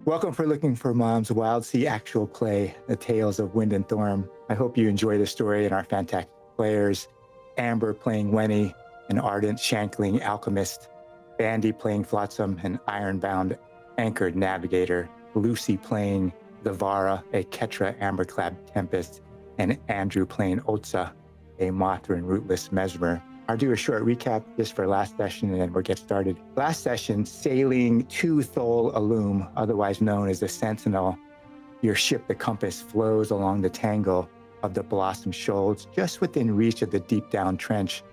Welcome for Looking for Mom's WildSea actual play, The Tales of Wind and Thorn. I hope you enjoy the story and our fantastic players. Amber playing Wenny, and Ardent Shankling Alchemist. Bandy playing Flot-Sam, and Ironbound anchored Navigator. Lucy playing Zavara, a Ketra Amberclad Tempest, and Andrew playing Otz-Za, a Mothryn Rootless Mesmer. I'll do a short recap just for last session and then we'll get started. Last session, sailing to Thol-Alum, otherwise known as the Sentinel, your ship, the Compass, flows along the tangle of the Blossom Shoals, just within reach of the deep down trench,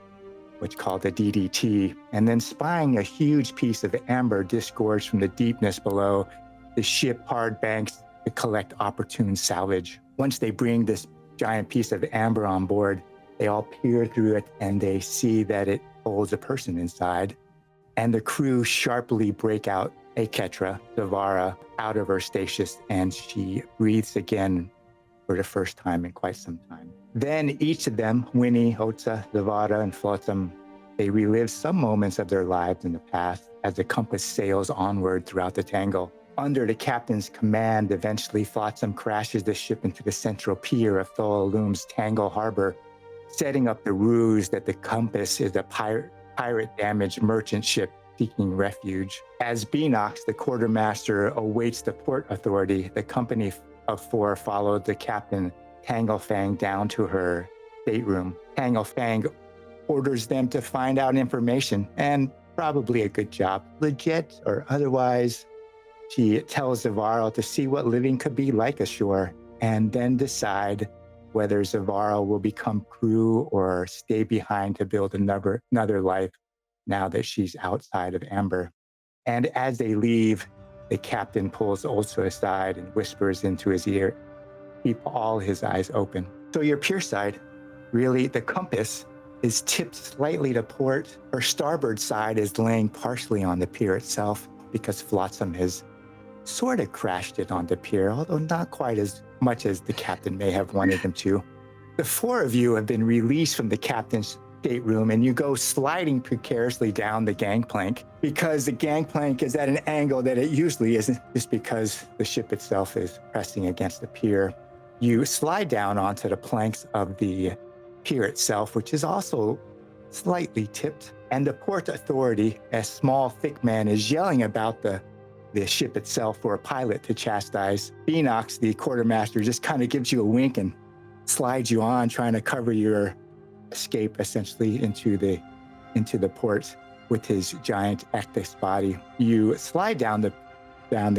which called the DDT, and then spying a huge piece of amber disgorged from the deepness below, the ship hard banks to collect opportune salvage. Once they bring this giant piece of amber on board, they all peer through it and they see that it holds a person inside. And the crew sharply break out a Ketra, Zavara, out of her stasis, and she breathes again for the first time in quite some time. Then each of them, Wenny, Otz-Za, Zavara, and Flot-Sam, they relive some moments of their lives in the past as the Compass sails onward throughout the Tangle. Under the captain's command, eventually Flot-Sam crashes the ship into the central pier of Thol-Alum's Tangle Harbor, setting up the ruse that the Compass is a pirate-damaged merchant ship seeking refuge. As Beanox, the quartermaster, awaits the port authority, the company of four followed the captain, TangleFang, down to her stateroom. TangleFang orders them to find out information, and probably a good job, legit or otherwise. She tells Zavara to see what living could be like ashore, and then decide whether Zavara will become crew or stay behind to build another life now that she's outside of Amber. And as they leave, the captain pulls Otz-Za aside and whispers into his ear, keep all his eyes open. So your pier side, really, the Compass is tipped slightly to port. Her starboard side is laying partially on the pier itself because Flot-Sam has sort of crashed it on the pier, although not quite as much as the captain may have wanted him to. The four of you have been released from the captain's stateroom and you go sliding precariously down the gangplank because the gangplank is at an angle that it usually isn't, just because the ship itself is pressing against the pier. You slide down onto the planks of the pier itself, which is also slightly tipped, and the port authority, a small, thick man, is yelling about the ship itself for a pilot to chastise. Beanox, the quartermaster, just kind of gives you a wink and slides you on, trying to cover your escape essentially into the port with his giant Ectus body. You slide down the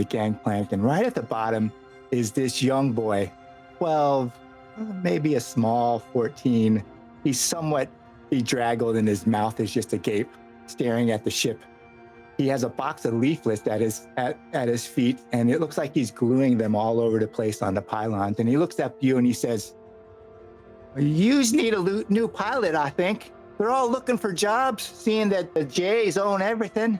gangplank, and right at the bottom is this young boy, 12, maybe a small 14. He's somewhat bedraggled and his mouth is just agape, staring at the ship. He has a box of leaflets at his feet, and it looks like he's gluing them all over the place on the pylons. And he looks at you and he says, "Yous need a new pilot, I think. They're all looking for jobs, seeing that the Jays own everything.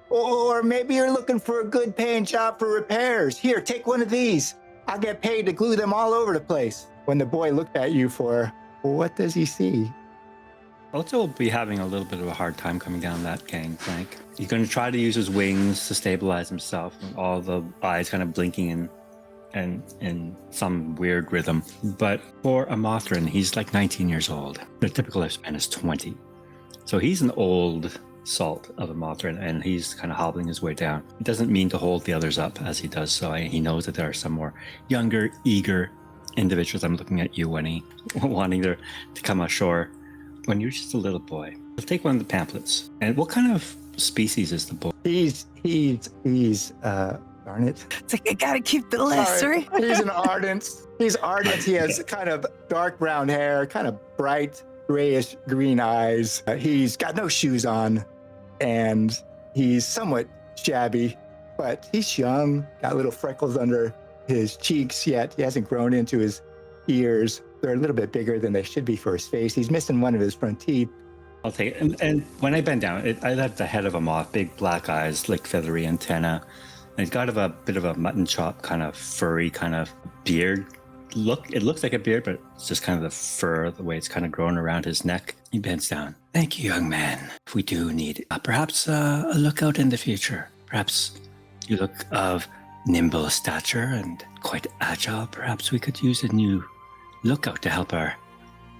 Or maybe you're looking for a good paying job for repairs. Here, take one of these. I'll get paid to glue them all over the place." When the boy looked at you what does he see? Otz-Za will be having a little bit of a hard time coming down that gangplank. He's going to try to use his wings to stabilize himself, with all the eyes kind of blinking in some weird rhythm. But for a Mothryn, he's like 19 years old. The typical lifespan is 20. So he's an old salt of a Mothryn, and he's kind of hobbling his way down. It doesn't mean to hold the others up as he does so. He knows that there are some more younger, eager individuals. I'm looking at you, Wenny, wanting to come ashore. When you're just a little boy, let's take one of the pamphlets. And what kind of species is the boy? He's darn it. It's like, I gotta keep the list, sorry. He's an Ardent. He's Ardent. He has kind of dark brown hair, kind of bright grayish green eyes. He's got no shoes on, and he's somewhat shabby, but he's young, got little freckles under his cheeks yet. He hasn't grown into his ears. They're a little bit bigger than they should be for his face. He's missing one of his front teeth. I'll take it. And when I bend down, I have the head of a moth, big black eyes, slick feathery antenna. And he's got a bit of a mutton chop, kind of furry, kind of beard look. It looks like a beard, but it's just kind of the fur, the way it's kind of grown around his neck. He bends down. Thank you, young man. If we do need perhaps a lookout in the future. Perhaps you look of nimble stature and quite agile. Perhaps we could use a new lookout to help our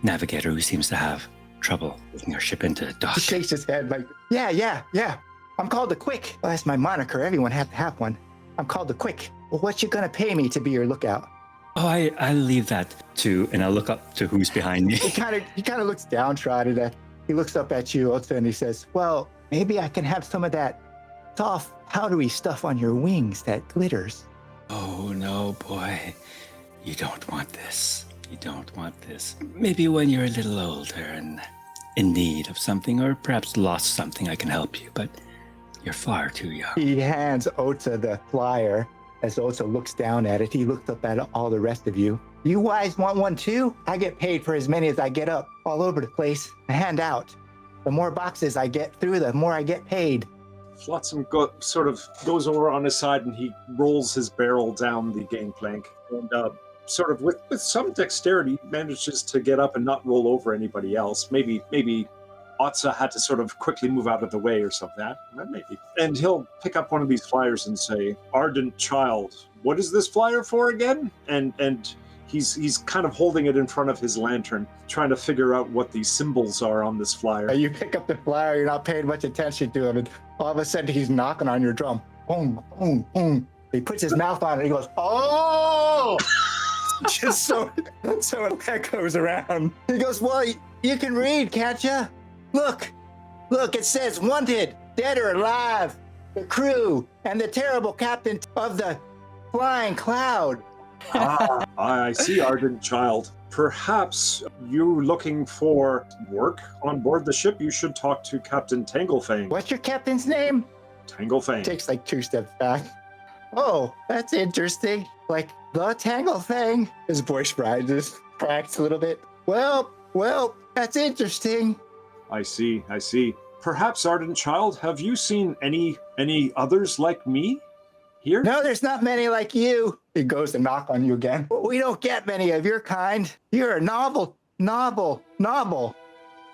navigator who seems to have trouble getting our ship into dock. He shakes his head like, yeah. I'm called the Quick. Well, that's my moniker. Everyone has to have one. I'm called the Quick. Well, what you gonna pay me to be your lookout? Oh, I'll leave that to, and I'll look up to who's behind me. He kind of looks downtrodden. He Looks up at you, Otz-Za, and he says, well, maybe I can have some of that soft, powdery stuff on your wings that glitters. Oh, no, boy. You don't want this. You don't want this. Maybe when you're a little older and in need of something, or perhaps lost something, I can help you, but you're far too young. He hands Otz-Za the flyer. As Otz-Za looks down at it, he looks up at all the rest of you. You guys want one too? I get paid for as many as I get up all over the place. I hand out. The more boxes I get through, the more I get paid. Flot-Sam sort of goes over on his side and he rolls his barrel down the gangplank and sort of with some dexterity manages to get up and not roll over anybody else. Maybe Otz-Za had to sort of quickly move out of the way or something. Maybe. And he'll pick up one of these flyers and say, Ardent child, what is this flyer for again? And he's kind of holding it in front of his lantern, trying to figure out what these symbols are on this flyer. You pick up the flyer, you're not paying much attention to him, and all of a sudden he's knocking on your drum. Boom, boom, boom. He puts his mouth on it, and he goes, oh! Just so it echoes around. He goes, well, you can read, can't you? Look, it says wanted, dead or alive, the crew, and the terrible captain of the flying cloud. I see, Ardent child. Perhaps you're looking for work on board the ship. You should talk to Captain TangleFang. What's your captain's name? TangleFang. Takes like 2 steps back. Oh, that's interesting. Like the TangleFang. His voice rises, cracks a little bit. Well, that's interesting. I see. Perhaps, Ardent child, have you seen any others like me here? No, there's not many like you. He goes to knock on you again. We don't get many of your kind. You're a novel.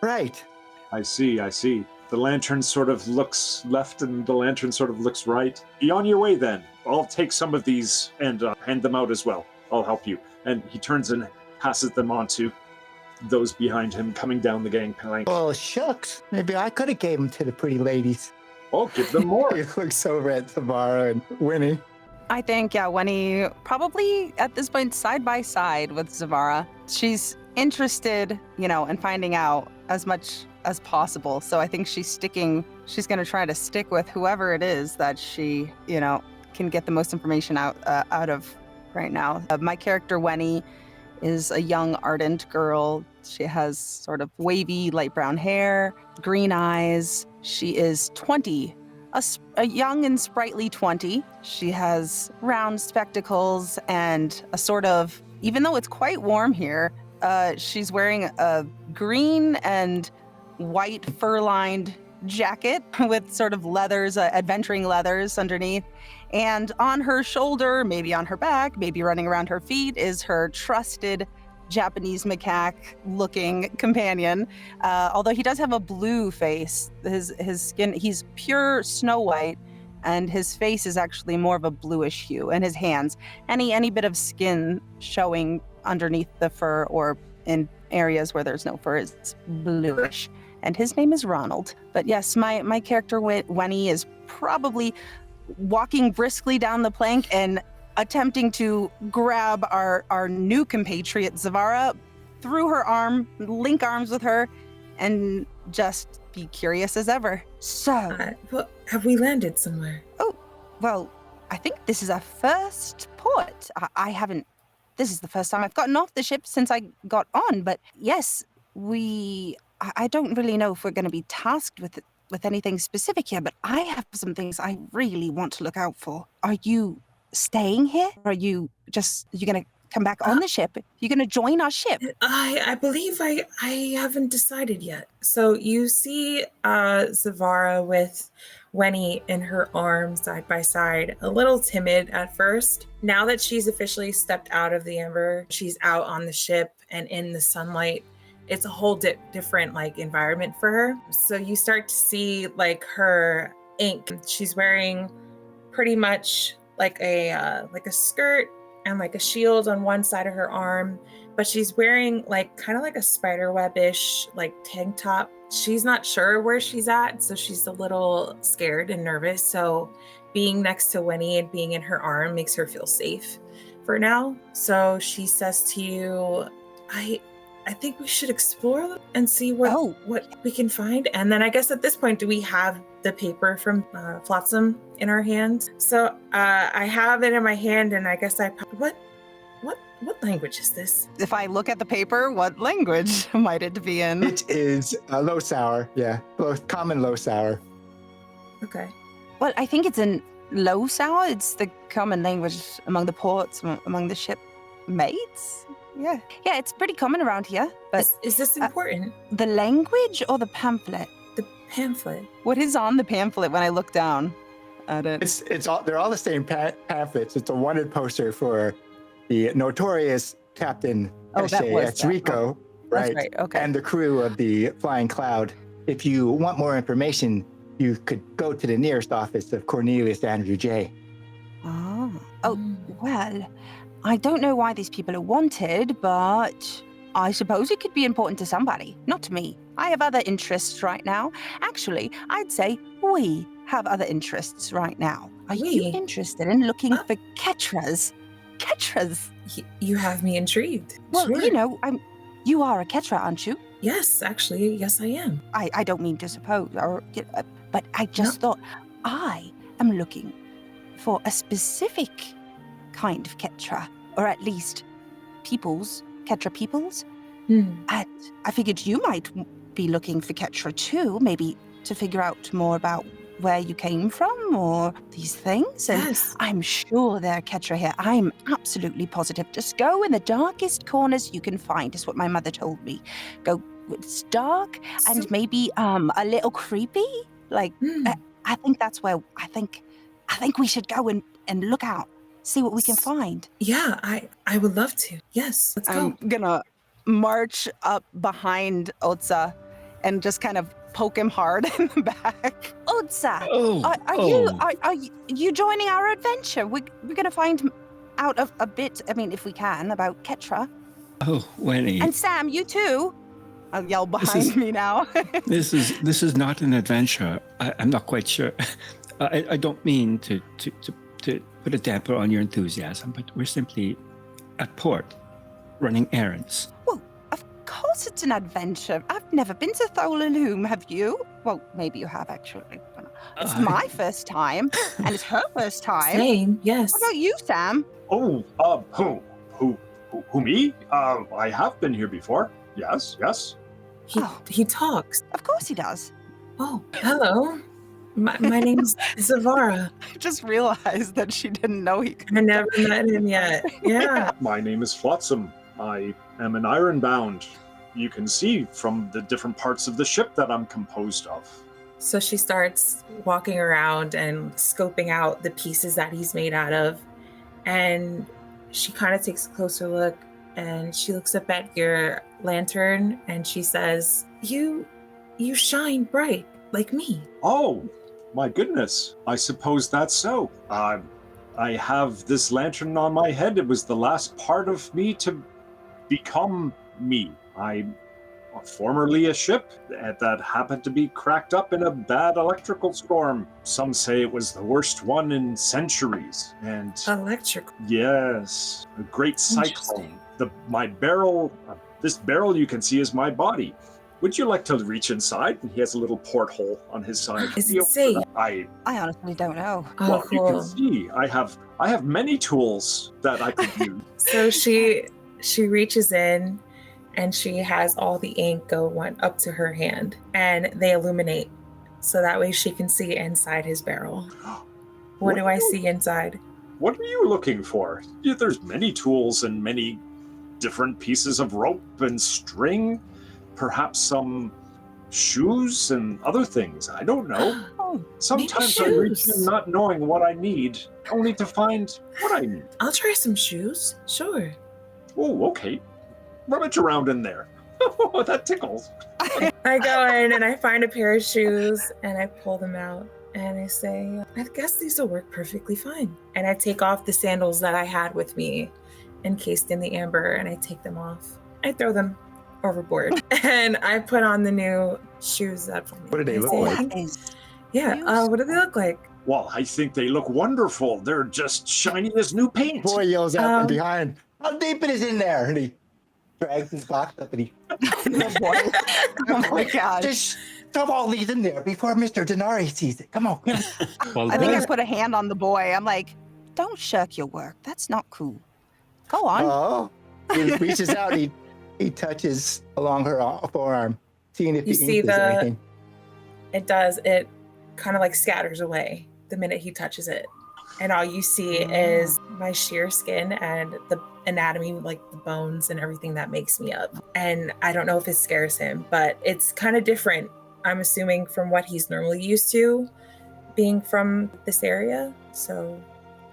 Right. I see. The lantern sort of looks left and the lantern sort of looks right. Be on your way then. I'll take some of these and hand them out as well. I'll help you. And he turns and passes them on to those behind him coming down the gangplank. Oh, shucks. Maybe I could have gave them to the pretty ladies. Oh, give them more. He looks over at Zavara and Wenny. I think, Wenny probably at this point side by side with Zavara. She's interested, in finding out as much as possible. So I think she's going to try to stick with whoever it is that she, can get the most information out of right now. My character, Wenny, is a young Ardent girl. She has sort of wavy light brown hair, green eyes. She is 20, a young and sprightly 20. She has round spectacles and a sort of, even though it's quite warm here, she's wearing a green and white fur-lined jacket with sort of leathers, adventuring leathers underneath. And on her shoulder, maybe on her back, maybe running around her feet, is her trusted Japanese macaque-looking companion. Although he does have a blue face, his skin, he's pure snow white, and his face is actually more of a bluish hue, and his hands, any bit of skin showing underneath the fur or in areas where there's no fur is bluish. And his name is Ronald. But yes, my character Wenny is probably walking briskly down the plank and attempting to grab our new compatriot Zavara through her arm, link arms with her, and just be curious as ever. So, well, have we landed somewhere? Oh, well, I think this is our first port. I haven't. This is the first time I've gotten off the ship since I got on. But yes, I don't really know if we're going to be tasked with anything specific here, but I have some things I really want to look out for. Are you staying here? Or are you going to come back on the ship? You're going to join our ship? I believe I haven't decided yet. So you see Zavara with Wenny in her arms side by side, a little timid at first. Now that she's officially stepped out of the Ember, she's out on the ship and in the sunlight. It's a whole different environment for her. So you start to see her ink. She's wearing pretty much like a skirt and like a shield on one side of her arm, but she's wearing like kind of like a spider web-ish like tank top. She's not sure where she's at, so she's a little scared and nervous. So being next to Wenny and being in her arm makes her feel safe for now. So she says to you, I think we should explore and see what we can find. And then I guess at this point, do we have the paper from Flot-Sam in our hands? So I have it in my hand, and I guess what language is this? If I look at the paper, what language might it be in? It is low sour. Yeah, common low sour. Okay. Well, I think it's in low sour. It's the common language among the ports, among the shipmates. Yeah, it's pretty common around here. But is this important? The language or the pamphlet? The pamphlet. What is on the pamphlet when I look down at it? It's all. They're all the same pamphlets. It's a wanted poster for the notorious Captain Rico, right? Right. Okay. And the crew of the Flying Cloud. If you want more information, you could go to the nearest office of Cornelius Andrew J. Well, I don't know why these people are wanted, but I suppose it could be important to somebody, not to me. I have other interests right now. Actually, I'd say we have other interests right now. Are you interested in looking for Ketras? Ketras? You have me intrigued. Well, sure. You are a Ketra, aren't you? Yes, actually, yes, I am. I don't mean to suppose, but I just thought I am looking for a specific kind of Ketra, or at least Ketra peoples. And I figured you might be looking for Ketra too, maybe to figure out more about where you came from or these things. And yes. I'm sure there are Ketra here. I'm absolutely positive. Just go in the darkest corners you can find, is what my mother told me. Go, it's dark and maybe a little creepy. Like, I think that's where I think we should go and look out. See what we can find. Yeah, I would love to. Yes, let's go. I'm gonna march up behind Otz-Za and just kind of poke him hard in the back. Otz-Za, are you joining our adventure? We're gonna find out a bit, if we can, about Ketra. Oh, Wenny. And Sam, you too. I'll yell behind me now. This is not an adventure. I'm not quite sure. I don't mean to put a damper on your enthusiasm, but we're simply at port, running errands. Well, of course it's an adventure. I've never been to Thorn, have you? Well, maybe you have, actually. It's my first time, and it's her first time. Same, yes. What about you, Sam? Oh, who, me? I have been here before. Yes. He talks. Of course he does. Oh, hello. My name's Zavara. I just realized that she didn't know he could. I never met him yet. Yeah. My name is Flot-Sam. I am an Ironbound. You can see from the different parts of the ship that I'm composed of. So she starts walking around and scoping out the pieces that he's made out of. And she kind of takes a closer look and she looks up at your lantern and she says, You shine bright like me. Oh, my goodness. I suppose that's so. I have this lantern on my head. It was the last part of me to become me. I'm formerly a ship that happened to be cracked up in a bad electrical storm. Some say it was the worst one in centuries. And electrical? Yes, a great cyclone. My barrel, this barrel you can see is my body. Would you like to reach inside? And he has a little porthole on his side. Is it safe? I honestly don't know. Well, cool. You can see I have many tools that I could use. So she reaches in and she has all the ink go up to her hand and they illuminate so that way she can see inside his barrel. What do I see inside? What are you looking for? Yeah, there's many tools and many different pieces of rope and string. Perhaps some shoes and other things. I don't know. Sometimes I reach in not knowing what I need, only to find what I need. I'll try some shoes. Sure. Oh, okay. Rummage around in there. Oh, that tickles. I go in and I find a pair of shoes and I pull them out and I say, I guess these will work perfectly fine. And I take off the sandals that I had with me encased in the amber, and I take them off. I throw them overboard, and I put on the new shoes that. What do they I look say, like? Yeah, what do they look like? Well, I think they look wonderful. They're just shiny as new paint. Boy yells out from behind, "How deep it is in there?" And he drags his box up and he. Oh my god! Just shove all these in there before Mr. Denari sees it. Come on. Well, I think I put a hand on the boy. I'm like, don't shirk your work. That's not cool. Go on. Oh, he reaches out. He touches along her forearm, seeing if You the see ink does anything. It does. It kind of like scatters away the minute he touches it. And all you see is my sheer skin and the anatomy, like the bones and everything that makes me up. And I don't know if it scares him, but it's kind of different, I'm assuming, from what he's normally used to, being from this area. So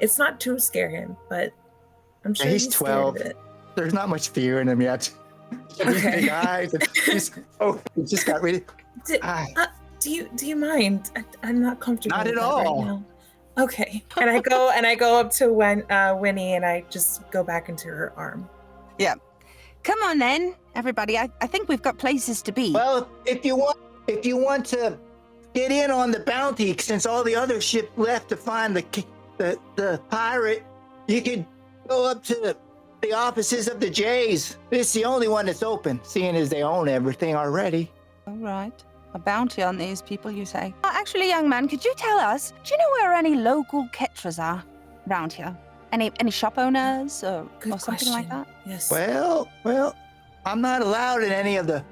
it's not to scare him, but I'm sure He's he's 12. scared of it. There's not much fear in him yet. These Okay. big eyes. And he just got really. Do you mind? I'm not comfortable. Not with at that all. Right now. Okay. And I go up to Wenny, and I just go back into her arm. Come on then, everybody. I think we've got places to be. Well, if you want to get in on the bounty, since all the other ship left to find the pirate, you could go up to the offices of the Jays. It's the only one that's open, seeing as they own everything already. All right. A bounty on these people, you say? Actually, young man, could you tell us, do you know where any local Ketras are around here? Any shop owners or something like that? Yes. Well, I'm not allowed in any of the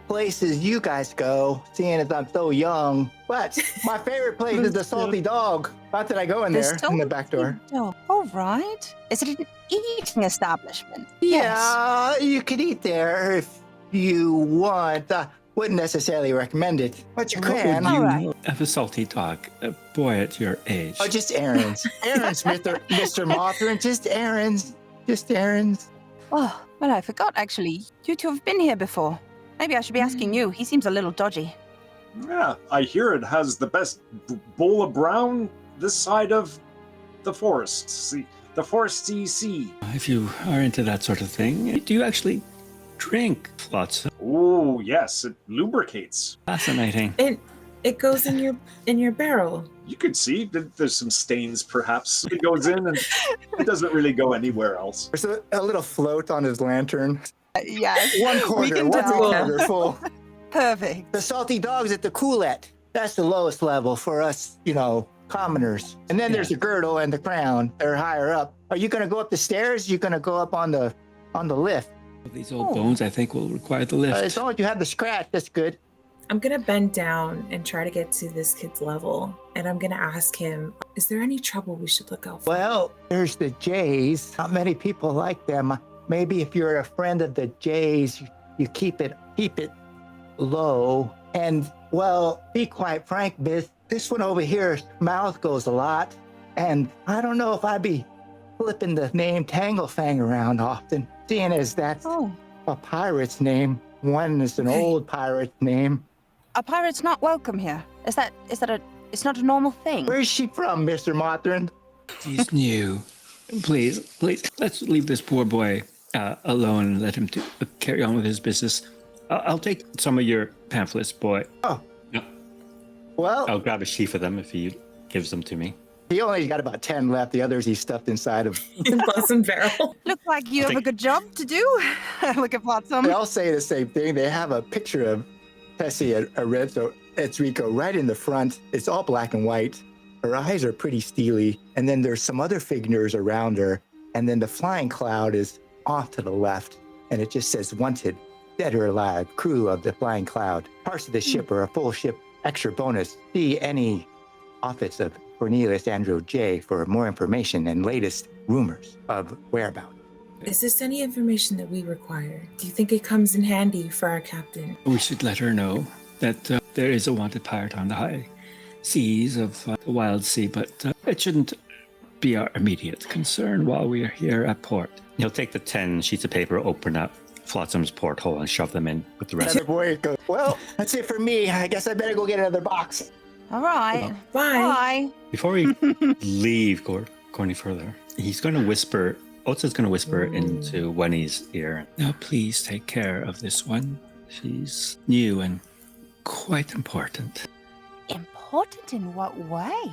places you guys go, seeing as I'm so young. But my favorite place is the Salty Dog. Not that I go in there in the back door. Oh, all right. Is it an eating establishment? Yeah, you could eat there if you want. Wouldn't necessarily recommend it, but you can. All right. Have a salty dog, a boy at your age. Oh, just errands. Errands, Mr. Mothryn. Just errands. Just errands. Oh, well, I forgot, actually. You two have been here before. Maybe I should be asking you. He seems a little dodgy. Yeah, I hear it has the best bowl of brown this side of the forest. See, the foresty sea. If you are into that sort of thing, do you actually drink Flot-Sam? Oh, yes, it lubricates. Fascinating. It goes in your barrel. You could see that there's some stains, perhaps. It goes in and it doesn't really go anywhere else. There's a little float on his lantern. Yes. One quarter full. Perfect. The Salty Dog's at the Coolette. That's the lowest level for us, commoners. And then there's the girdle and the crown. They're higher up. Are you going to go up the stairs? You're going to go up on the lift. These old bones, I think, will require the lift. As long as you have the scratch, that's good. I'm going to bend down and try to get to this kid's level. And I'm going to ask him, is there any trouble we should look out for? Well, there's the Jays. Not many people like them. Maybe if you're a friend of the Jays, you keep it low. And, well, be quite frank, this one over here's mouth goes a lot. And I don't know if I'd be flipping the name TangleFang around often, seeing as that's a pirate's name. One is an old pirate's name. A pirate's not welcome here. Is that it's not a normal thing? Where's she from, Mr. Mothryn? He's new. Please, let's leave this poor boy alone and let him carry on with his business. I'll take some of your pamphlets, boy. Oh. No. Well, I'll grab a sheaf of them if he gives them to me. he only got about 10 left. The others he stuffed inside of. Blossom barrel. Look like you have a good job to do. Look at Flot-Sam. They all say the same thing. They have a picture of Tessie Rico right in the front. It's all black and white. Her eyes are pretty steely. And then there's some other figures around her. And then the flying cloud is off to the left. And it just says wanted, dead or alive, crew of the flying cloud. Parts of the ship are a full ship extra bonus. See any office of Cornelius Andrew J. for more information and latest rumors of whereabouts. Is this any information that we require? Do you think it comes in handy for our captain? We should let her know that there is a wanted pirate on the high seas of the WildSea, but it shouldn't be our immediate concern while we are here at port. He'll take the 10 sheets of paper, open up Flot-Sam's porthole, and shove them in with the rest. Another boy goes, well, that's it for me. I guess I better go get another box. All right. Bye. Bye. Before we leave, go any further, he's going to whisper. Otz-Za's going to whisper into Wenny's ear. Now, please take care of this one. She's new and quite important. Important in what way?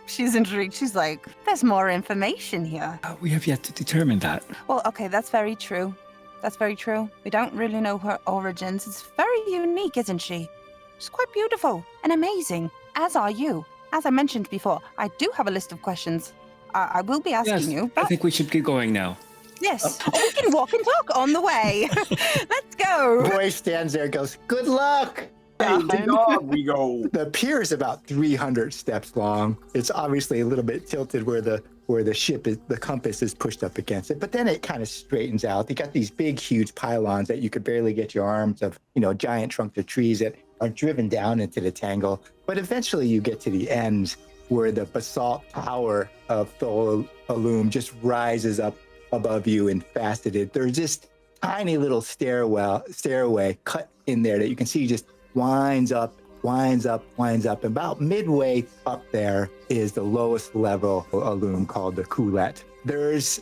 She's intrigued. She's like, there's more information here. We have yet to determine that. Well, okay, that's very true. That's very true. We don't really know her origins. It's very unique, isn't she? She's quite beautiful and amazing, as are you. As I mentioned before, I do have a list of questions I will be asking you. But I think we should get going now. yes, we can walk and talk on the way. Let's go. Roy stands there and goes, good luck. Hey, dog, we go. The pier is about 300 steps long. It's obviously a little bit tilted where the ship is, the compass is pushed up against it, but then it kind of straightens out. They got these big, huge pylons that you could barely get your arms of, giant trunks of trees that are driven down into the Tangle. But eventually you get to the end where the basalt tower of Thol-Alum just rises up above you and faceted. There's this tiny little stairway cut in there that you can see just winds up. About midway up there is the lowest level Alum called the Coulette. There's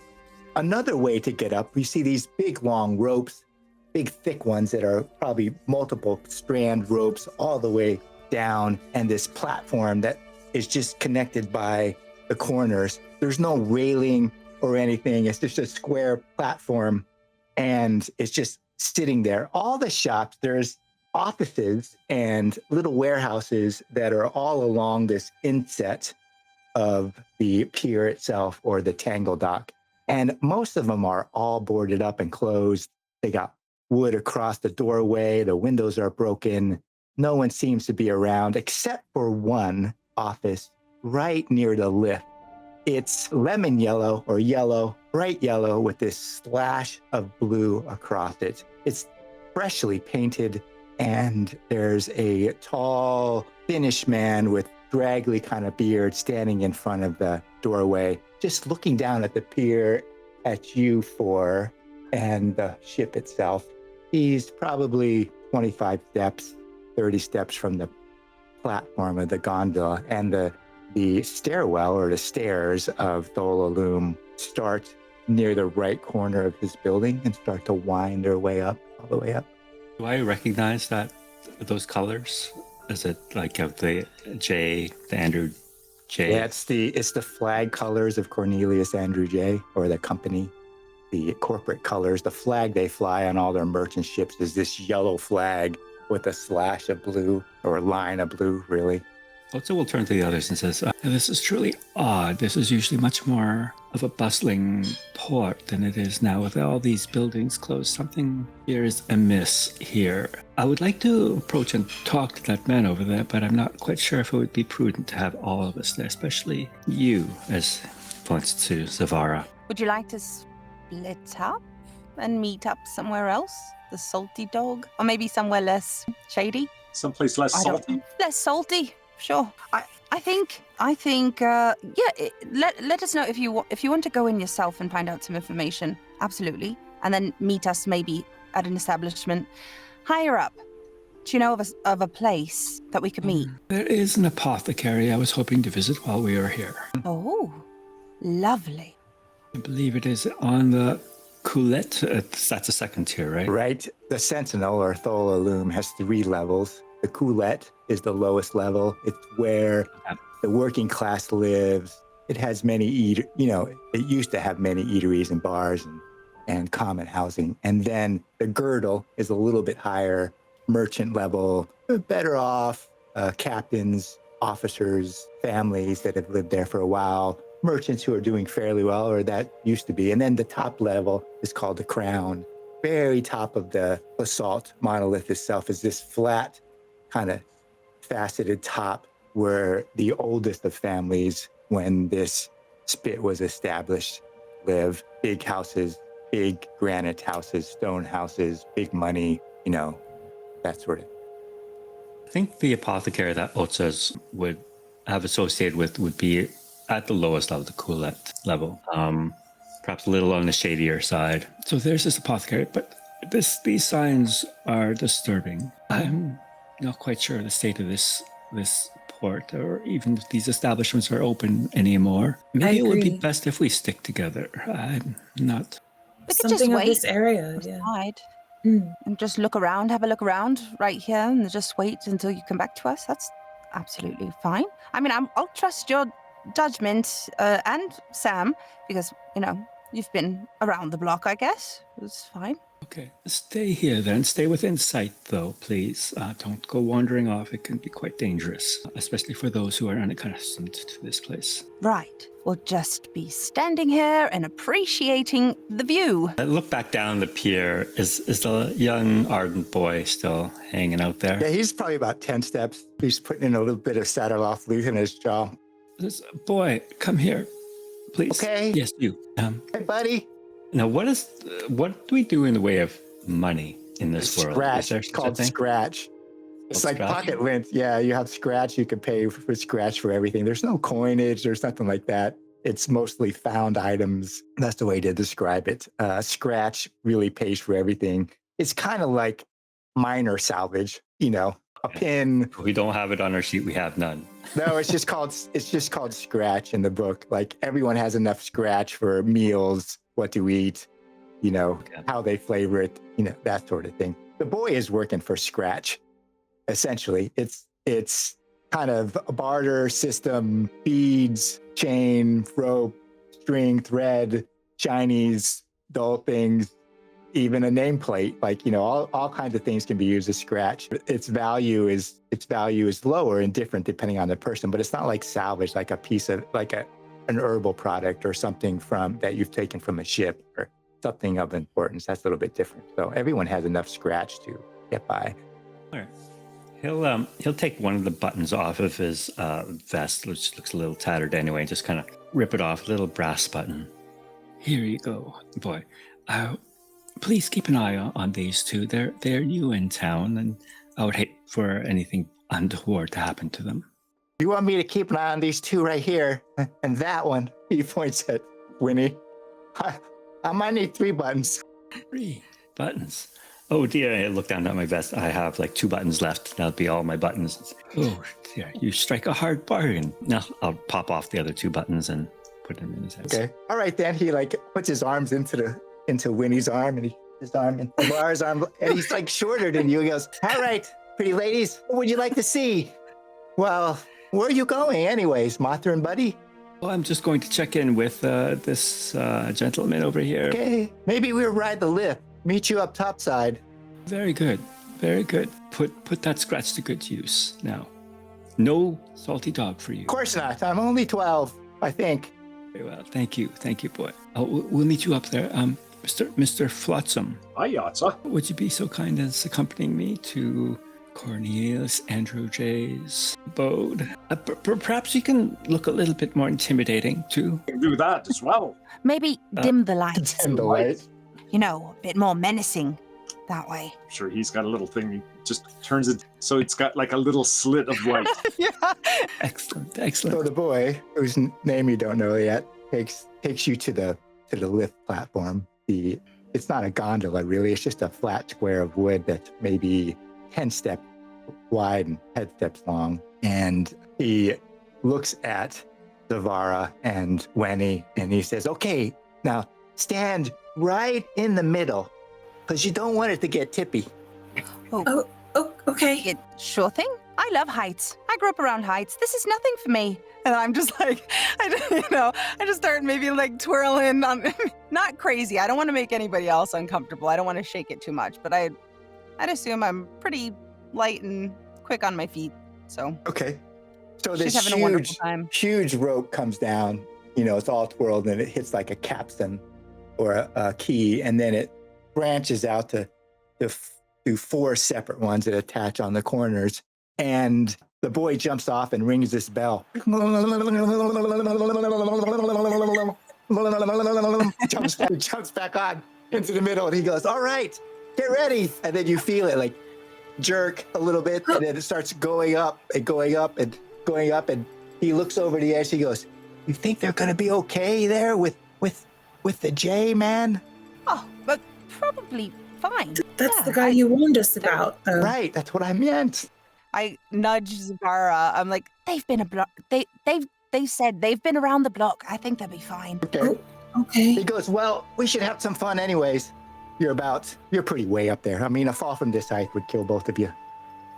another way to get up. We see these big long ropes, big thick ones that are probably multiple strand ropes all the way down, and this platform that is just connected by the corners. There's no railing or anything. It's just a square platform, and it's just sitting there. All the shops, there's offices and little warehouses that are all along this inset of the pier itself or the Tangle dock. And most of them are all boarded up and closed. They got wood across the doorway. The windows are broken. No one seems to be around except for one office right near the lift. It's lemon yellow or yellow, bright yellow with this slash of blue across it. It's freshly painted, and there's a tall Finnish man with straggly kind of beard standing in front of the doorway, just looking down at the pier, at you four, and the ship itself. He's probably 25 steps, 30 steps from the platform of the gondola, and the stairwell or the stairs of Thol-Alum start near the right corner of his building and start to wind their way up, all the way up. Do I recognize those colors? Is it like of the J, the Andrew J? Yeah, it's the flag colors of Cornelius Andrew J, or the company. The corporate colors, the flag they fly on all their merchant ships is this yellow flag with a slash of blue, or a line of blue, really. Otz-Za will turn to the others and says, this is truly odd. This is usually much more of a bustling port than it is now with all these buildings closed. Something here is amiss here. I would like to approach and talk to that man over there, but I'm not quite sure if it would be prudent to have all of us there, especially you, as points to Zavara. Would you like to split up and meet up somewhere else? The Salty Dog? Or maybe somewhere less shady? Someplace less salty? Less salty, sure. I think, let us know if you want to go in yourself and find out some information. Absolutely. And then meet us maybe at an establishment higher up. Do you know of a place that we could meet? There is an apothecary I was hoping to visit while we were here. Oh, lovely. I believe it is on the Coulette. That's a second tier, right? Right. The Sentinel, or Thol-Alum, has 3 levels. The Coulette is the lowest level. It's where the working class lives. It has many it used to have many eateries and bars and common housing. And then the Girdle is a little bit higher, merchant level, better off captains, officers, families that have lived there for a while, merchants who are doing fairly well, or that used to be. And then the top level is called the Crown. Very top of the basalt monolith itself is this flat, kind of faceted top where the oldest of families, when this spit was established, live. Big houses, big granite houses, stone houses, big money, that sort of. I think the apothecary that Otz-Za would have associated with would be at the lowest level, the Coulette level. Perhaps a little on the shadier side. So there's this apothecary, but these signs are disturbing. I'm not quite sure of the state of this port, or even if these establishments are open anymore. Maybe it would be agree. best if we stick together. I'm not. We could Something just of wait this area, yeah. outside Mm. and just look around, have a look around right here, and just wait until you come back to us. That's absolutely fine. I mean, I'll trust your judgment and Sam because, you've been around the block, I guess. It's fine. Okay, stay here then. Stay within sight, though, please. Don't go wandering off. It can be quite dangerous, especially for those who are unaccustomed to this place. Right. We'll just be standing here and appreciating the view. I look back down the pier. Is the young Ardent boy still hanging out there? Yeah, he's probably about 10 steps. He's putting in a little bit of saddle off loose in his jaw. Boy, come here, please. Okay. Yes, you. Hey, buddy. Now, what do we do in the way of money in this world? Scratch. Is there It's such a called thing? scratch. It's like Scratch? pocket lint. Yeah, you have scratch. You can pay for scratch for everything. There's no coinage. There's nothing like that. It's mostly found items. That's the way to describe it. Scratch really pays for everything. It's kind of like minor salvage. A pin. We don't have it on our sheet. We have none. No, it's just called scratch in the book. Like everyone has enough scratch for meals, what to eat, how they flavor it, that sort of thing. The boy is working for scratch. Essentially, it's kind of a barter system: beads, chain, rope, string, thread, shinies, dull things, even a nameplate. Like all kinds of things can be used as scratch. Its value is lower and different depending on the person, but it's not like salvage, like a piece of an herbal product or something that you've taken from a ship or something of importance. That's a little bit different. So everyone has enough scratch to get by. All right. He'll take one of the buttons off of his vest, which looks a little tattered anyway, and just kind of rip it off, a little brass button. Here you go, boy. Please keep an eye on these two. They're new in town, and I would hate for anything untoward to happen to them. You want me to keep an eye on these two right here and that one? He points at Wenny. I might need 3 buttons. 3 buttons. Oh dear, I look down at my vest. I have like 2 buttons left. That'll be all my buttons. Oh dear, you strike a hard bargain. Now I'll pop off the other 2 buttons and put them in his head. Okay. All right, then he puts his arms into Winnie's arm, and his arm and Zavara's arm, and he's shorter than you. He goes, "All right, pretty ladies, what would you like to see?" "Well, where are you going anyways, Mothryn buddy?" Well, I'm just going to check in with this gentleman over here. "Okay, maybe we'll ride the lift. Meet you up topside." Very good. Very good. Put that scratch to good use. Now, no salty dog for you. "Of course not. I'm only 12, I think." Very well. Thank you, boy. Oh, we'll meet you up there. Mr. Flot-Sam, Hi, Otz-Za. would you be so kind as accompanying me to Cornelius Andrew J's abode? Perhaps you can look a little bit more intimidating, too. You can do that as well. Maybe dim the lights. And the light. A bit more menacing that way. I'm sure he's got a little thing. He just turns it so it's got like a little slit of light. Yeah. Excellent. So the boy, whose name you don't know yet, takes you to the lift platform. It's not a gondola really. It's just a flat square of wood that's maybe 10 steps wide and 10 steps long. And he looks at Zavara and Wenny, and he says, "Okay, now stand right in the middle, because you don't want it to get tippy." Oh, okay. Sure thing. I love heights. I grew up around heights. This is nothing for me. And I'm just I just start maybe twirling on, not crazy. I don't want to make anybody else uncomfortable. I don't want to shake it too much, but I'd assume I'm pretty light and quick on my feet. So Okay. So she's this having a wonderful time. huge rope comes down, it's all twirled, and it hits like a capstan or a key, and then it branches out to 4 separate ones that attach on the corners. And the boy jumps off and rings this bell. jumps back on into the middle, and he goes, "All right, get ready." And then you feel it jerk a little bit, and then it starts going up and going up and going up. And he looks over the edge. He goes, "You think they're gonna be okay there with the J, man?" Oh, but probably fine. That's Yeah, the guy you warned us about, though. Right, that's what I meant. I nudge Zavara. I'm like, they've been a block. They said they've been around the block. I think they'll be fine. Okay. Oh, okay. He goes, well, we should have some fun anyways. You're pretty way up there. I mean, a fall from this height would kill both of you.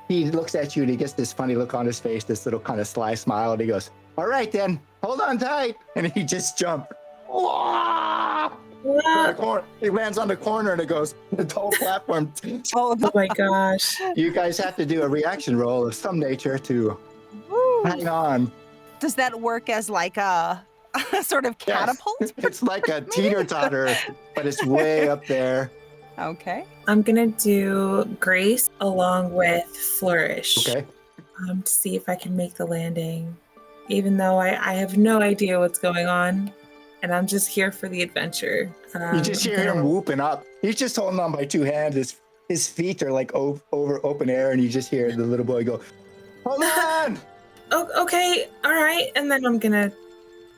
He looks at you and he gets this funny look on his face, this little kind of sly smile, and he goes, all right then, hold on tight. And he just jumps. He lands on the corner and it goes, the whole platform. Oh, Oh my gosh. You guys have to do a reaction roll of some nature to woo. hang on. Does that work as like a sort of catapult? It's like a teeter-totter, but it's way up there. Okay. I'm gonna do Grace along with Flourish. Okay. To see if I can make the landing. Even though I have no idea what's going on. And I'm just here for the adventure. You just hear him whooping up. He's just holding on by two hands. His feet are like over open air, and you just hear the little boy go, hold on! Oh, okay, all right. And then I'm gonna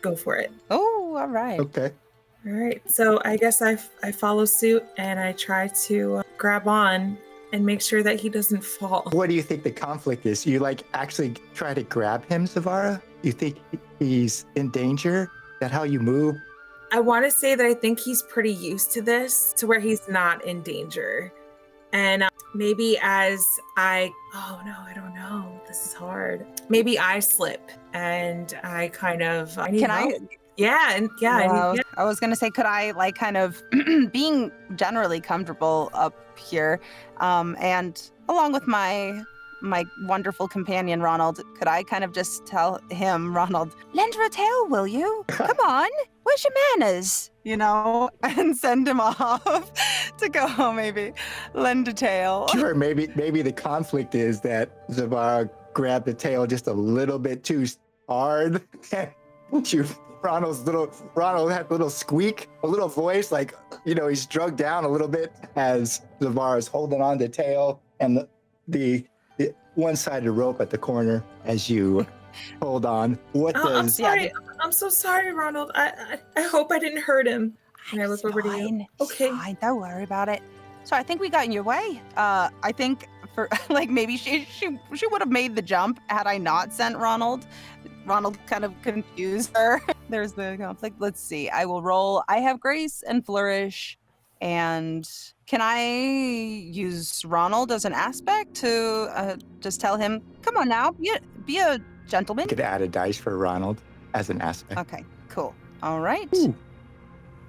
go for it. Oh, all right. Okay. All right. So I guess I follow suit and I try to grab on and make sure that he doesn't fall. What do you think the conflict is? You like actually try to grab him, Zavara? You think he's in danger? Is that how you move? I want to say that I think he's pretty used to this, to where he's not in danger. And maybe as I don't know. This is hard. Maybe I slip and I kind of, I need help. I was gonna say, could I like kind of being generally comfortable up here, and along with my wonderful companion Ronald, could I kind of just tell him, Ronald, lend her a tail, will you? Come on, where's your manners? You know, and send him off to go maybe lend a tail. Sure, maybe the conflict is that Zavara grabbed the tail just a little bit too hard. Ronald had a little squeak, a little voice, like, you know, he's drugged down a little bit as Zavara's holding on the tail and the one side of the rope at the corner as you hold on. I'm sorry. I'm so sorry, Ronald. I hope I didn't hurt him. And I look over to you. Okay. Fine, don't worry about it. So I think we got in your way. I think for like maybe she would have made the jump had I not sent Ronald. Ronald kind of confused her. There's the conflict. Let's see. I will roll. I have Grace and Flourish. And can I use Ronald as an aspect to just tell him, come on now, be a gentleman? You could add a dice for Ronald as an aspect. Okay, cool. All right. Ooh.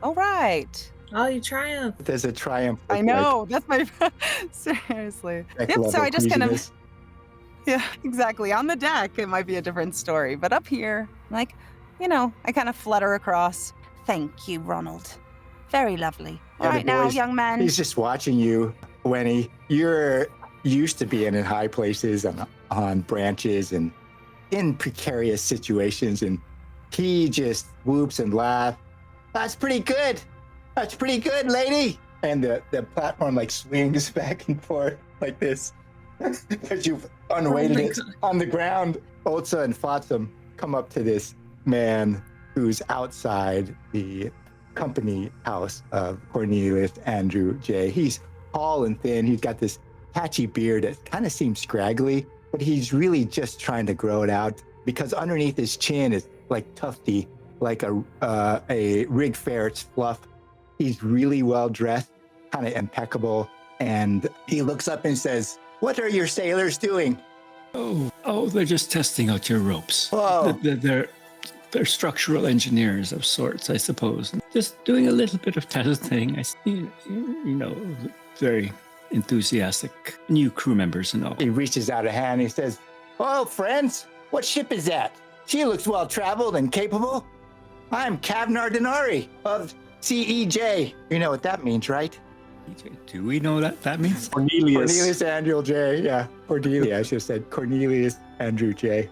All right. Oh, you triumph. There's a triumph. I know. That's my... Seriously. Yep, so I just kind of... Yeah, exactly. On the deck, it might be a different story. But up here, like, you know, I kind of flutter across. Thank you, Ronald. Very lovely. All right now, young man. He's just watching you, Wenny. You're used to being in high places and on branches and in precarious situations. And he just whoops and laughs. That's pretty good. That's pretty good, lady. And the platform like swings back and forth like this. Because you've unweighted it on the ground. Otz-Za and Flot-Sam come up to this man who's outside the company house of Cornelius Andrew J. He's tall and thin. He's got this patchy beard that kind of seems scraggly, but he's really just trying to grow it out because underneath his chin is like tufty, like a rig ferret's fluff. He's really well dressed, kind of impeccable, and he looks up and says, "What are your sailors doing?" Oh, they're just testing out your ropes. Whoa. They're structural engineers of sorts, I suppose. Just doing a little bit of testing. Very enthusiastic new crew members and all. He reaches out a hand. He says, "Oh, friends, what ship is that? She looks well-traveled and capable. I'm Kavnar Denari of CEJ. You know what that means, right?" Do we know what that means? Cornelius Andrew J. Yeah, Cordelia. I should have said Cornelius Andrew J.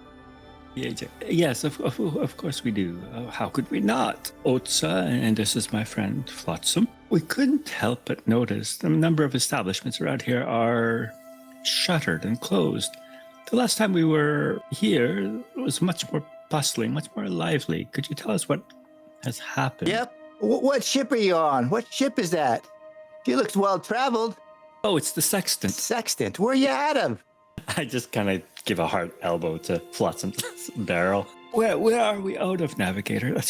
Yes, of course we do. How could we not? Otz-Za, and this is my friend Flot-Sam. We couldn't help but notice the number of establishments around here are shuttered and closed. The last time we were here, it was much more bustling, much more lively. Could you tell us what has happened? Yep. What ship are you on? What ship is that? She looks well-traveled. Oh, it's the Sextant. Sextant. Where are you out of? I just kind of give a hard elbow to Flot-Sam's barrel. Where are we out of, Navigator?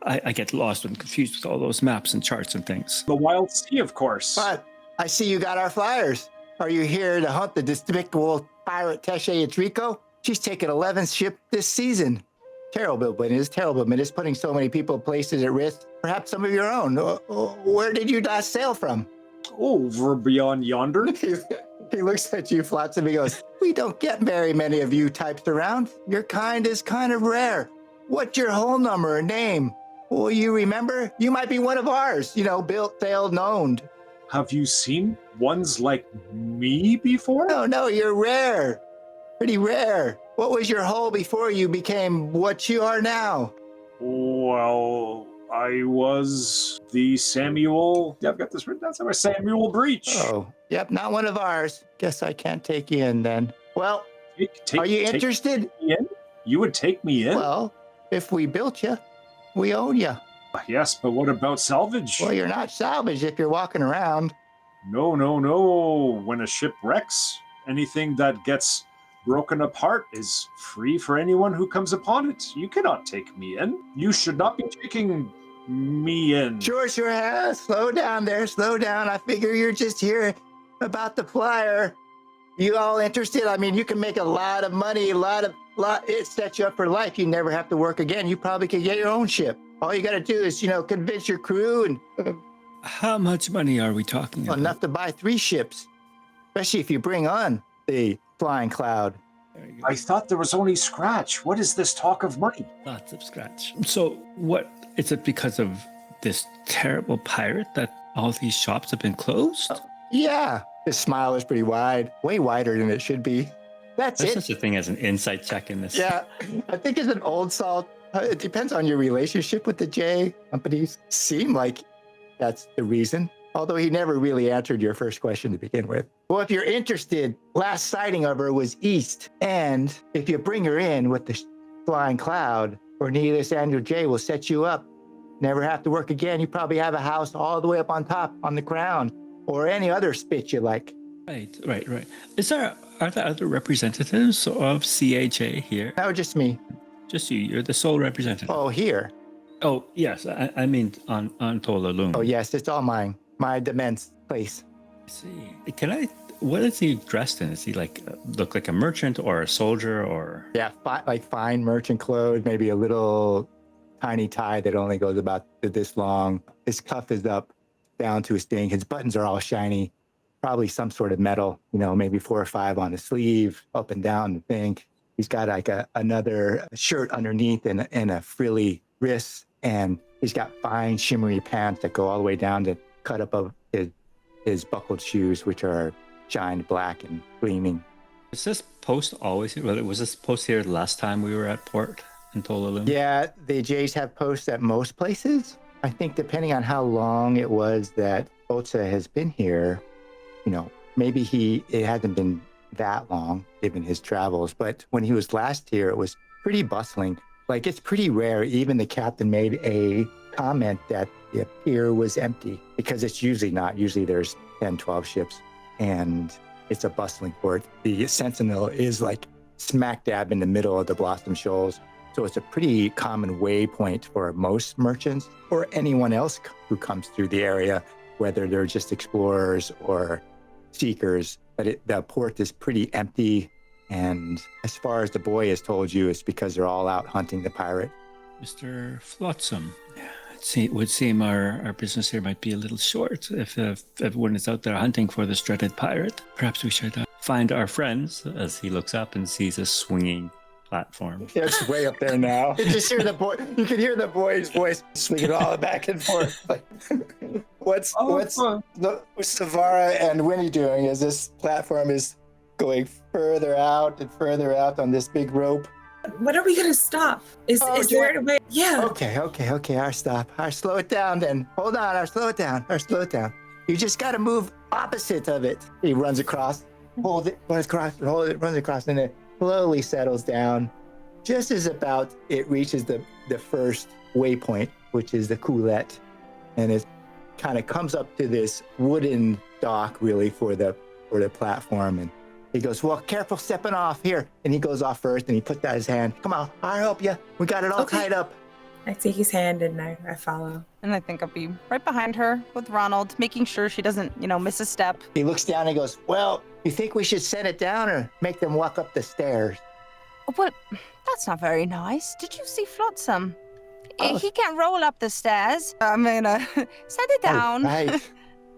I get lost and confused with all those maps and charts and things. The WildSea, of course. But I see you got our flyers. Are you here to hunt the despicable pirate Teshe Itrico? She's taken 11th ship this season. Terrible, but it is terrible. But it's putting so many people and places at risk. Perhaps some of your own. Where did you last sail from? Over beyond yonder. He looks at you, Flot-Sam, and he goes, we don't get very many of you types around. Your kind is kind of rare. What's your whole number and name? Will you remember? You might be one of ours, built, sailed, and owned. Have you seen ones like me before? No, you're rare. Pretty rare. What was your hull before you became what you are now? Well, I was the Samuel. Yeah, I've got this written down somewhere. Samuel Breach. Oh, yep, not one of ours. Guess I can't take you in then. Well, are you interested? Me in? You would take me in? Well, if we built you, we own you. Yes, but what about salvage? Well, you're not salvaged if you're walking around. No. When a ship wrecks, anything that gets broken apart is free for anyone who comes upon it. You cannot take me in. You should not be taking me in. Sure. Slow down there. Slow down. I figure you're just here about the flyer. You all interested? I mean, you can make a lot of money, it sets you up for life. You never have to work again. You probably could get your own ship. All you got to do is, convince your crew and... How much money are we talking about? Enough to buy 3 ships, especially if you bring on the Flying Cloud. I thought there was only scratch. What is this talk of money? Lots of scratch. So what, is it because of this terrible pirate that all these shops have been closed? Yeah. His smile is pretty wide, way wider than it should be. There's such a thing as an insight check in this. Yeah, I think it's an old salt. It depends on your relationship with the J. Companies seem like that's the reason. Although he never really answered your first question to begin with. Well, if you're interested, last sighting of her was east. And if you bring her in with the Flying Cloud, Cornelius Andrew J will set you up. Never have to work again. You probably have a house all the way up on top on the crown or any other spit you like. Right. Are there other representatives of CHA here? No, just me. Just you. You're the sole representative. Oh, here. Oh, yes. I mean on Tolalum. Oh, yes. It's all mine. My demesne place. I see. What is he dressed in? Is he look like a merchant or a soldier or? Yeah, fine merchant clothes, maybe a little tiny tie that only goes about this long. His cuff is up down to his thing. His buttons are all shiny. Probably some sort of metal, maybe 4 or 5 on the sleeve, up and down the thing. He's got another shirt underneath and a frilly wrist. And he's got fine shimmery pants that go all the way down to cut up of his buckled shoes, which are shined black and gleaming. Is this post always here? Was this post here the last time we were at port in Tolalum? Yeah, the Jays have posts at most places. I think depending on how long it was that Otz-Za has been here, maybe it hasn't been that long given his travels. But when he was last here, it was pretty bustling. It's pretty rare. Even the captain made a comment that the pier was empty because it's usually not. Usually there's 10, 12 ships and it's a bustling port. The Sentinel is smack dab in the middle of the Blossom Shoals. So it's a pretty common waypoint for most merchants or anyone else who comes through the area, whether they're just explorers or seekers. But the port is pretty empty. And as far as the boy has told you, it's because they're all out hunting the pirate. Mr. Flot-Sam, it would seem our business here might be a little short if everyone is out there hunting for this dreaded pirate. Perhaps we should find our friends, as he looks up and sees a swinging platform. Yeah, it's way up there now. You just hear the boy. You can hear the boy's voice swinging all back and forth. What's Zavara and Wenny doing as this platform is going further out and further out on this big rope? When are we gonna stop? Is there a way? Yeah. Okay. I'll stop. I'll slow it down then. Hold on. I'll slow it down. You just gotta move opposite of it. He runs across, hold it, runs across, and it slowly settles down. Just as about it reaches the first waypoint, which is the coulette, and it kind of comes up to this wooden dock really for the platform, and He goes, well, careful stepping off here. And he goes off first and he puts out his hand. Come on, I'll help you. We got it all tied up. I take his hand and I follow. And I think I'll be right behind her with Ronald, making sure she doesn't, miss a step. He looks down and goes, well, you think we should send it down or make them walk up the stairs? Well, that's not very nice. Did you see Flot-Sam? Oh. He can't roll up the stairs. I'm gonna send it down. Oh, right.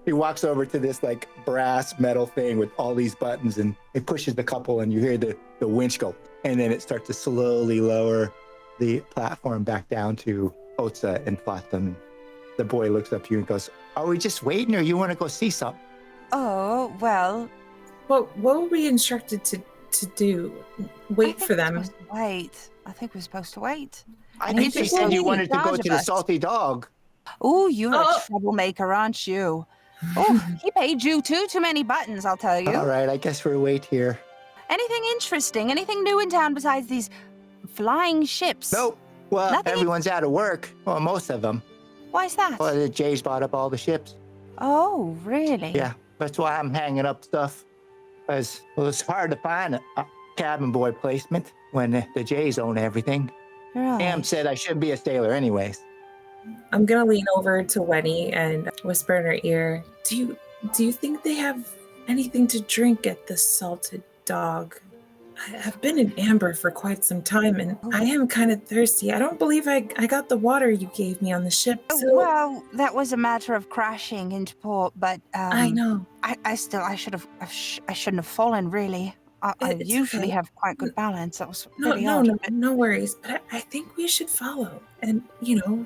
He walks over to this like brass metal thing with all these buttons and it pushes the couple and you hear the winch go. And then it starts to slowly lower the platform back down to Otz-Za and Flot-Sam. The boy looks up at you and goes, are we just waiting or you want to go see something? Oh, well. What were we instructed to do? Wait for them. I think we're supposed to wait. I think they said you wanted to go to the salty dog. Oh, you're a troublemaker, aren't you? Oh, he paid you too many buttons, I'll tell you. All right, I guess we'll wait here. Anything interesting? Anything new in town besides these flying ships? Nope. Well, Nothing. Everyone's out of work. Well, most of them. Why's that? Well, the Jays bought up all the ships. Oh, really? Yeah, that's why I'm hanging up stuff. Because it's hard to find a cabin boy placement when the Jays own everything. Right. Cam said I shouldn't be a sailor anyways. I'm gonna lean over to Wenny and whisper in her ear, Do you think they have anything to drink at the Salted Dog? I've been in Amber for quite some time and I am kind of thirsty. I don't believe I got the water you gave me on the ship. So... Well, that was a matter of crashing into port, but I know. I shouldn't have fallen, really. I usually have quite good balance. That was really odd. No worries. But I think we should follow and,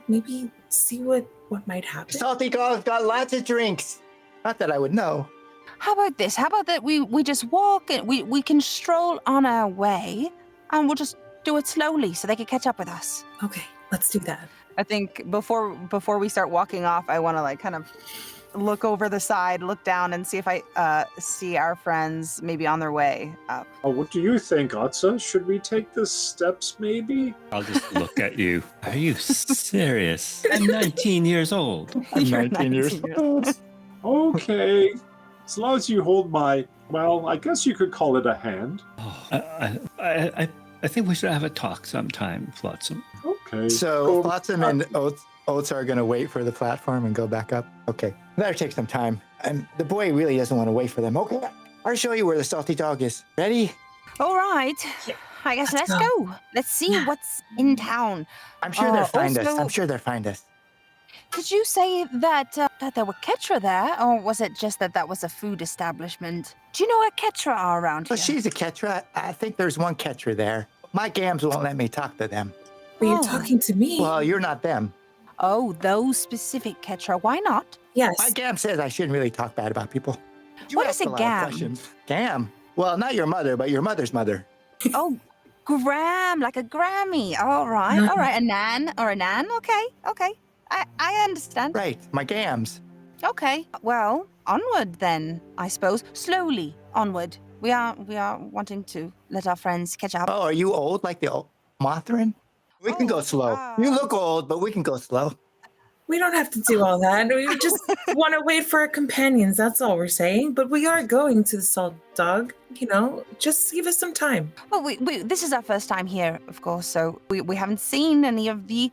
maybe see what might happen. Salty Dog's got lots of drinks. Not that I would know. How about this? How about that we just walk and we can stroll on our way and we'll just do it slowly so they can catch up with us. Okay, let's do that. I think before we start walking off, I want to kind of look over the side, look down, and see if I see our friends maybe on their way up. Oh, what do you think, Otz-Za? Should we take the steps, maybe? I'll just look at you. Are you serious? I'm 19 years old. I'm 19 years old. Okay. As long as you hold my, well, I guess you could call it a hand. Oh, I think we should have a talk sometime, Flot-Sam. Okay. So Flot-Sam and Otz are going to wait for the platform and go back up. Okay. That'll take some time. And the boy really doesn't want to wait for them. Okay. I'll show you where the Salty Dog is. Ready? All right. I guess let's go. Let's see what's in town. I'm sure they'll find us. I'm sure they'll find us. Did you say that there were Ketra there, or was it just that was a food establishment? Do you know where Ketra are around here? Well, she's a Ketra. I think there's one Ketra there. My gams won't let me talk to them. But you're talking to me. Well, you're not them. Oh, those specific Ketra. Why not? Yes. My gam says I shouldn't really talk bad about people. You What ask is a lot of gam? questions. Gam? Well, not your mother, but your mother's mother. Oh, gram, like a Grammy. All right. A nan or a nan. Okay. I understand. Right, my gams. Okay. Well, onward then, I suppose. Slowly onward. We are wanting to let our friends catch up. Oh, are you old like the old Mothryn? We can go slow. You look old, but we can go slow. We don't have to do all that. We just want to wait for our companions. That's all we're saying. But we are going to the Salt Dog. Just give us some time. Well, we this is our first time here, of course, so we haven't seen any of the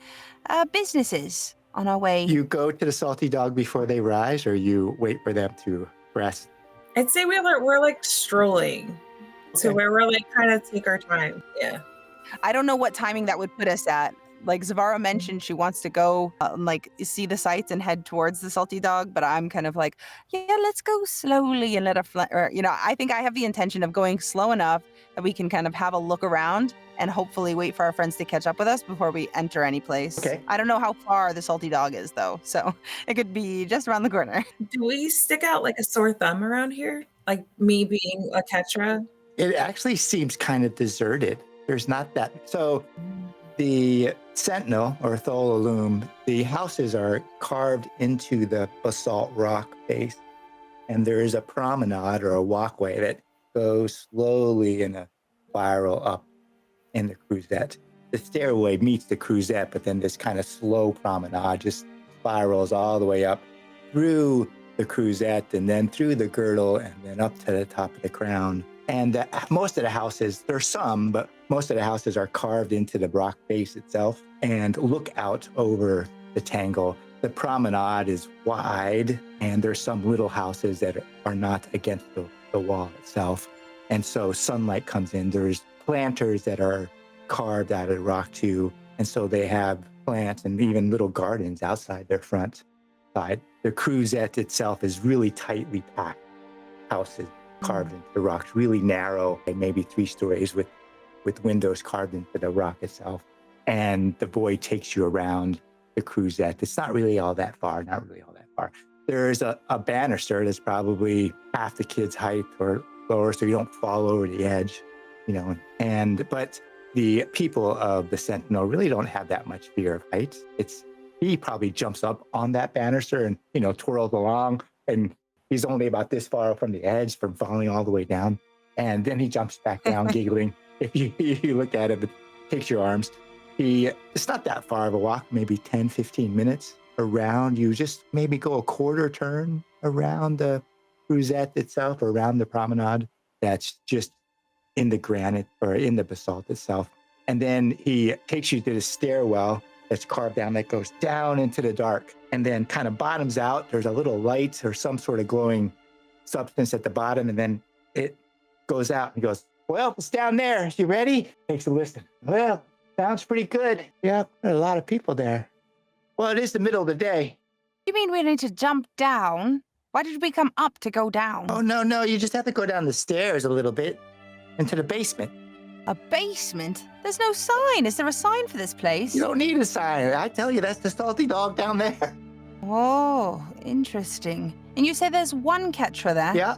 businesses on our way. You go to the Salty Dog before they rise, or you wait for them to rest? I'd say we're like strolling. So where we're like trying to take our time. Yeah. I don't know what timing that would put us at. Like Zavara mentioned, she wants to go see the sights and head towards the Salty Dog, but I'm kind of like, yeah, let's go slowly and let I think I have the intention of going slow enough that we can kind of have a look around and hopefully wait for our friends to catch up with us before we enter any place. Okay. I don't know how far the Salty Dog is though, so it could be just around the corner. Do we stick out like a sore thumb around here? Like me being a Ketra? It actually seems kind of deserted. There's not that. So the Sentinel or Thol-Alum, the houses are carved into the basalt rock base. And there is a promenade or a walkway that goes slowly in a spiral up in the cruisette. The stairway meets the cruisette, but then this kind of slow promenade just spirals all the way up through the cruisette and then through the girdle and then up to the top of the crown. And most of the houses, there's some, but most of the houses are carved into the rock face itself and look out over the Tangle. The promenade is wide, and there's some little houses that are not against the wall itself. And so sunlight comes in. There's planters that are carved out of the rock too. And so they have plants and even little gardens outside their front side. The cruisette itself is really tightly packed houses carved into the rocks, really narrow, maybe 3 stories with windows carved into the rock itself. And the boy takes you around the cruisette. It's not really all that far, There's a banister that's probably half the kid's height or lower, so you don't fall over the edge, but the people of the Sentinel really don't have that much fear of heights. He probably jumps up on that banister and, twirls along, and he's only about this far from the edge from falling all the way down. And then he jumps back down giggling. If you look at him, it takes your arms. It's not that far of a walk, maybe 10, 15 minutes around. You just maybe go a quarter turn around the cruisette itself, or around the promenade that's just in the granite or in the basalt itself. And then he takes you to the stairwell that's carved down that goes down into the dark and then kind of bottoms out. There's a little light or some sort of glowing substance at the bottom, and then it goes out and goes, "Well, it's down there. You ready?" Takes a listen. "Well, sounds pretty good. Yeah, there are a lot of people there." "Well, it is the middle of the day." You mean we need to jump down? Why did we come up to go down? "Oh, no, you just have to go down the stairs a little bit into the basement." A basement? There's no sign. Is there a sign for this place? "You don't need a sign. I tell you, that's the salty dog down there." Oh, interesting. And you say there's one Ketra there? "Yeah."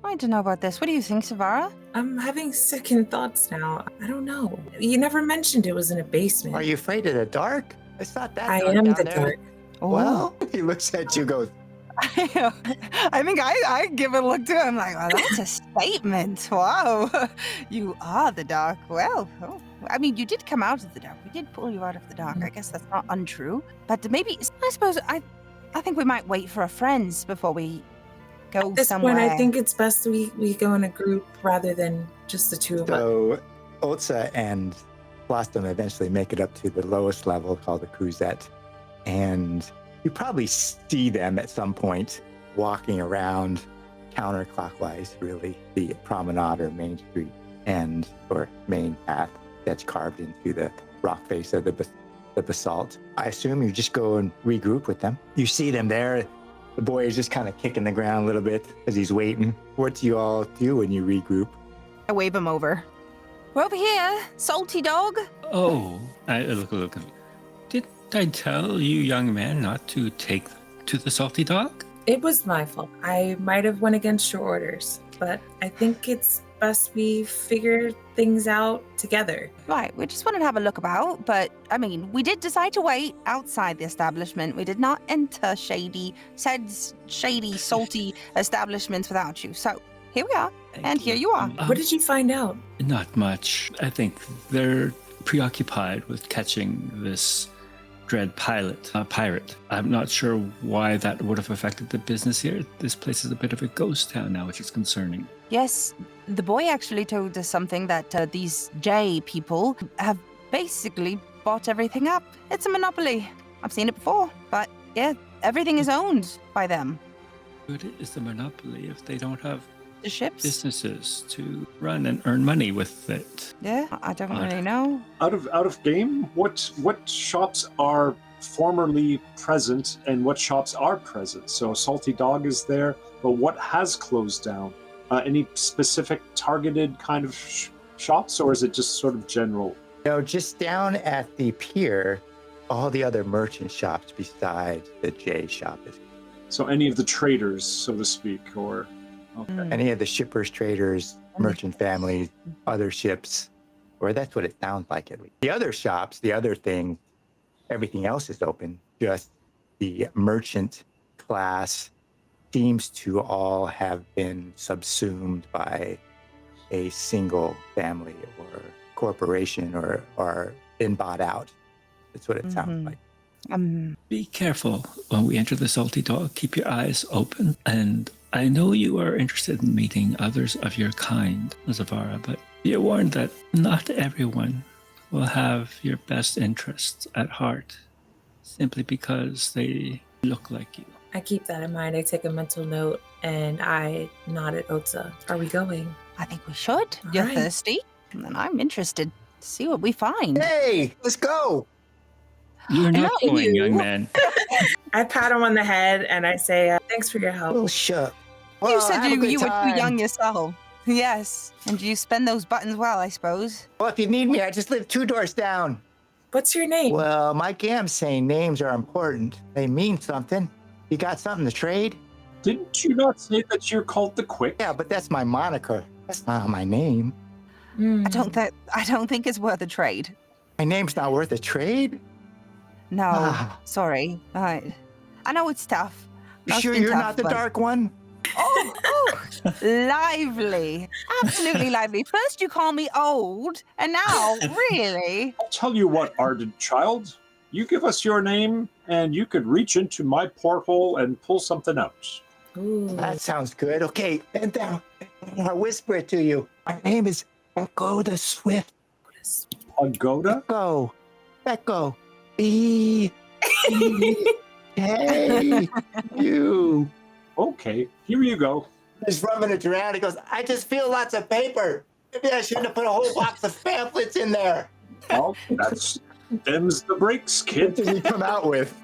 I don't know about this. What do you think, Zavara? I'm having second thoughts now. I don't know. You never mentioned it was in a basement. "Are you afraid of the dark? It's not that I dark am down the there." dark. Oh. Well, he looks at you, goes, I think I give a look to him like, "Well, that's a statement. Wow. You are the dark." Well, I mean, you did come out of the dark. We did pull you out of the dark. I guess that's not untrue. But maybe, I suppose, I think we might wait for our friends before we go At this somewhere. point, I think it's best we go in a group rather than just the two of us. So Otz-Za and Flot-Sam eventually make it up to the lowest level called the cruisette. And you probably see them at some point walking around counterclockwise, really, the promenade or main street or main path that's carved into the rock face of the basalt. I assume you just go and regroup with them. You see them there. The boy is just kind of kicking the ground a little bit as he's waiting. What do you all do when you regroup? I wave him over. "We're over here, salty dog." Oh, I look. Did I tell you, young man, not to take to the salty dog? It was my fault. I might have went against your orders, but I think it's best we figure things out together. Right, we just wanted to have a look about, but I mean, we did decide to wait outside the establishment. We did not enter shady, salty establishments without you. So here we are, and here you are. What did you find out? Not much. I think they're preoccupied with catching this dread pirate. I'm not sure why that would have affected the business here. This place is a bit of a ghost town now, which is concerning. Yes, the boy actually told us something that these J people have basically bought everything up. It's a monopoly. I've seen it before, but yeah, everything is owned by them. What is the monopoly if they don't have The ships? businesses to run and earn money with it? Yeah, I don't really know. Out of game, what shops are formerly present and what shops are present? So Salty Dog is there, but what has closed down? Any specific targeted kind of shops, or is it just sort of general? Just down at the pier, all the other merchant shops besides the J shop is. So any of the traders, so to speak, or okay. Any of the shippers, traders, merchant families, other ships, or that's what it sounds like at least. The other shops, the other thing, everything else is open. Just the merchant class seems to all have been subsumed by a single family or corporation or been bought out. That's what it sounds like. Be careful when we enter the Salty Dog. Keep your eyes open and I know you are interested in meeting others of your kind, Zavara, but be warned that not everyone will have your best interests at heart simply because they look like you. I keep that in mind. I take a mental note and I nod at Otz-Za. Are we going? I think we should. All You're right. thirsty? And I'm interested to see what we find. Hey, let's go. You're not Not going, you. young man. I pat him on the head and I say, thanks for your help. Oh, shut. You said you were too young yourself. Yes. And you spend those buttons well, I suppose. Well, if you need me, I just live 2 doors down. What's your name? Well, my gam's saying names are important. They mean something. You got something to trade? Didn't you not say that you're called the Quick? Yeah, but that's my moniker. That's not my name. I don't think it's worth a trade. My name's not worth a trade? No, Ah. sorry. I know it's tough. You Must sure been you're tough, not the but- dark one? Oh, lively. Absolutely lively. First you call me old, and now, really? I'll tell you what, Ardent child. You give us your name, and you could reach into my porthole and pull something out. Ooh. That sounds good. Okay, bend down. I'll whisper it to you. My name is Echo the Swift. Pagoda? Echo. Echo. E. Hey, you. Okay, here you go. He's rubbing it around. He goes, I just feel lots of paper. Maybe I shouldn't have put a whole box of pamphlets in there. Well, that's them's the breaks, What kid. did he come out with?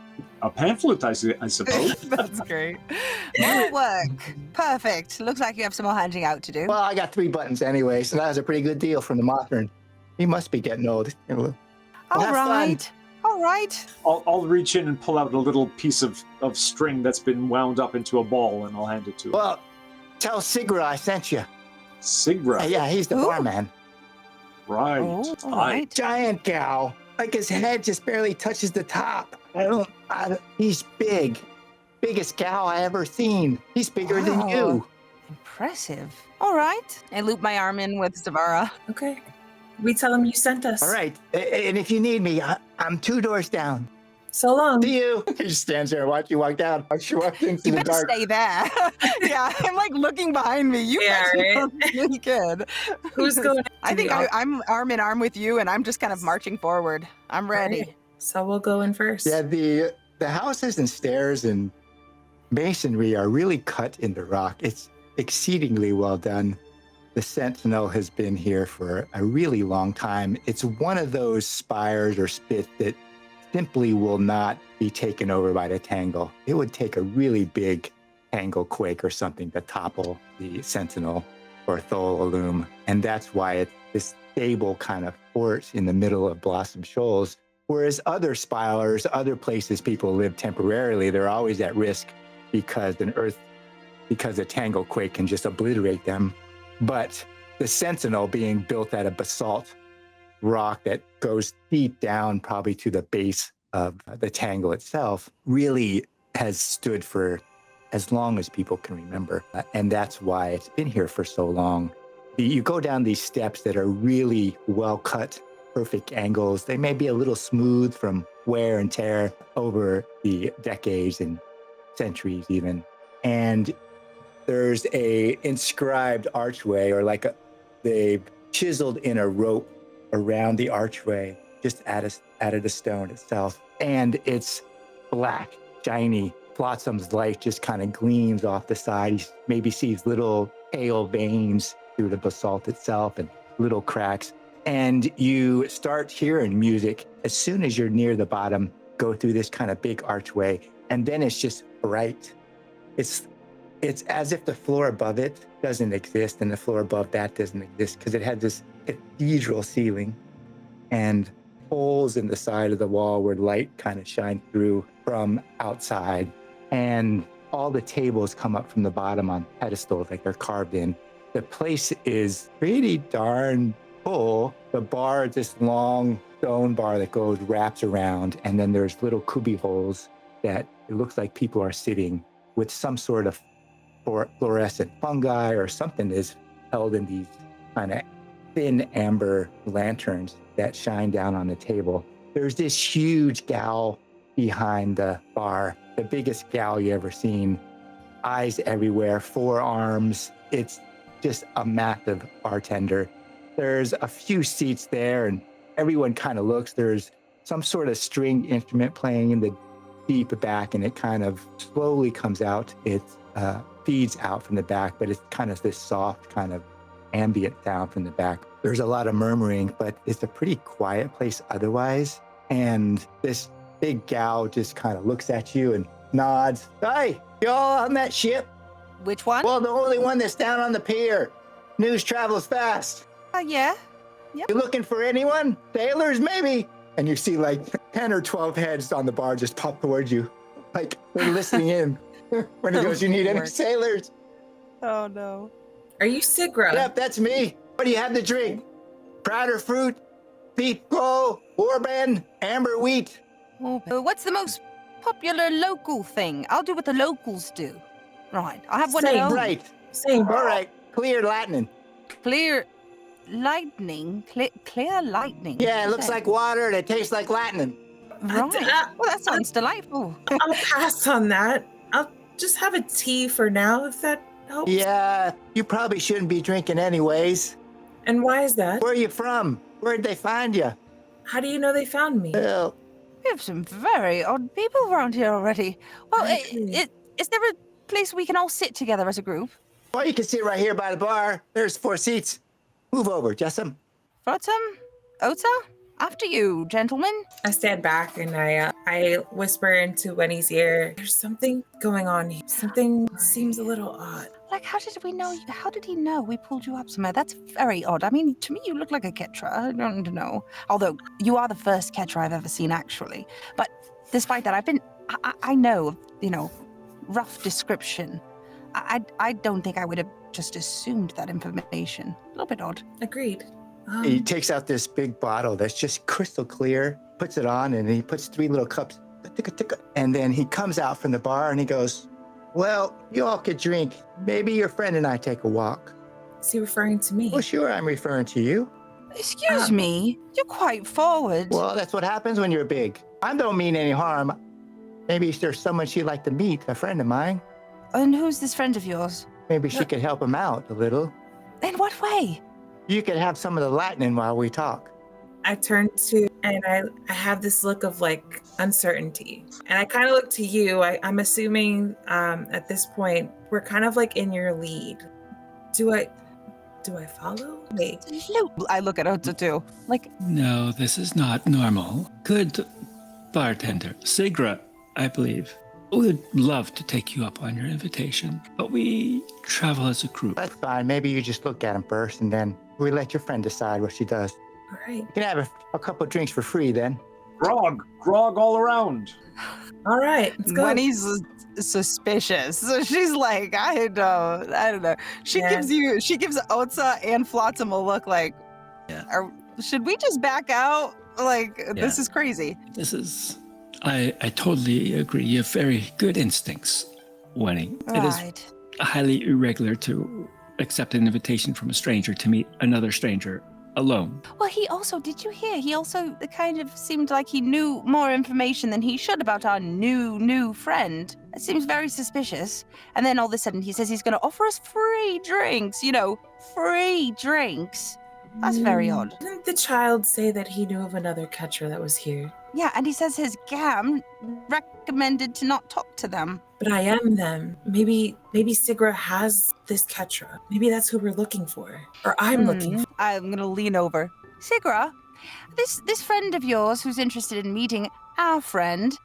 A pamphlet, I suppose. That's great. More work. Perfect. Looks like you have some more handing out to do. Well, I got 3 buttons anyway, so that was a pretty good deal from the Mothryn. He must be getting old. All have fun. right. All right. I'll reach in and pull out a little piece of string that's been wound up into a ball, and I'll hand it to him. Well, tell Sigra I sent you. Sigra. Yeah, he's the Ooh. barman. Right. Oh, all Aye. right. Giant gal. Like his head just barely touches the top. He's big. Biggest cow I ever seen. He's bigger than Wow. you. Impressive. All right. I loop my arm in with Zavara. Okay. We tell him you sent us. All right. And if you need me, I'm 2 doors down. So long. See you. He just stands there and watch you walk down. I walked into You the better dark. stay there. Yeah, I'm like looking behind me. You Yeah, actually right? look really good. Who's going? I think to the I'm arm in arm with you, and I'm just kind of marching forward. I'm ready. Alright. So we'll go in first. Yeah, the houses and stairs and masonry are really cut in the rock. It's exceedingly well done. The Sentinel has been here for a really long time. It's one of those spires or spits that simply will not be taken over by the Tangle. It would take a really big Tangle quake or something to topple the Sentinel or Thol-Alum. And that's why it's this stable kind of fort in the middle of Blossom Shoals. Whereas other spires, other places people live temporarily, they're always at risk because a Tangle quake can just obliterate them. But the Sentinel being built out of basalt rock that goes deep down, probably to the base of the Tangle itself, really has stood for as long as people can remember. And that's why it's been here for so long. You go down these steps that are really well cut, perfect angles. They may be a little smooth from wear and tear over the decades and centuries even. And there's a inscribed archway, or they've chiseled in a rope around the archway, just added a stone itself. And it's black, shiny. Flot-Sam's light just kind of gleams off the side. He maybe sees little pale veins through the basalt itself and little cracks. And you start hearing music as soon as you're near the bottom, go through this kind of big archway, and then it's just bright. It's as if the floor above it doesn't exist and the floor above that doesn't exist, because it had this cathedral ceiling and holes in the side of the wall where light kind of shines through from outside. And all the tables come up from the bottom on pedestals, like they're carved in. The place is pretty darn full. The bar is this long stone bar that wraps around, and then there's little cubby holes that it looks like people are sitting with some sort of fluorescent fungi or something is held in these kind of thin amber lanterns that shine down on the table. There's this huge gal behind the bar, the biggest gal you ever seen. eyes everywhere, 4 arms. It's just a massive bartender. There's a few seats there, and everyone kind of looks. There's some sort of string instrument playing in the deep back, and it kind of slowly comes out. It feeds out from the back, but it's kind of this soft kind of ambient sound from the back. There's a lot of murmuring, but it's a pretty quiet place otherwise. And this big gal just kind of looks at you and nods. Hey, y'all on that ship? Which one? Well, the only one that's down on the pier. News travels fast. Yeah. You looking for anyone? Sailors, maybe? And you see like 10 or 12 heads on the bar just pop towards you. Like they're listening in. When he goes, you need any sailors? Oh, no. Are you Sigra? Yep, that's me. What do you have to drink? Powder fruit, peach-glow, bourbon, amber wheat. What's the most popular local thing? I'll do what the locals do. Right. I'll have one Same. of those. Right. Same. All right. Clear lightning. Clear lightning? Clear lightning? Yeah, it looks like water and it tastes like lightning. Right. Well, that sounds delightful. I'll pass on that. I'll just have a tea for now, if that helps. Yeah, you probably shouldn't be drinking anyways. And why is that? Where are you from? Where'd they find you? How do you know they found me? Well, We have some very odd people around here already. Well, Okay. is there a place we can all sit together as a group? well, you can sit right here by the bar. There's 4 seats. Move over, Jessam. Flot-Sam? Otz-Za? After you, gentlemen. I stand back and I whisper into Wenny's ear. There's something going on here. Something seems a little odd. Like, how did we know? How did he know we pulled you up somewhere? That's very odd. I mean, to me, you look like a Ketra. I don't know. Although, you are the first Ketra I've ever seen, actually. But despite that, I know, rough description. I don't think I would have just assumed that information. A little bit odd. Agreed. He takes out this big bottle that's just crystal clear, puts it on, and he puts 3 little cups. And then he comes out from the bar and he goes, well, you all could drink. Maybe your friend and I take a walk. Is he referring to me? Well, sure, I'm referring to you. Excuse me, you're quite forward. Well, that's what happens when you're big. I don't mean any harm. Maybe there's someone she'd like to meet, a friend of mine. And who's this friend of yours? Maybe she could help him out a little. In what way? You could have some of the lightning while we talk. I turn to, and I have this look of like uncertainty. And I kind of look to you. I'm assuming at this point, we're kind of like in your lead. Do I follow? Wait. I look at Otz-Za too. Like, No, this is not normal. Good bartender, Sigra, I believe, would love to take you up on your invitation, but we travel as a group. That's fine. Maybe you just look at him first, and then we let your friend decide what she does. All right. You can have a couple drinks for free then. Grog all around. All right. Let's go. Wenny's suspicious. So she's like, I don't know. She Yeah. gives Otz-Za and Flot-Sam a look like, Yeah. should we just back out? Like, this Yeah. is crazy. This is, I totally agree. You have very good instincts, Wenny. It is Right. highly irregular to accept an invitation from a stranger to meet another stranger alone. Well, did you hear? He also kind of seemed like he knew more information than he should about our new friend. It seems very suspicious. And then all of a sudden he says he's going to offer us free drinks. Free drinks. That's very odd. Didn't the child say that he knew of another Ketra that was here? Yeah, and he says his gam recommended to not talk to them. But I am them. Maybe Sigra has this Ketra. Maybe that's who we're looking for. Or I'm looking for. I'm gonna lean over. Sigra, this friend of yours who's interested in meeting our friend,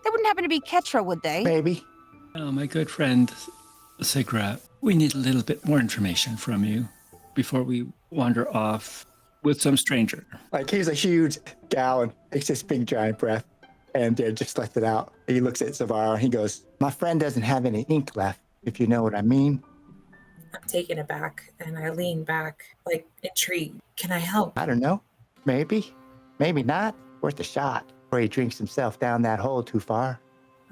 they wouldn't happen to be Ketra, would they? Maybe. Oh, my good friend, Sigra, we need a little bit more information from you before we wander off with some stranger. Like he's a huge gal and takes this big giant breath and just lets it out. He looks at Zavara and he goes, my friend doesn't have any ink left, if you know what I mean. I'm taken aback and I lean back, like intrigued. Can I help? I don't know. Maybe. Maybe not. Worth a shot. Before he drinks himself down that hole too far.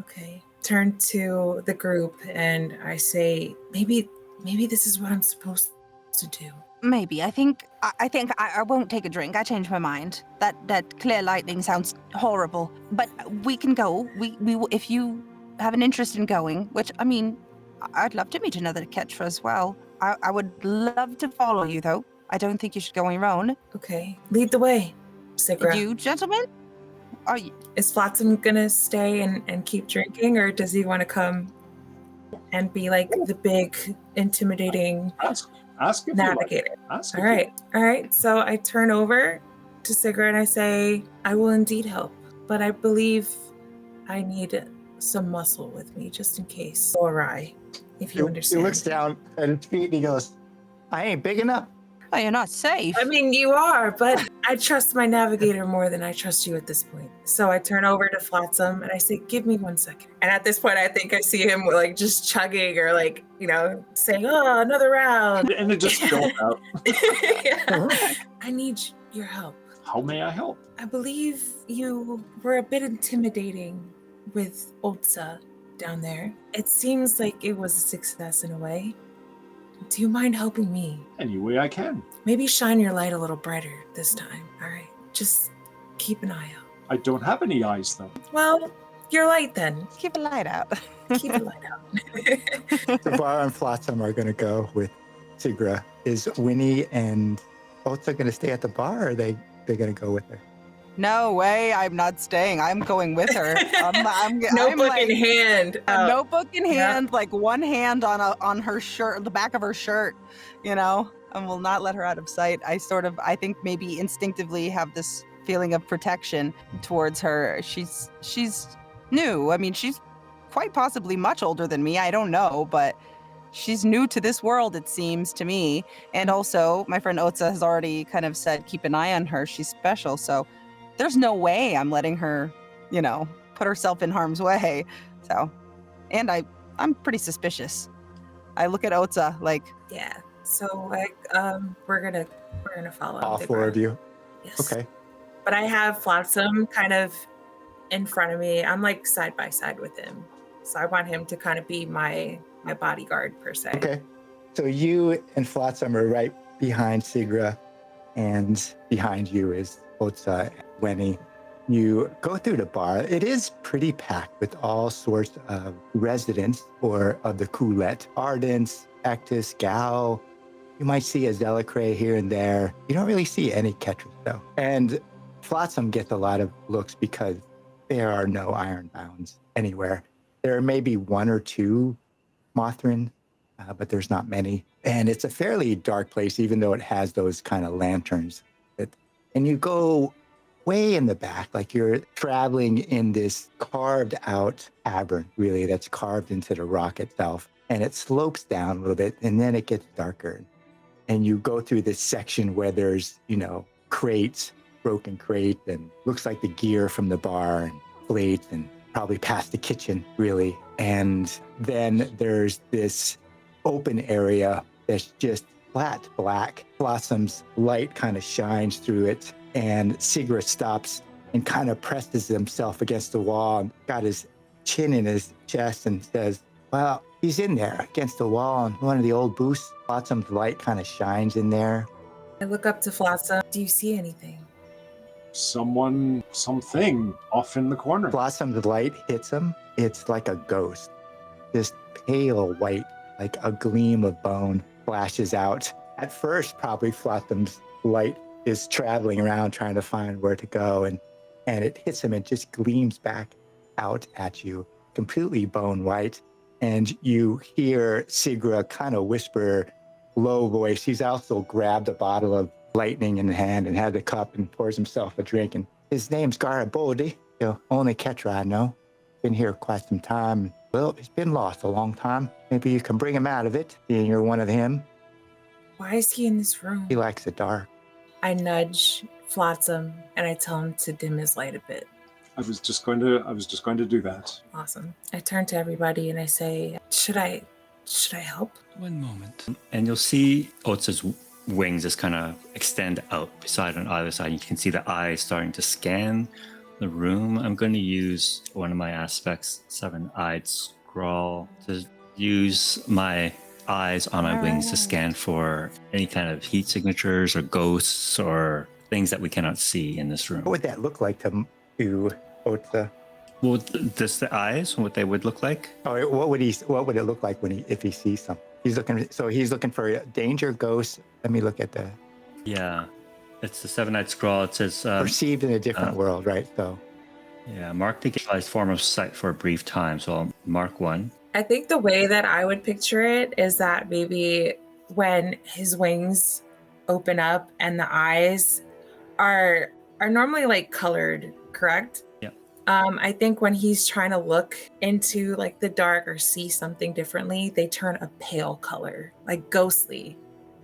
Okay. Turn to the group and I say, maybe this is what I'm supposed to do. Maybe. I think I won't take a drink. I changed my mind. That clear lightning sounds horrible. But we can go. We if you have an interest in going, which I mean, I'd love to meet another Ketra as well. I would love to follow you, though. I don't think you should go on your own. Okay, lead the way, Sigra. You, gentlemen? Are you... Is Flot-Sam gonna stay and keep drinking, or does he want to come and be like the big, intimidating Ask if navigator? You like. Ask. All right. So I turn over to Sigra and I say, I will indeed help, but I believe I need some muscle with me just in case. Foray, if you understand. He looks down at his feet and he goes, I ain't big enough. Oh, you're not safe. I mean, you are, but I trust my navigator more than I trust you at this point. So I turn over to Flot-Sam and I say, give me 1 second. And at this point, I think I see him like just chugging or like, saying, oh, another round. And it just spilled out. Yeah. I need your help. How may I help? I believe you were a bit intimidating with Otz-Za down there. It seems like it was a success in a way. Do you mind helping me? Any way I can. Maybe shine your light a little brighter this time. All right. Just keep an eye out. I don't have any eyes, though. Well, your light then. Keep a light out. Keep a light out. Zavara and Flot-Sam are going to go with Sigra. Is Wenny and Otz-Za going to stay at the bar, or are they going to go with her? No way, I'm not staying. I'm going with her. Notebook in hand. A notebook in hand, like one hand on her shirt, the back of her shirt, and will not let her out of sight. I think maybe instinctively have this feeling of protection towards her. She's new. I mean, she's quite possibly much older than me. I don't know, but she's new to this world, it seems to me. And also, my friend Otz-Za has already kind of said, keep an eye on her. She's special, so there's no way I'm letting her, put herself in harm's way. So, and I'm pretty suspicious. I look at Otz-Za like, yeah. So we're gonna follow all the four of ground. you. Yes. Okay. But I have Flot-Sam kind of in front of me. I'm like side by side with him, so I want him to kind of be my bodyguard per se. Okay. So you and Flot-Sam are right behind Sigra, and behind you is Otz-Za and Wenny. You go through the bar. It is pretty packed with all sorts of residents or of the Coulette. Ardents, Actus, Gal. You might see a Zelicrae here and there. You don't really see any Ketras though. And Flot-Sam gets a lot of looks because there are no Ironbounds anywhere. There are maybe one or two Mothryn, but there's not many. And it's a fairly dark place, even though it has those kind of lanterns. And you go way in the back, like you're traveling in this carved out cavern, really, that's carved into the rock itself. And it slopes down a little bit, and then it gets darker. And you go through this section where there's, crates, broken crates, and looks like the gear from the bar, and plates, and probably past the kitchen, really. And then there's this open area that's just flat black. Blossom's light kind of shines through it, and Sigra stops and kind of presses himself against the wall and got his chin in his chest and says, well, he's in there against the wall in one of the old booths. Blossom's light kind of shines in there. I look up to Flot-Sam. Do you see anything? Something off in the corner. Blossom's light hits him. It's like a ghost. This pale white, like a gleam of bone, flashes out. At first, probably Blossom's light is traveling around trying to find where to go, and it hits him and just gleams back out at you, completely bone white. And you hear Sigra kind of whisper, low voice. He's also grabbed a bottle of lightning in the hand and had the cup and pours himself a drink. And his name's Garibaldi. Only Ketra I know. Been here quite some time. Well, he's been lost a long time. Maybe you can bring him out of it, being you're one of him. Why is he in this room? He likes the dark. I nudge Flot-Sam and I tell him to dim his light a bit. I was just going to do that. Awesome. I turn to everybody and I say, should I help? One moment. And you'll see Otz-Za's wings just kind of extend out beside on either side. You can see the eyes starting to scan the room. I'm going to use one of my aspects, 7-eyed scrawl, to use my eyes on my wings to scan for any kind of heat signatures or ghosts or things that we cannot see in this room. What would that look like to Otz-Za? Well, this the eyes, what they would look like? Oh, what would it look like if he sees something? He's looking for danger, ghosts. Let me look at the Yeah. It's the 7-eyed scroll. It says perceived in a different world, right? So yeah, mark the guy's form of sight for a brief time. So I'll mark 1. I think the way that I would picture it is that maybe when his wings open up and the eyes are normally like colored, correct? Yeah. I think when he's trying to look into like the dark or see something differently, they turn a pale color, like ghostly,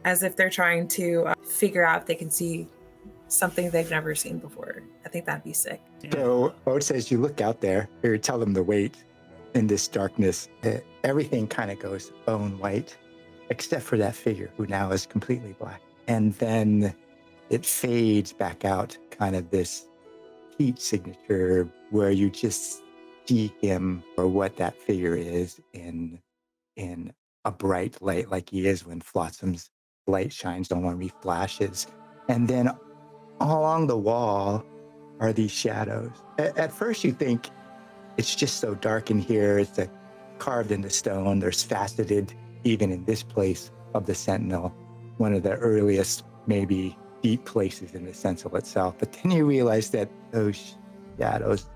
as if they're trying to figure out if they can see something they've never seen before. I think that'd be sick. Yeah. So Otz says you look out there, or tell them to wait in this darkness. Everything kind of goes bone white, except for that figure who now is completely black. And then it fades back out, kind of this heat signature where you just see him or what that figure is in a bright light, like he is when Flot-Sam's light shines on when he flashes. And then all along the wall are these shadows. At first you think it's just so dark in here. It's carved into stone. There's faceted, even in this place of the Sentinel, one of the earliest, maybe deep places in the Sentinel itself. But then you realize that those shadows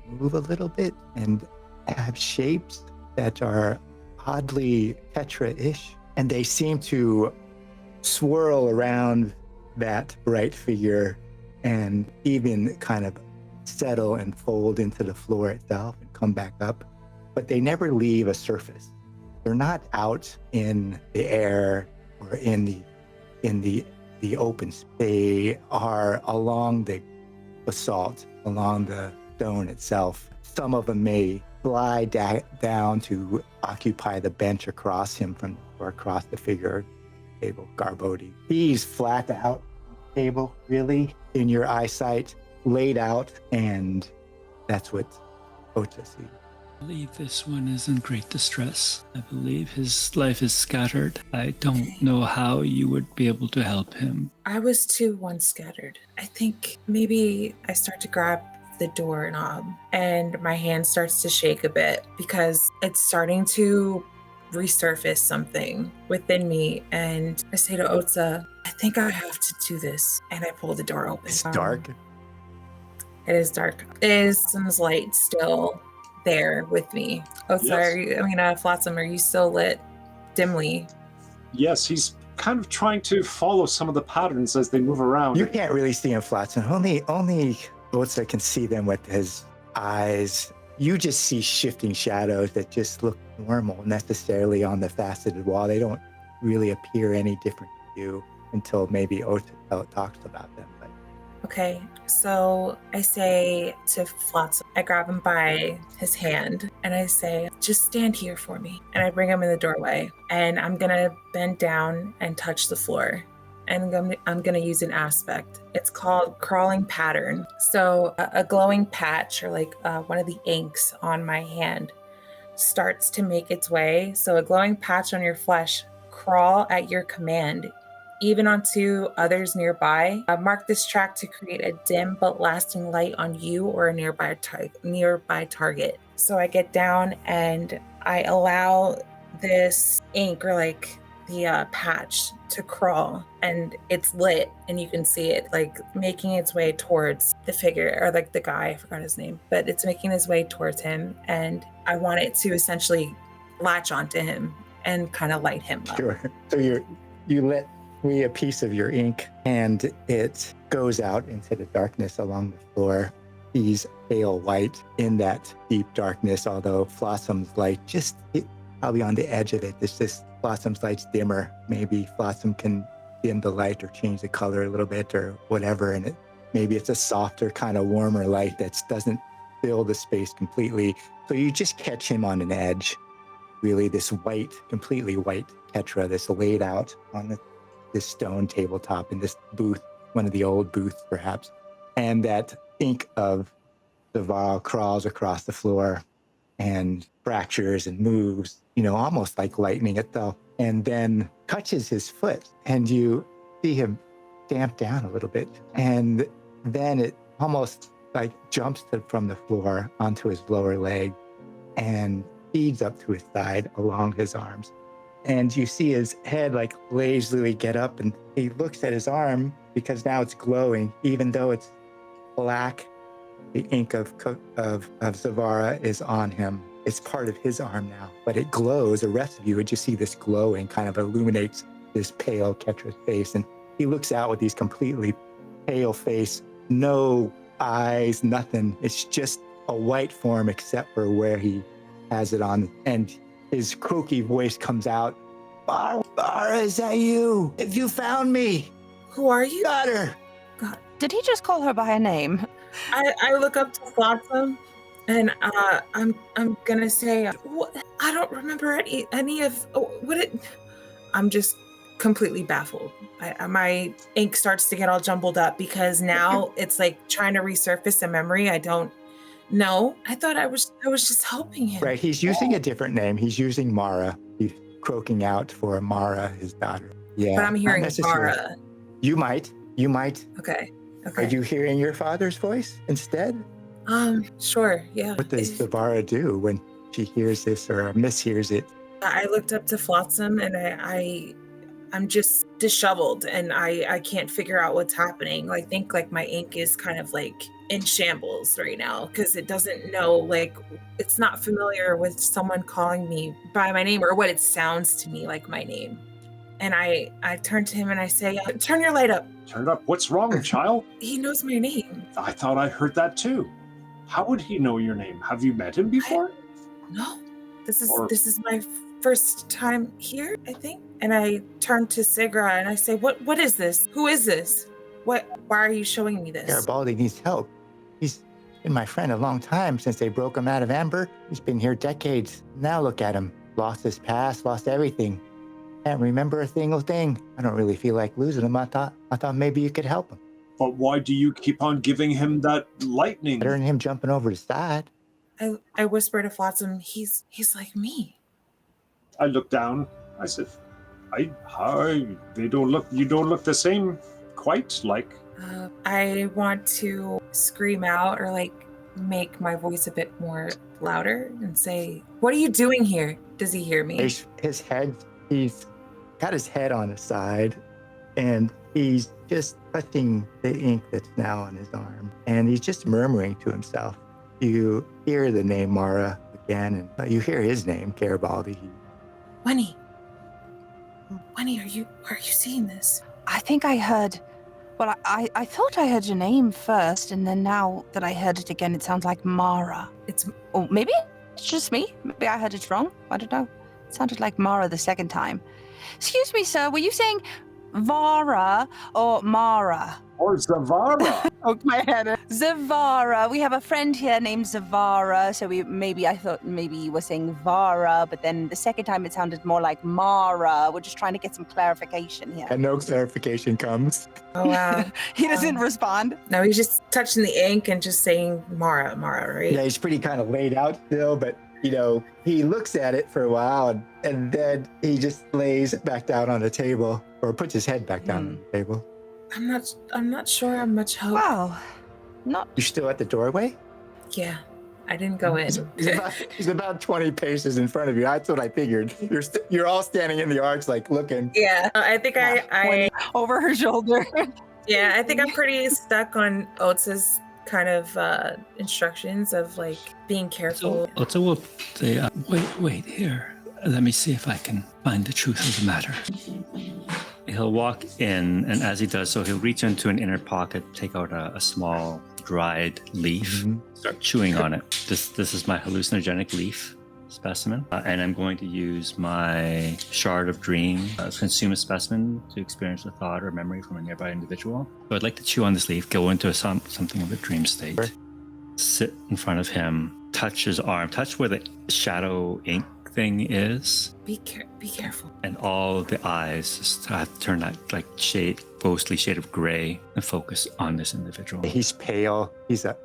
move a little bit and have shapes that are oddly Ketra-ish. And they seem to swirl around that bright figure and even kind of settle and fold into the floor itself and come back up. But they never leave a surface. They're not out in the air or in the open space. They are along the basalt, along the stone itself. Some of them may slide down to occupy the bench across him or across the figure table, Garbodi. He's flat out table, really, in your eyesight, laid out, and that's what Otz-Za sees. I believe this one is in great distress. I believe his life is scattered. I don't know how you would be able to help him. I was too once scattered. I think maybe I start to grab the doorknob and my hand starts to shake a bit because it's starting to resurface something within me. And I say to Otz-Za, I think I have to do this. And I pull the door open. It's dark. It is dark. Is some light still there with me? Otz-Za, Yes. Flot-Sam, are you still lit dimly? Yes, he's kind of trying to follow some of the patterns as they move around. You can't really see him, Flot-Sam. Only Otz-Za can see them with his eyes. You just see shifting shadows that just look normal necessarily on the faceted wall. They don't really appear any different to you until maybe Otz-Za talks about them. But Okay, so I say to Flot-Sam, I grab him by his hand and I say, just stand here for me. And I bring him in the doorway and I'm gonna bend down and touch the floor. And I'm gonna use an aspect. It's called crawling pattern. So a glowing patch or like one of the inks on my hand starts to make its way. So a glowing patch on your flesh crawl at your command, even onto others nearby. Mark this track to create a dim but lasting light on you or a nearby target. So I get down and I allow this ink or like the patch to crawl, and it's lit and you can see it like making its way towards the figure or like the guy, I forgot his name, but it's making its way towards him, and I want it to essentially latch onto him and kind of light him up. sure. So you let me a piece of your ink and it goes out into the darkness along the floor. He's pale white in that deep darkness, although Flot-Sam's light just probably on the edge of it. It's just Flot-Sam's light's dimmer. Maybe Flot-Sam can dim the light or change the color a little bit or whatever. And maybe it's a softer, kind of warmer light that doesn't fill the space completely. So you just catch him on an edge. Really, this white, completely white Ketra that's laid out on this stone tabletop in this booth, one of the old booths perhaps. And that ink of Zavara crawls across the floor and fractures and moves, almost like lightning itself, and then touches his foot, and you see him damp down a little bit. And then it almost like jumps from the floor onto his lower leg and feeds up to his side along his arms. And you see his head like lazily get up, and he looks at his arm because now it's glowing, even though it's black. The ink of Zavara is on him. It's part of his arm now, but it glows. The rest of you would just see this glowing kind of illuminates this pale Ketra's face. And he looks out with these completely pale face, no eyes, nothing. It's just a white form except for where he has it on. And his croaky voice comes out. Zavara, is that you? Have you found me? Who are you? Got her. God. Did he just call her by a name? I look up to Flot-Sam, and I'm gonna say, what? I don't remember any of what it. I'm just completely baffled. My ink starts to get all jumbled up because now it's like trying to resurface a memory. I don't know. I thought I was just helping him. Right. He's using a different name. He's using Mara. He's croaking out for Mara, his daughter. Yeah. But I'm hearing Mara. You might. Okay. Are you hearing your father's voice instead? Sure, yeah. What does Zavara do when she hears this or mishears it? I looked up to Flot-Sam, and I'm just disheveled, and I can't figure out what's happening. I think like my ink is kind of like in shambles right now because it doesn't know, like it's not familiar with someone calling me by my name or what it sounds to me like my name. And I turn to him and I say, turn your light up. Turn it up. What's wrong, child? He knows my name. I thought I heard that too. How would he know your name? Have you met him before? No. This is my first time here, I think. And I turn to Sigra and I say, what is this? Who is this? Why are you showing me this? Garibaldi needs help. He's been my friend a long time since they broke him out of Amber. He's been here decades. Now look at him. Lost his past, lost everything. Can't remember a single thing. I don't really feel like losing him. I thought maybe you could help him. But why do you keep on giving him that lightning? Better than him jumping over the side. I whisper to Flot-Sam, he's like me. I look down. I said, you don't look the same quite like. I want to scream out or like make my voice a bit more louder and say, what are you doing here? Does he hear me? His head, he's got his head on his side and he's just touching the ink that's now on his arm. And he's just murmuring to himself. You hear the name Mara again, and you hear his name, Garibaldi. Wenny, are you seeing this? I think I heard. Well, I thought I heard your name first, and then now that I heard it again, it sounds like Mara. Or maybe it's just me. Maybe I heard it wrong. I don't know. It sounded like Mara the second time. Excuse me, sir. Were you saying Vara or Mara? Or Zavara. Poke my head. Zavara. We have a friend here named Zavara, so I thought maybe you were saying Vara, but then the second time it sounded more like Mara. We're just trying to get some clarification here. And no clarification comes. Oh, wow. He doesn't respond. No, he's just touching the ink and just saying Mara, right? Yeah, he's pretty kind of laid out still, but he looks at it for a while and then he just lays back down on the table or puts his head back down on the table. I'm not sure I'm much help. Wow. You're still at the doorway? Yeah, I didn't go in. He's about 20 paces in front of you. That's what I figured. You're all standing in the arch, like looking. Yeah, I think I over her shoulder. Yeah, I think I'm pretty stuck on Otz-Za's kind of instructions of like being careful. So Otz-Za will say, wait here. Let me see if I can find the truth of the matter. He'll walk in, and as he does so, he'll reach into an inner pocket, take out a small dried leaf, start chewing on it. This is my hallucinogenic leaf specimen, and I'm going to use my shard of dream, consume a specimen to experience a thought or memory from a nearby individual. So I'd like to chew on this leaf, go into something of a dream state, sit in front of him, touch his arm, touch where the shadow ink thing is. Be careful. And all the eyes just have to turn that like ghostly shade of gray and focus on this individual. He's pale. He's a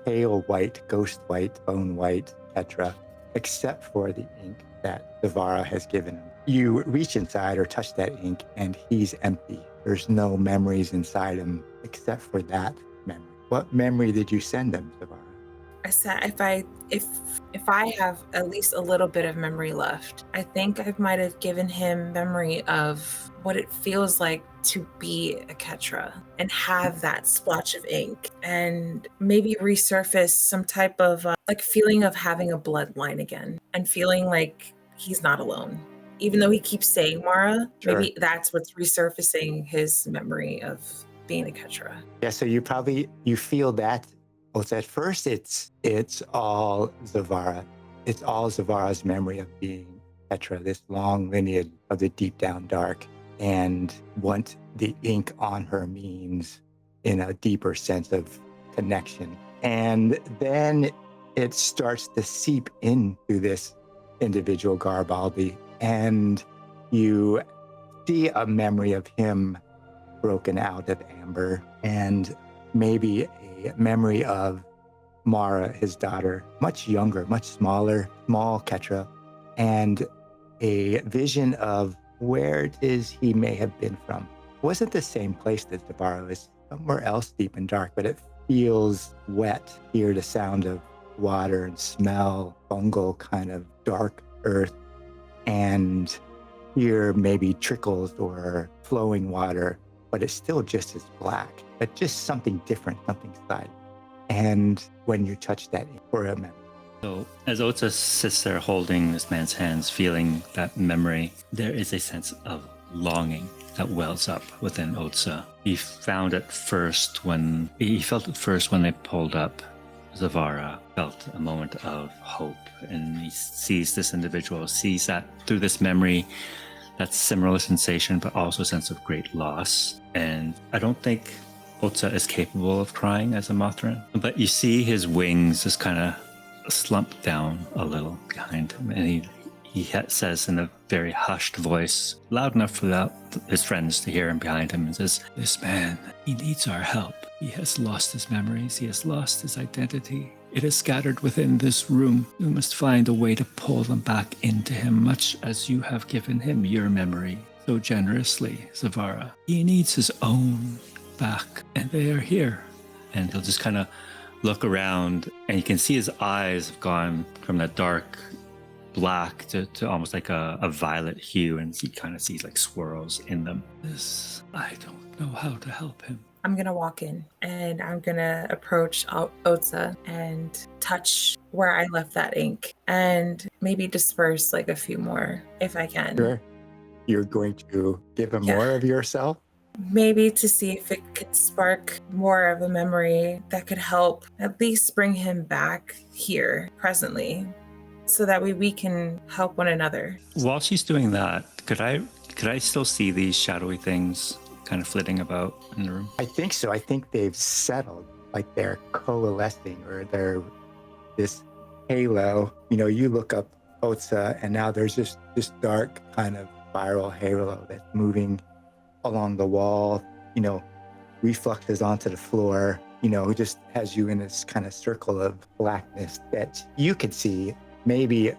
pale white, ghost white, bone white Ketra, except for the ink that Zavara has given him. You reach inside or touch that ink and he's empty. There's no memories inside him except for that memory. What memory did you send them, Zavara? I said if I have at least a little bit of memory left, I think I might have given him memory of what it feels like to be a Ketra and have that splotch of ink and maybe resurface some type of like feeling of having a bloodline again and feeling like he's not alone. Even though he keeps saying Mara, Sure. maybe that's what's resurfacing his memory of being a Ketra. Yeah, so you feel that. Well, at first it's all Zavara. It's all Zavara's memory of being Ketra, this long lineage of the deep down dark, and what the ink on her means in a deeper sense of connection. And then it starts to seep into this individual Garibaldi, and you see a memory of him broken out of Amber, and maybe a memory of Mara, his daughter, much younger, much smaller, small Ketra, and a vision of where it is he may have been from. It wasn't the same place that Zavara was, somewhere else deep and dark, but it feels wet. Hear the sound of water and smell fungal kind of dark earth, and hear maybe trickles or flowing water, but it's still just as black, but just something different, something side. And when you touch that for a memory. So as Otz-Za sits there holding this man's hands, feeling that memory, there is a sense of longing that wells up within Otz-Za. He felt it first when they pulled up. Zavara felt a moment of hope, and he sees this individual, sees that through this memory, that similar sensation, but also a sense of great loss. And I don't think Otz-Za is capable of crying as a Mothryn, but you see his wings just kind of slump down a little behind him, and he says in a very hushed voice, loud enough for his friends to hear him behind him, and says, "This man, he needs our help. He has lost his memories. He has lost his identity. It is scattered within this room. You must find a way to pull them back into him, much as you have given him your memory so generously, Zavara. He needs his own back, and they are here." And he'll just kind of look around, and you can see his eyes have gone from that dark black to almost like a violet hue, and he kind of sees like swirls in them. I don't know how to help him. I'm going to walk in and I'm going to approach Otz-Za and touch where I left that ink and maybe disperse like a few more if I can. Sure. You're going to give him more of yourself? Maybe to see if it could spark more of a memory that could help at least bring him back here presently, so that we can help one another. While she's doing that, could I still see these shadowy things kind of flitting about in the room? I think so. I think they've settled, like they're coalescing, or they're this halo. You look up Otz-Za, and now there's this dark kind of spiral halo that's moving along the wall, refluxes onto the floor, just has you in this kind of circle of blackness that you could see. Maybe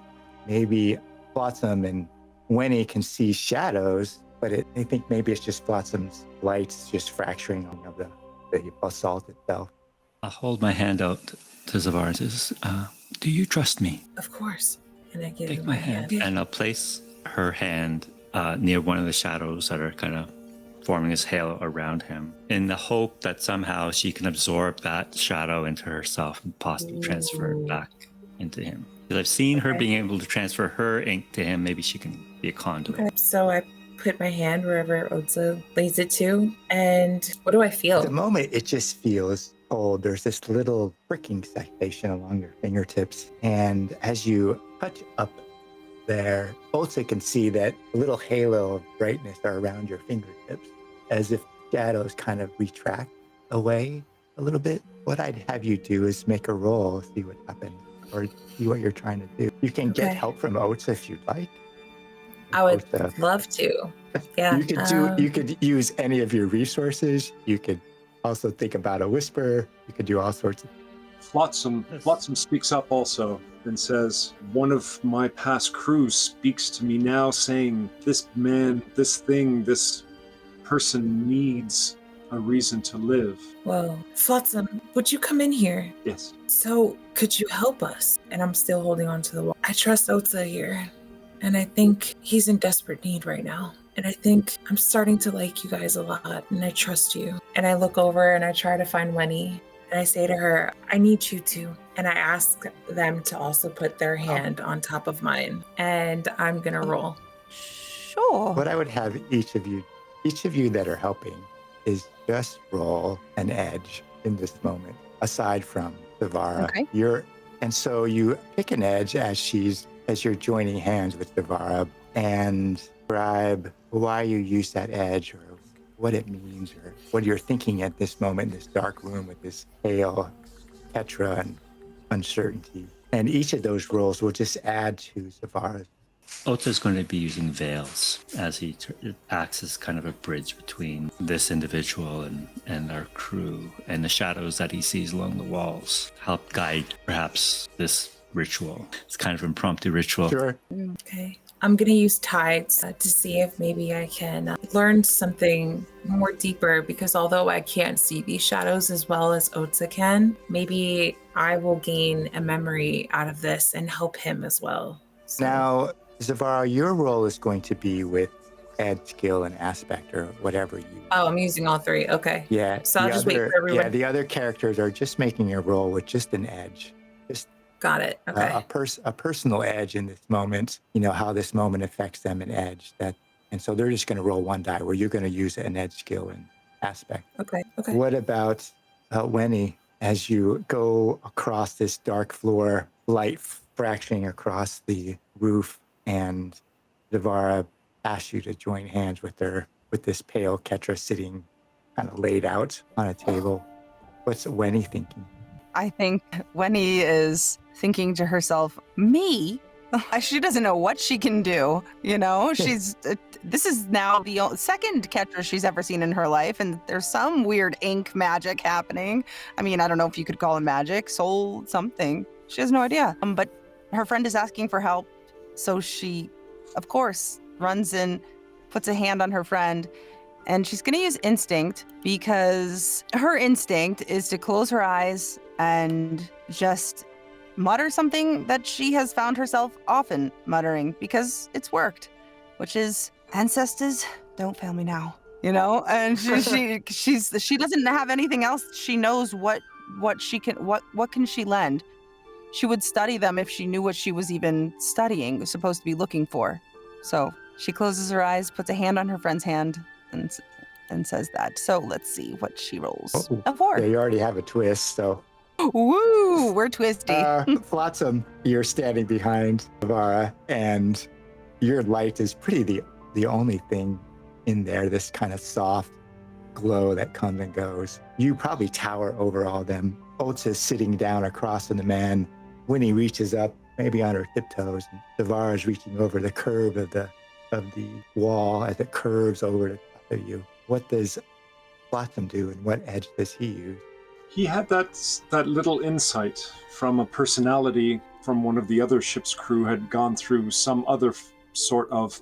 Flot-Sam and Wenny can see shadows, but I think maybe it's just Flot-Sam's lights just fracturing of the basalt itself. I'll hold my hand out to Zavara and says, do you trust me? Of course. And I give Take him my hand. And I'll place her hand near one of the shadows that are kind of forming this halo around him, in the hope that somehow she can absorb that shadow into herself and possibly transfer it back into him. Because I've seen her being able to transfer her ink to him. Maybe she can be a conduit. Okay. So I put my hand wherever Otz-Za lays it to, and what do I feel? At the moment, it just feels cold. There's this little pricking sensation along your fingertips, and as you touch up there, Otz-Za can see that little halo of brightness are around your fingertips, as if shadows kind of retract away a little bit. What I'd have you do is make a roll, see what happens, or see what you're trying to do. You can get help from Otz-Za if you'd like. I would love to. Yeah. You could use any of your resources. You could also think about a whisper. You could do all sorts of. Flot-Sam speaks up also and says, "One of my past crews speaks to me now, saying this man, this thing, this person needs a reason to live. Well, Flot-Sam, would you come in here? Yes. So, could you help us? And I'm still holding on to the wall. I trust Otz-Za here, and I think he's in desperate need right now. And I think I'm starting to like you guys a lot, and I trust you. And I look over and I try to find Wenny, and I say to her, I need you to. And I ask them to also put their hand on top of mine, and I'm gonna roll. Sure. What I would have each of you that are helping is just roll an edge in this moment, aside from Zavara. Okay. And so you pick an edge as you're joining hands with Zavara and describe why you use that edge or what it means or what you're thinking at this moment in this dark room with this pale Ketra and uncertainty. And each of those rolls will just add to Zavara's. Otz-Za is going to be using veils as he acts as kind of a bridge between this individual and our crew, and the shadows that he sees along the walls help guide perhaps this ritual. It's kind of impromptu ritual. Sure. Okay. I'm going to use tides to see if maybe I can learn something more deeper, because although I can't see these shadows as well as Otz-Za can, maybe I will gain a memory out of this and help him as well. So. Now, Zavara, your role is going to be with edge, skill, and aspect, or whatever you. Oh, I'm using all three. Okay. Yeah. So I'll just wait for everyone. Yeah, the other characters are just making a roll with just an edge. Got it. Okay. A personal edge in this moment, how this moment affects them, an edge and so they're just going to roll one die where you're going to use an edge, skill, and aspect. Okay. What about Wenny, as you go across this dark floor, light fracturing across the roof, and Zavara asks you to join hands with this pale Ketra sitting kind of laid out on a table. What's Wenny thinking? I think Wenny is thinking to herself, me? She doesn't know what she can do. She's this is now the second Ketra she's ever seen in her life, and there's some weird ink magic happening. I mean, I don't know if you could call it magic, soul something. She has no idea. But her friend is asking for help, so she, of course, runs in, puts a hand on her friend, and she's going to use instinct, because her instinct is to close her eyes and just mutter something that she has found herself often muttering, because it's worked, which is, ancestors, don't fail me now. And she doesn't have anything else. She knows what can she lend. She would study them if she knew what she was even studying, was supposed to be looking for. So she closes her eyes, puts a hand on her friend's hand, and says that. So let's see what she rolls. A 4. Yeah, you already have a twist, so. Woo! We're twisty. Flot-Sam, you're standing behind Zavara, and your light is pretty the only thing in there, this kind of soft glow that comes and goes. You probably tower over all them. Otz-Za is sitting down across from the man. Wenny reaches up, maybe on her tiptoes, and Zavara is reaching over the curve of the wall as it curves over the top of you. What does Flot-Sam do, and what edge does he use? He had that little insight from a personality from one of the other ship's crew had gone through some other sort of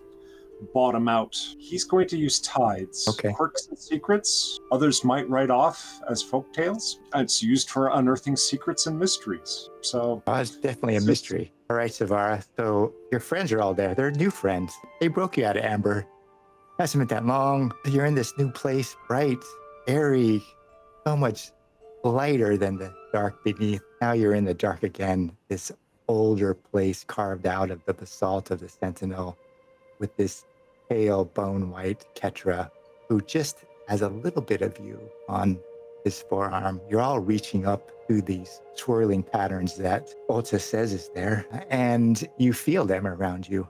bottom out. He's going to use tides. Okay. Quirks and secrets, others might write off as folktales. It's used for unearthing secrets and mysteries. So it's definitely a mystery. All right, Zavara. So your friends are all there. They're new friends. They broke you out of Amber. Hasn't been that long. You're in this new place, bright, airy, so much lighter than the dark beneath. Now you're in the dark again, this older place carved out of the basalt of the Sentinel, with this pale bone white Ketra who just has a little bit of you on his forearm. You're all reaching up through these swirling patterns that Otz-Za says is there, and you feel them around you.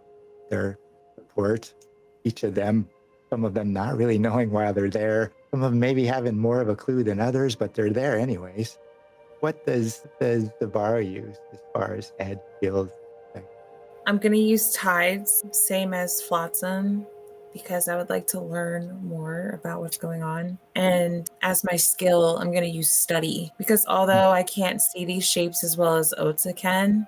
Their support, each of them, some of them not really knowing why they're there, some of them maybe having more of a clue than others, but they're there anyways. What does Zavara use as far as edge skills? I'm going to use tides, same as Flot-Sam, because I would like to learn more about what's going on. And as my skill, I'm going to use study, because although I can't see these shapes as well as Otz-Za can,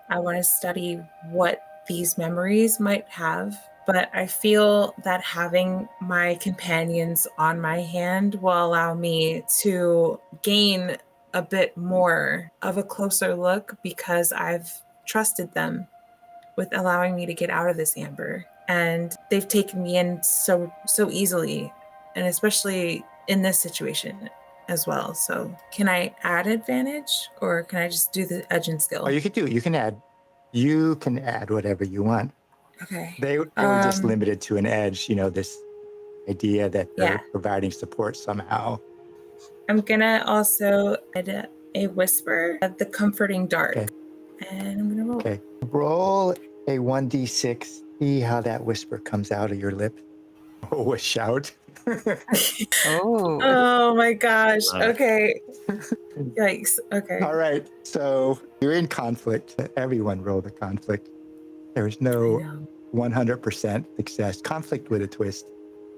I want to study what these memories might have. but I feel that having my companions on my hand will allow me to gain a bit more of a closer look because I've trusted them with allowing me to get out of this amber. And they've taken me in so easily, and especially in this situation as well. So can I add advantage, or can I just do the edge and skill? Oh, you can add whatever you want. Okay. They were just limited to an edge, this idea that they're providing support somehow. I'm gonna also add a whisper of the comforting dark. Okay. And I'm gonna roll. Okay. Roll a 1d6. See how that whisper comes out of your lip. Oh, a shout. Oh my gosh. Okay. Yikes. Okay. All right. So you're in conflict. Everyone rolled a conflict. There's no 100% success. Conflict with a twist.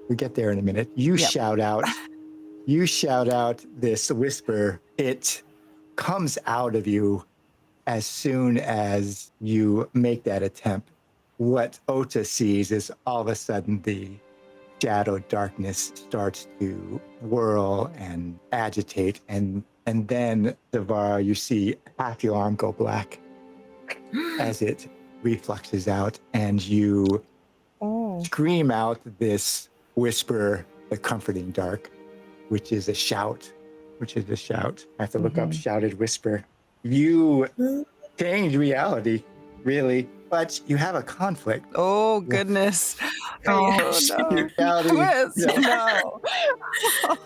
We get there in a minute. You shout out. You shout out this whisper. It comes out of you as soon as you make that attempt. What Otz-Za sees is all of a sudden the shadow darkness starts to whirl and agitate, and then, Zavara, you see half your arm go black as it refluxes out, and you scream out this whisper, the comforting dark, which is a shout. I have to look up shouted whisper. You change reality, really, but you have a conflict. Oh, goodness. Oh, no. Reality, No.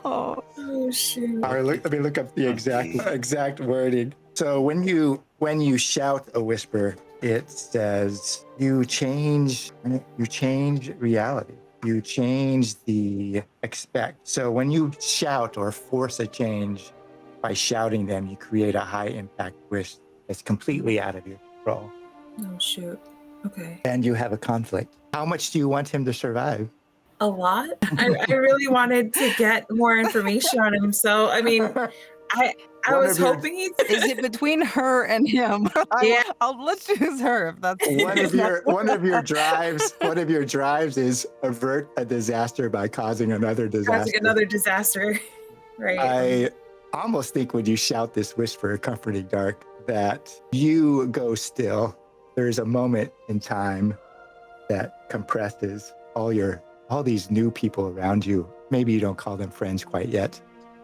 Oh, shoot. All right, let me look up the exact wording. So when you shout a whisper, it says you change reality. You change the expect. So when you shout or force a change by shouting them, you create a high impact wish that's completely out of your control. Oh, shoot. Okay. And you have a conflict. How much do you want him to survive? A lot. I really wanted to get more information on him. So, I mean, I was hoping he'd... Is it between her and him? Yeah. Let's choose her if that's one of your drives is avert a disaster by causing another disaster. Right. I almost think when you shout this whisper, comforting dark, that you go still. There's a moment in time that compresses all these new people around you. Maybe you don't call them friends quite yet,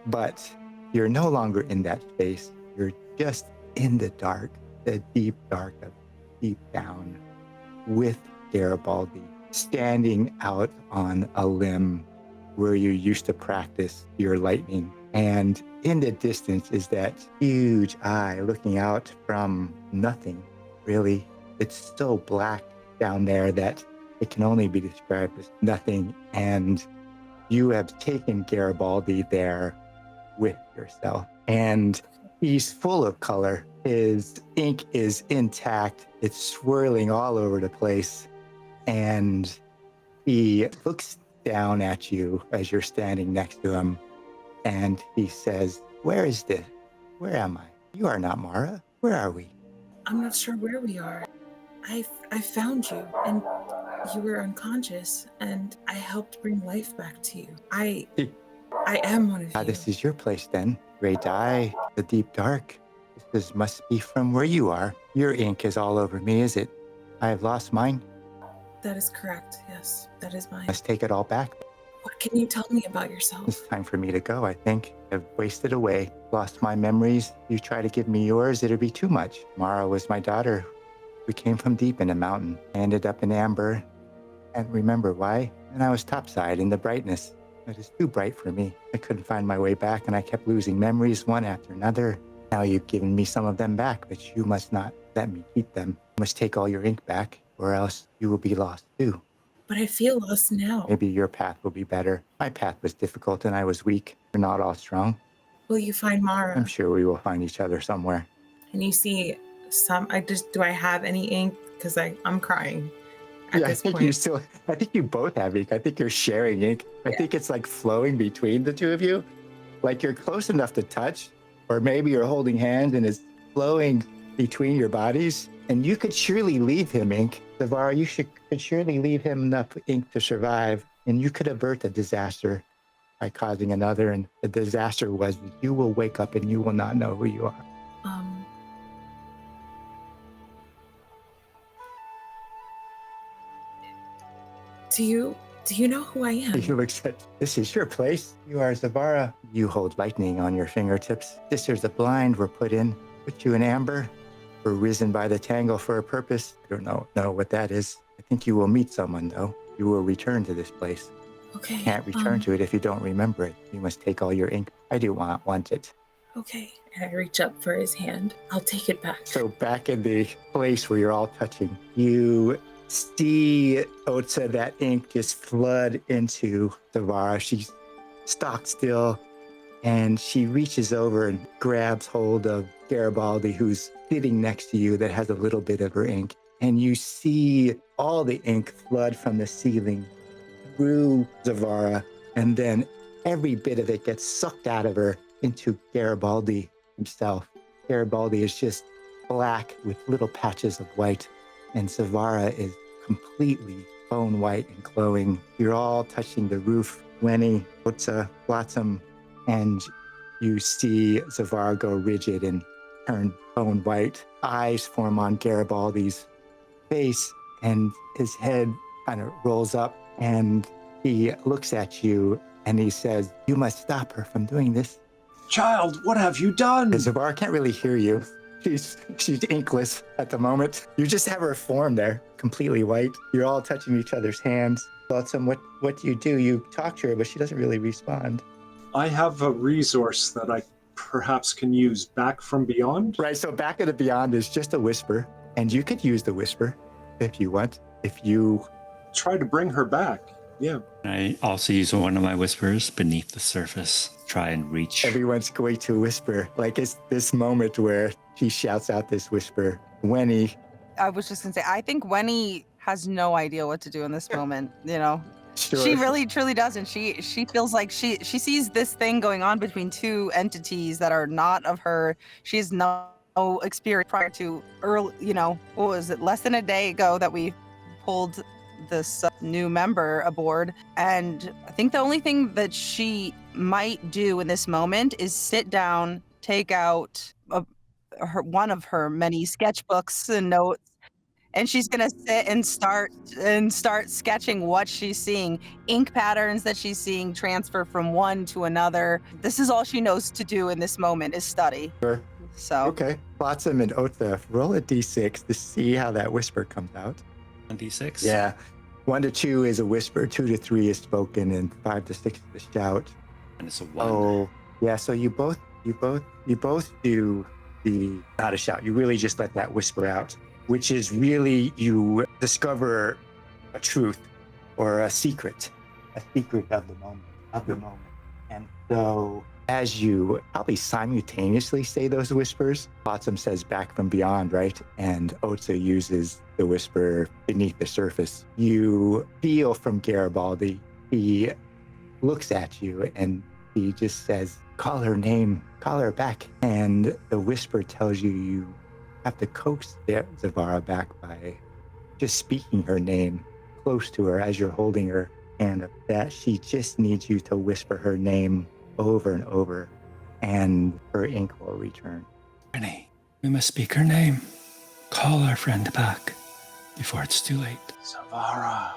but you're no longer in that space. You're just in the dark, the deep dark of deep down, with Garibaldi standing out on a limb where you used to practice your lightning. And in the distance is that huge eye looking out from nothing, really. It's so black down there that it can only be described as nothing. And you have taken Garibaldi there with yourself. And he's full of color. His ink is intact. It's swirling all over the place. And he looks down at you as you're standing next to him. And he says, "Where is this? Where am I? You are not Mara. Where are we?" I'm not sure where we are. I found you, and you were unconscious, and I helped bring life back to you. I am one of you. This is your place then. Great eye, the deep dark. This must be from where you are. Your ink is all over me, is it? I have lost mine. That is correct. Yes, that is mine. Let's take it all back. What can you tell me about yourself? It's time for me to go, I think. I've wasted away, lost my memories. You try to give me yours, it'd be too much. Mara was my daughter. We came from deep in the mountain. I ended up in Amber. And remember why? And I was topside in the brightness. It is too bright for me. I couldn't find my way back, and I kept losing memories one after another. Now you've given me some of them back, but you must not let me keep them. You must take all your ink back, or else you will be lost too. But I feel lost now. Maybe your path will be better. My path was difficult and I was weak. We're not all strong. Will you find Mara? I'm sure we will find each other somewhere. And you see do I have any ink? Because I'm crying at this point. I think you both have ink. I think you're sharing ink. I think it's like flowing between the two of you. Like you're close enough to touch, or maybe you're holding hands and it's flowing between your bodies. And you could surely leave him ink. Zavara, you could surely leave him enough ink to survive, and you could avert the disaster by causing another. And the disaster was you will wake up and you will not know who you are. Do you know who I am? He looks at, this is your place. You are Zavara. You hold lightning on your fingertips. Sisters of Blind were put in, put you in amber, were risen by the Tangle for a purpose. I don't know what that is. I think you will meet someone, though. You will return to this place. Okay. Can't return to it if you don't remember it. You must take all your ink. I do want it. Okay. And I reach up for his hand. I'll take it back. So back in the place where you're all touching, you see Otz-Za, that ink just flood into Zavara. She's stock still, and she reaches over and grabs hold of Garibaldi, who's sitting next to you, that has a little bit of her ink. And you see all the ink flood from the ceiling through Zavara, and then every bit of it gets sucked out of her into Garibaldi himself. Garibaldi is just black with little patches of white, and Zavara is completely bone white and glowing. You're all touching the roof. Wenny, Otz-Za, Flot-Sam, and you see Zavara go rigid and turn bone white. Eyes form on Garibaldi's face, and his head kind of rolls up, and he looks at you and he says, "You must stop her from doing this." Child, what have you done? Zavara can't really hear you. She's inkless at the moment. You just have her form there, completely white. You're all touching each other's hands. Flot-Sam, what do? You talk to her, but she doesn't really respond. I have a resource that I perhaps can use, Back from Beyond. Right, so Back of the Beyond is just a whisper, and you could use the whisper if you want. If you try to bring her back, yeah. I also use one of my whispers beneath the surface. Try and reach. Everyone's going to whisper. Like, it's this moment where she shouts out this whisper. Wenny. I was just gonna say, I think Wenny has no idea what to do in this moment, you know? Sure. She really truly doesn't. She feels like she sees this thing going on between two entities that are not of her. She has no experience prior to early, what was it, less than a day ago that we pulled this new member aboard. And I think the only thing that she might do in this moment is sit down, take out one of her many sketchbooks and notes, and she's gonna sit and start sketching what she's seeing, ink patterns that she's seeing transfer from one to another. This is all she knows to do in this moment, is study. Sure. So okay, Flot-Sam and Otz-Za, roll a d6 to see how that whisper comes out. 1d6. Yeah, 1 to 2 is a whisper, 2 to 3 is spoken, and 5 to 6 is a shout. And it's a 1. Oh, yeah. So you both do the not a shout. You really just let that whisper out, which is really, you discover a truth or a secret of the moment. And so as you probably simultaneously say those whispers, Flot-Sam says Back from Beyond, right? And Otz-Za uses the whisper beneath the surface. You feel from Garibaldi, he looks at you and he just says, "Call her name, call her back." And the whisper tells you have to coax Zavara back by just speaking her name close to her as you're holding her hand, that she just needs you to whisper her name over and over, and her ink will return. Wenny, we must speak her name. Call our friend back before it's too late. Zavara.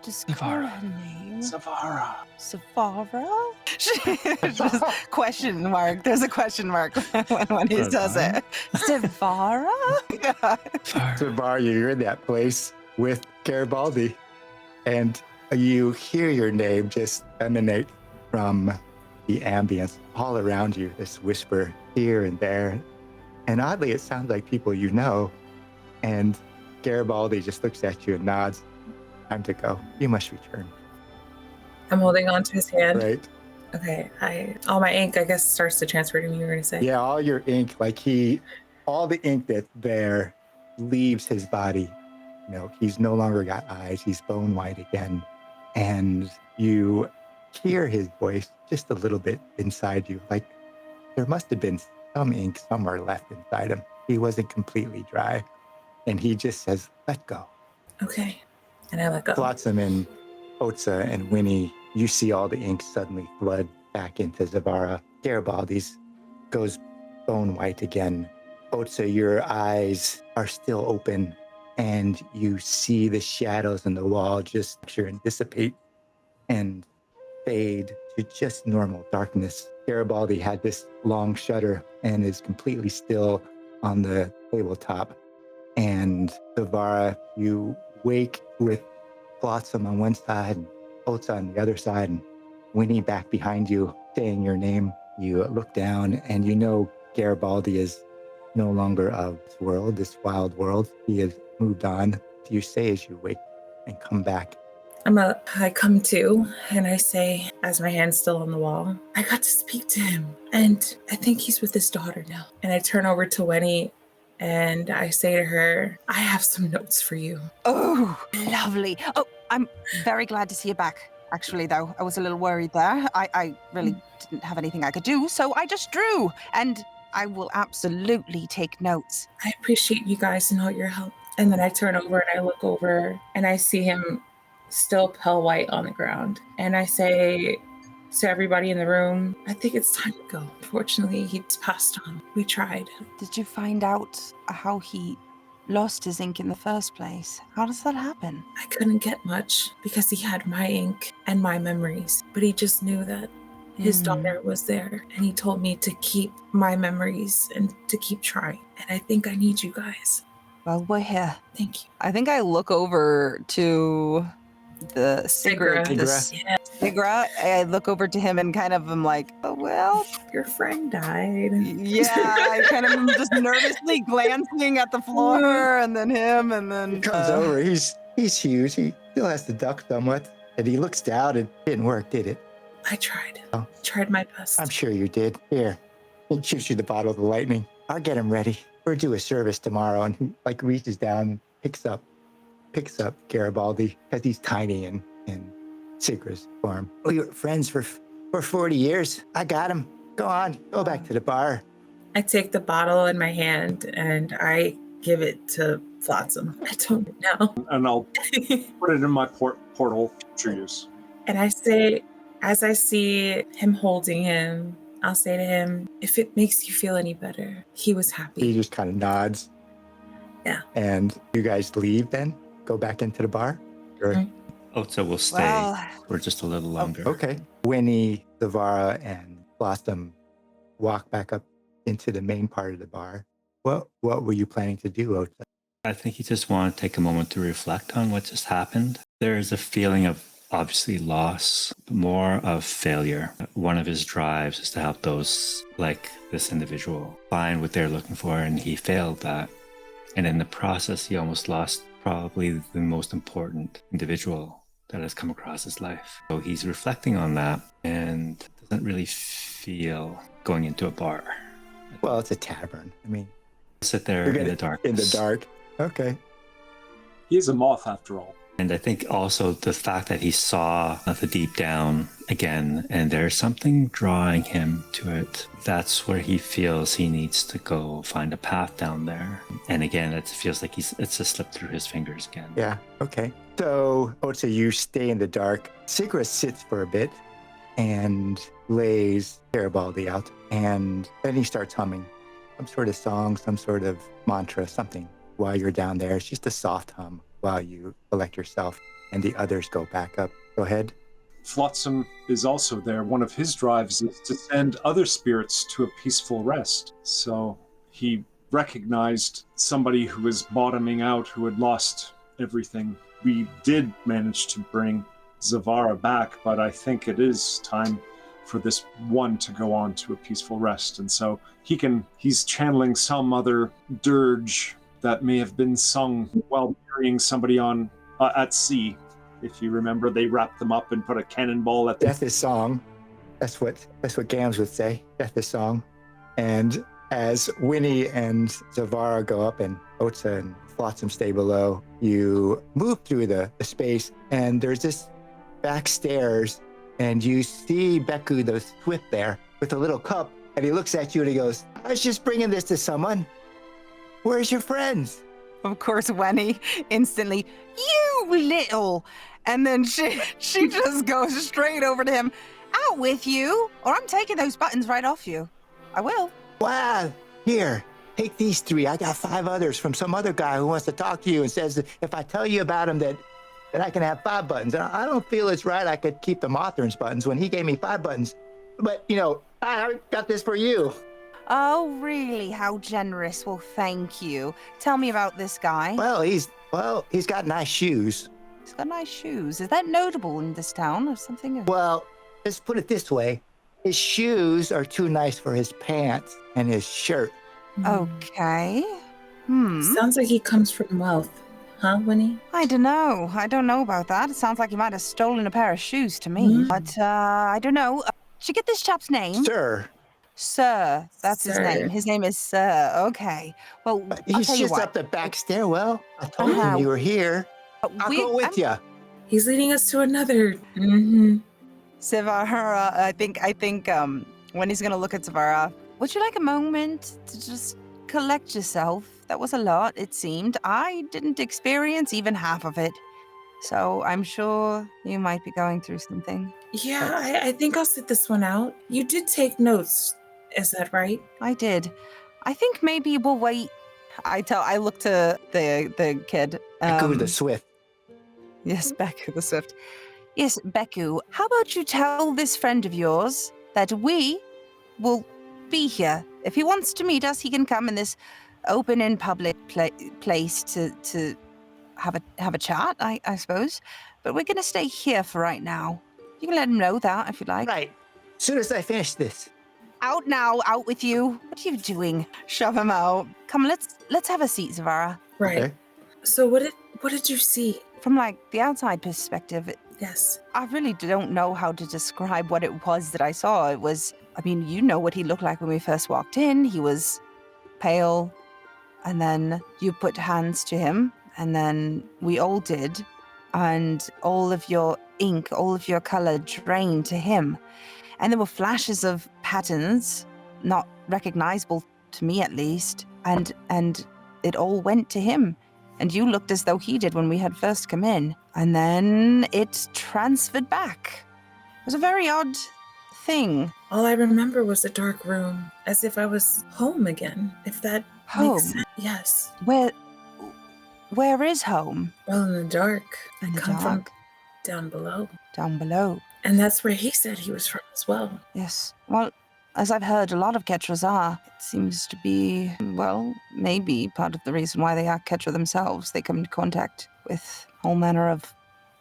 Just call Zavara. her name. Zavara. Savara? Just question mark. There's a question mark when he says it. Savara? Yeah. Zavara, you're in that place with Garibaldi, and you hear your name just emanate from the ambience all around you, this whisper here and there. And oddly, it sounds like people you know. And Garibaldi just looks at you and nods. Time to go. You must return. I'm holding on to his hand. Right? Okay. All my ink, I guess, starts to transfer to me, you were going to say? Yeah, all your ink, all the ink that's there leaves his body. He's no longer got eyes. He's bone white again. And you hear his voice just a little bit inside you. Like there must have been some ink somewhere left inside him. He wasn't completely dry. and he just says, "Let go." Okay. And I let go. Flot-Sam and Otz-Za and Wenny, you see all the ink suddenly flood back into Zavara. Garibaldi's goes bone white again. Otz-Za, your eyes are still open, and you see the shadows in the wall just capture and dissipate and fade to just normal darkness. Garibaldi had this long shutter and is completely still on the tabletop. And Zavara, you wake with Flot-Sam on one side and Otz-Za on the other side, and Wenny back behind you, saying your name. You look down and you know Garibaldi is no longer of this world, this wild world. He has moved on. Do you say as you wake and come back? I come to and I say, as my hand's still on the wall, I got to speak to him and I think he's with his daughter now. And I turn over to Wenny and I say to her, I have some notes for you. Oh, lovely. Oh, I'm very glad to see you back. Actually, though, I was a little worried there. I really didn't have anything I could do, so I just drew. And I will absolutely take notes. I appreciate you guys and all your help. And then I turn over and I look over and I see him still pale white on the ground. And I say to everybody in the room, I think it's time to go. Unfortunately, he's passed on. We tried. Did you find out how he lost his ink in the first place? How does that happen? I couldn't get much because he had my ink and my memories, but he just knew that his daughter was there, and he told me to keep my memories and to keep trying. And I think I need you guys. Well, we're here. Thank you. I think I look over to the Sigra. Sigra. I look over to him and kind of am like, oh, well. Your friend died. Yeah, I kind of am just nervously glancing at the floor and then him and then. He comes over. He's huge. He still has to duck somewhat. And he looks down. It didn't work, did it? I tried. Oh. Tried my best. I'm sure you did. Here. He shoots you the bottle of the lightning. I'll get him ready. We're due a service tomorrow. And he reaches down and picks up Garibaldi because he's tiny in Sigra's form. We were friends for 40 years. I got him. Go on. Go back to the bar. I take the bottle in my hand and I give it to Flot-Sam. I don't know. And I'll put it in my portal to use. And I say, as I see him holding him, I'll say to him, if it makes you feel any better, he was happy. He just kind of nods. Yeah. And you guys leave then? Go back into the bar? Or? Otz-Za will stay for just a little longer. Okay. Wenny, Zavara, and Flot-Sam walk back up into the main part of the bar. What were you planning to do, Otz-Za? I think he just wanted to take a moment to reflect on what just happened. There is a feeling of obviously loss, but more of failure. One of his drives is to help those like this individual find what they're looking for, and he failed that. And in the process, he almost lost probably the most important individual that has come across his life. So he's reflecting on that and doesn't really feel going into a bar. Well, it's a tavern. I mean, sit there in the dark. In the dark. Okay. He's a moth after all. And I think also the fact that he saw the deep down again, and there's something drawing him to it. That's where he feels he needs to go find a path down there. And again, it feels like it's just slipped through his fingers again. Yeah, okay. So, Otz-Za, you stay in the dark. Sigra sits for a bit and lays Garibaldi out. And then he starts humming some sort of song, some sort of mantra, something while you're down there. It's just a soft hum while you collect yourself and the others go back up. Go ahead. Flot-Sam is also there. One of his drives is to send other spirits to a peaceful rest. So he recognized somebody who was bottoming out, who had lost everything. We did manage to bring Zavara back, but I think it is time for this one to go on to a peaceful rest. And so he's channeling some other dirge that may have been sung while burying somebody on at sea. If you remember, they wrapped them up and put a cannonball at the Death is song. That's what Gams would say. Death is song. And as Wenny and Zavara go up and Otz-Za and Flot-Sam stay below, you move through the space and there's this back stairs and you see Beku the Swift there with a little cup and he looks at you and he goes, I was just bringing this to someone. Where's your friends? Of course, Wenny instantly, you little. And then she just goes straight over to him. Out with you, or I'm taking those buttons right off you. I will. Wow, here, take these 3. I got 5 others from some other guy who wants to talk to you and says that if I tell you about him that I can have 5 buttons. And I don't feel it's right I could keep the Mothryn's buttons when he gave me 5 buttons. But, I got this for you. Oh, really? How generous. Well, thank you. Tell me about this guy. Well, he's got nice shoes. He's got nice shoes. Is that notable in this town or something? Well, let's put it this way. His shoes are too nice for his pants and his shirt. Okay. Sounds like he comes from wealth. Huh, Wenny? I don't know. I don't know about that. It sounds like he might have stolen a pair of shoes to me. But, I don't know. Did you get this chap's name? Sir. Sir. That's his Sir. name. His name is Sir. Okay. Well, I'll He's tell you just what. up the back stairwell. I told him you were here. I'll go with you. He's leading us to another. Zavara, I think when he's gonna look at Zavara, would you like a moment to just collect yourself? That was a lot, it seemed. I didn't experience even half of it. So I'm sure you might be going through something. Yeah, I think I'll sit this one out. You did take notes. Is that right? I did. I think maybe we'll wait. I look to the kid. Go the Swift. Yes, Beku the Swift. Yes, Beku, how about you tell this friend of yours that we will be here. If he wants to meet us, he can come in this open and public place to have a chat, I suppose. But we're going to stay here for right now. You can let him know that if you like. Right. As soon as I finish this. Out now, out with you. What are you doing? Shove him out. Come, let's have a seat, Zavara. Right. Okay. So what did you see? From the outside perspective, Yes. I really don't know how to describe what it was that I saw. It was, you know what he looked like when we first walked in. He was pale, and then you put hands to him, and then we all did, and all of your ink, all of your color drained to him. And there were flashes of patterns, not recognizable to me at least, and it all went to him. And you looked as though he did when we had first come in. And then it transferred back. It was a very odd thing. All I remember was a dark room, as if I was home again, if that Home? makes sense. Yes. Where is home? Well, in the dark. In the come dark. from down below. Down below. And that's where he said he was from as well. Yes. Well, as I've heard, a lot of Ketras are. It seems to be, well, maybe part of the reason why they are Ketra themselves. They come into contact with all manner of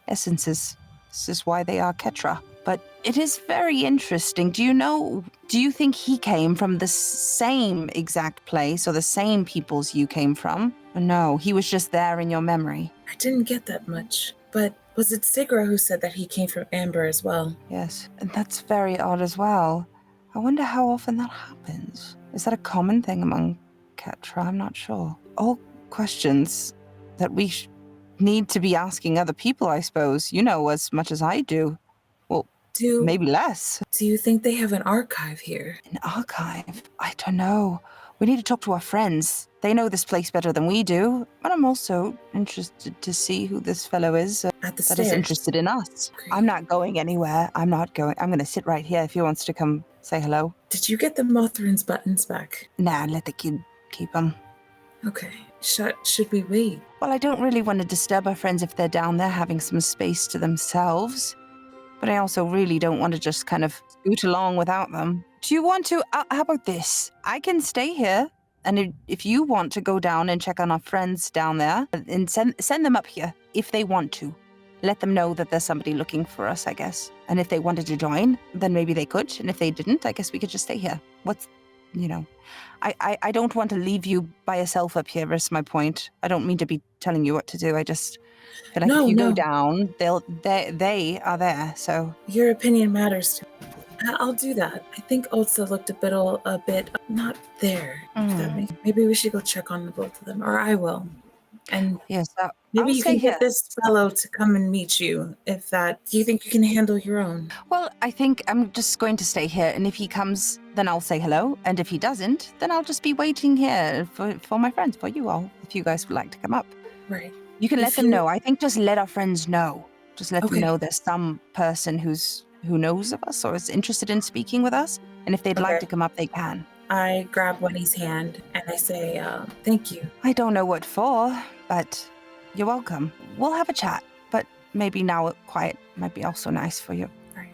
essences. This is why they are Ketra. But it is very interesting. Do you think he came from the same exact place or the same peoples you came from? Or no, he was just there in your memory? I didn't get that much. But was it Sigra who said that he came from Amber as well? Yes, and that's very odd as well. I wonder how often that happens. Is that a common thing among Ketra? I'm not sure. All questions that we need to be asking other people, I suppose. You know as much as I do. Well, maybe less. Do you think they have an archive here? An archive? I don't know. We need to talk to our friends. They know this place better than we do. But I'm also interested to see who this fellow is At the that stairs. is interested in us. Great. I'm not going anywhere. I'm going to sit right here if he wants to come say hello. Did you get the Mothryn's buttons back? Nah, let the kid keep them. Okay. Should we wait? Well, I don't really want to disturb our friends if they're down there having some space to themselves. But I also really don't want to just kind of scoot along without them. Do you want to... how about this? I can stay here. And if you want to go down and check on our friends down there, and send them up here if they want to. Let them know that there's somebody looking for us, I guess. And if they wanted to join, then maybe they could. And if they didn't, I guess we could just stay here. I don't want to leave you by yourself up here, is my point. I don't mean to be telling you what to do. I just feel like if you go down, they are there, so. Your opinion matters to me. I'll do that. I think Otz-Za looked a bit not there. If that maybe we should go check on the both of them, or I will. And Yes, maybe I'll you stay can here. get this fellow to come and meet you. If that, do you think you can handle your own? Well, I think I'm just going to stay here, and if he comes, then I'll say hello, and if he doesn't, then I'll just be waiting here for my friends, for you all, if you guys would like to come up. Right. You can If let them you- know. I think just let our friends know. Just let them Okay. know there's some person who knows of us or is interested in speaking with us, and if they'd like Okay. to come up, they can. I grab Wenny's hand and I say, thank you. I don't know what for, but you're welcome. We'll have a chat, but maybe now quiet might be also nice for you. Right.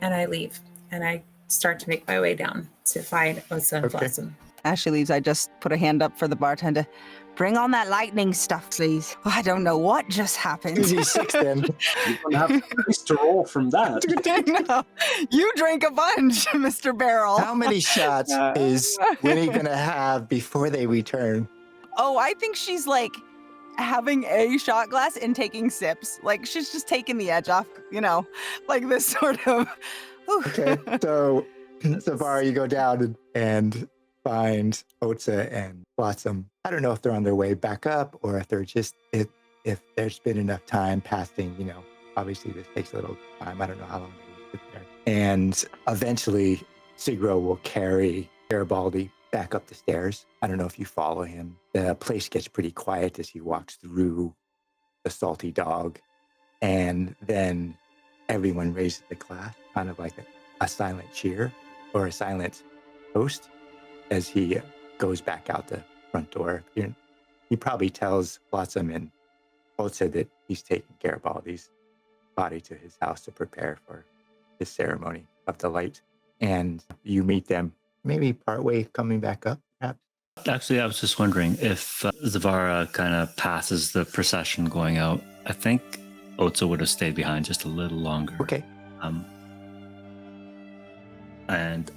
And I leave and I start to make my way down to find Otz-Za and Okay. Flot-Sam. As she leaves, I just put a hand up for the bartender. Bring on that lightning stuff, please. Oh, I don't know what just happened. Easy 6 then. You're going to have space to roll from that. No, you drink a bunch, Mr. Barrel. How many shots is Winnie going to have before they return? Oh, I think she's like having a shot glass and taking sips. Like she's just taking the edge off, like this sort of. Ooh. Okay, so Zavara, you go down and find Otz-Za and Flot-Sam. I don't know if they're on their way back up or if they're just, if there's been enough time passing, obviously this takes a little time. I don't know how long they will sit there. And eventually Sigro will carry Garibaldi back up the stairs. I don't know if you follow him. The place gets pretty quiet as he walks through the salty dog. And then everyone raises the glass, kind of like a silent cheer or a silent toast as he goes back out the front door. He probably tells Flot-Sam and Otz-Za that he's taking Garibaldi's body to his house to prepare for his ceremony of delight. And you meet them maybe partway coming back up, perhaps? Actually, I was just wondering if Zavara kind of passes the procession going out. I think Otz-Za would have stayed behind just a little longer. Okay. And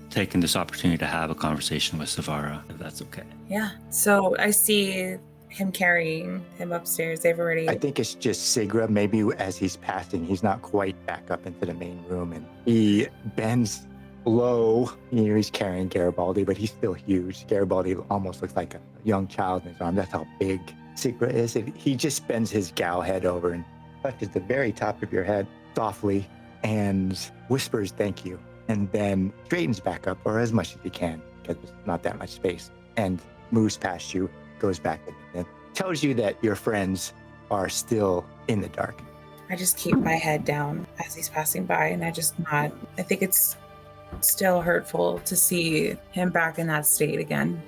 taking this opportunity to have a conversation with Zavara, if that's okay. Yeah. So I see him carrying him upstairs. They've already. I think it's just Sigra. Maybe as he's passing, he's not quite back up into the main room, and he bends low. He's carrying Garibaldi, but he's still huge. Garibaldi almost looks like a young child in his arm. That's how big Sigra is. He just bends his gal head over and touches the very top of your head softly and whispers thank you, and then straightens back up, or as much as he can, because there's not that much space, and moves past you, goes back in, and tells you that your friends are still in the dark. I just keep my head down as he's passing by and I just nod. I think it's still hurtful to see him back in that state again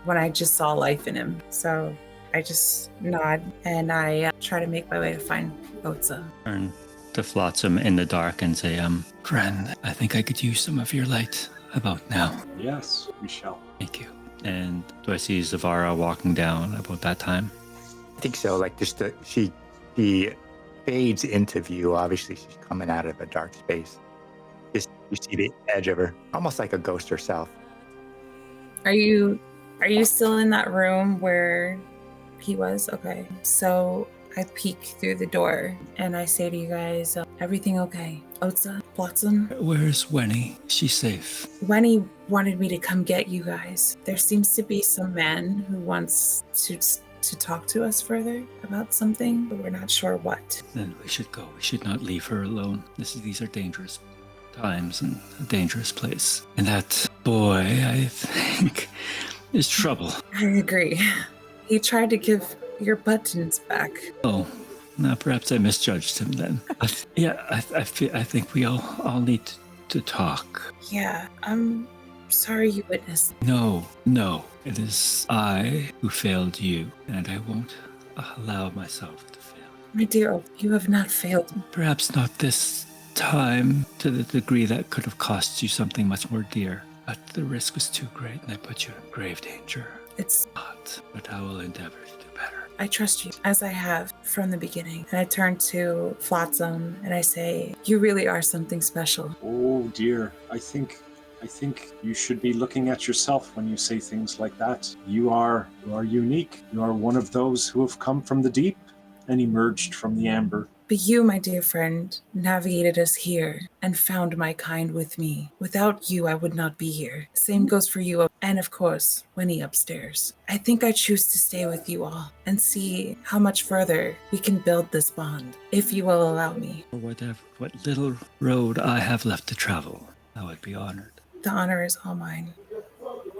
when I just saw life in him. So I just nod and I try to make my way to find Otz-Za. Turn to Flot-Sam in the dark and say, friend, I think I could use some of your light about now. Yes, we shall. Thank you. And do I see Zavara walking down about that time? I think so. Like just she fades into view. Obviously, she's coming out of a dark space. Just you see the edge of her, almost like a ghost herself. Are you still in that room where he was? Okay. So I peek through the door and I say to you guys, everything okay? Otz-Za, Flot-Sam? Where's Wenny? She's safe. Wenny wanted me to come get you guys. There seems to be some man who wants to talk to us further about something, but we're not sure what. Then we should go. We should not leave her alone. These are dangerous times and a dangerous place. And that boy, I think, is trouble. I agree. He tried to give your buttons back. Oh, now perhaps I misjudged him then. But yeah, I think we all need to talk. Yeah, I'm sorry you witnessed. No. It is I who failed you, and I won't allow myself to fail. My dear, you have not failed. Perhaps not this time to the degree that could have cost you something much more dear. But the risk was too great, and I put you in grave danger. It's Not, but I will endeavor to do better. I trust you, as I have from the beginning. And I turn to Flot-Sam and I say, you really are something special. Oh dear, I think you should be looking at yourself when you say things like that. You are unique. You are one of those who have come from the deep and emerged from the amber. But you, my dear friend, navigated us here and found my kind with me. Without you, I would not be here. Same goes for you, and of course, Wenny upstairs. I think I choose to stay with you all and see how much further we can build this bond, if you will allow me. For what little road I have left to travel, I would be honored. The honor is all mine.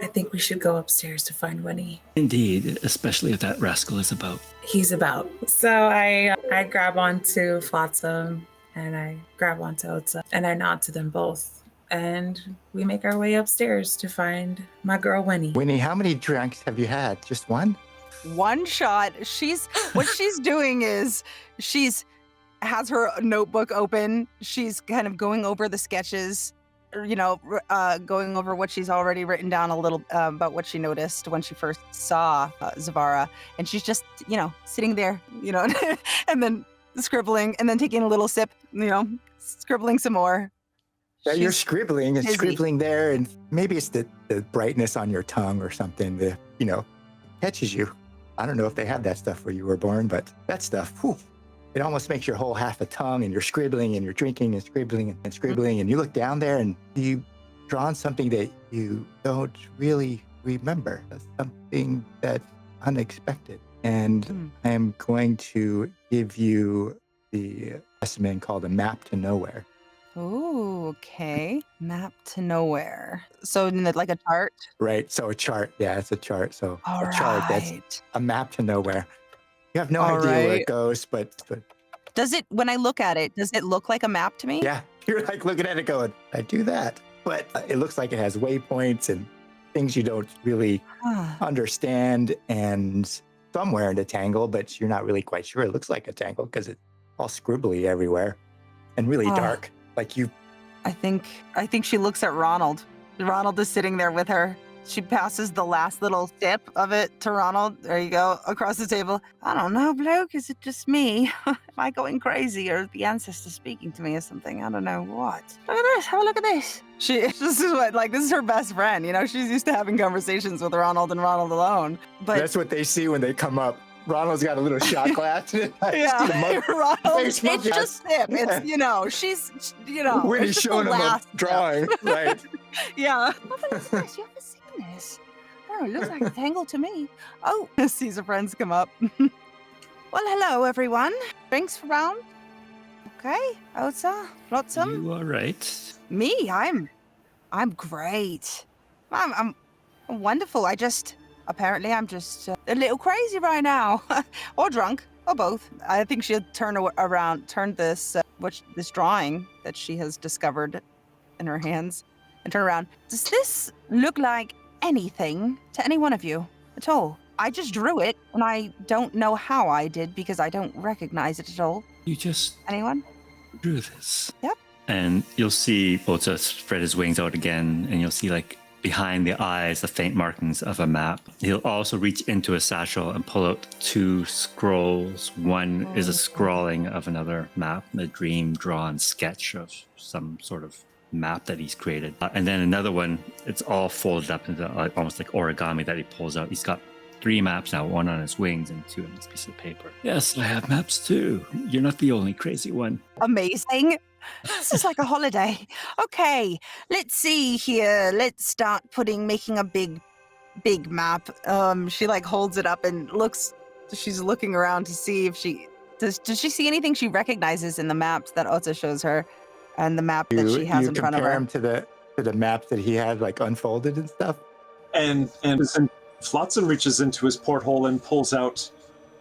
I think we should go upstairs to find Wenny. Indeed, especially if that rascal is about. He's about. So I grab onto Flot-Sam and I grab onto Otz-Za and I nod to them both. And we make our way upstairs to find my girl Wenny. Winnie, how many drinks have you had? Just one? One shot. What she's doing is has her notebook open. She's kind of going over the sketches, going over what she's already written down a little about what she noticed when she first saw Zavara. And she's just, sitting there, and then scribbling and then taking a little sip, scribbling some more. Yeah, you're scribbling and busy. scribbling there, and maybe it's the brightness on your tongue or something that, catches you. I don't know if they had that stuff where you were born, but that stuff, whew, it almost makes your whole half a tongue, and you're scribbling and you're drinking and scribbling and scribbling, and you look down there and you've drawn something that you don't really remember. That's something that's unexpected. And I'm going to give you the specimen called a map to nowhere. Oh, okay. Map to nowhere. So like a chart? Right. So a chart. Yeah, it's a chart. So All a chart that's right. a map to nowhere. You have no All idea where right. it goes, but Does it, when I look at it, does it look like a map to me? yeah, you're like looking at it going, I do that. But it looks like it has waypoints and things you don't really Ah, understand, and somewhere in the Tangle, but you're not really quite sure. It looks like a Tangle because it's all scribbly everywhere and really Ah. dark. Like you, I think she looks at Ronald. Ronald is sitting there with her. She passes the last little sip of it to Ronald. There you go, across the table. I don't know, bloke. Is it just me? Am I going crazy, or the ancestor speaking to me or something? I don't know what. Look at this. Have a look at this. This is her best friend. She's used to having conversations with Ronald and Ronald alone. But that's what they see when they come up. Ronald's got a little shot glass. yeah, Ronald. It's smoking just sip. It's she's Winnie's it's just showing the him a last sip. drawing, right? Yeah. What is this? You haven't seen this? Oh, it looks like a Tangle to me. Oh, sees her friends come up. Well, hello, everyone. Drinks round. Okay, Otz-Za, Flot-Sam. You are right. Me, I'm great. I'm wonderful. Apparently I'm just a little crazy right now, or drunk, or both. I think she'll turn this this drawing that she has discovered in her hands, and turn around. Does this look like anything to any one of you at all? I just drew it, and I don't know how I did because I don't recognize it at all. You just Anyone? drew this. Yep. And you'll see Otz-Za spread his wings out again, and you'll see behind the eyes the faint markings of a map. He'll also reach into a satchel and pull out 2 scrolls. One is a scrawling of another map, a dream-drawn sketch of some sort of map that he's created. And then another one, it's all folded up into almost like origami that he pulls out. He's got 3 maps now, 1 on his wings and 2 on this piece of paper. Yes, I have maps too. You're not the only crazy one. Amazing. This is like a holiday. Okay, let's see here. Let's start making a big map. She holds it up and she's looking around to see if does she see anything she recognizes in the maps that Otz-Za shows her, and the map that she has in front of her. You compare him to the maps that he had unfolded and stuff. And Flot-Sam reaches into his porthole and pulls out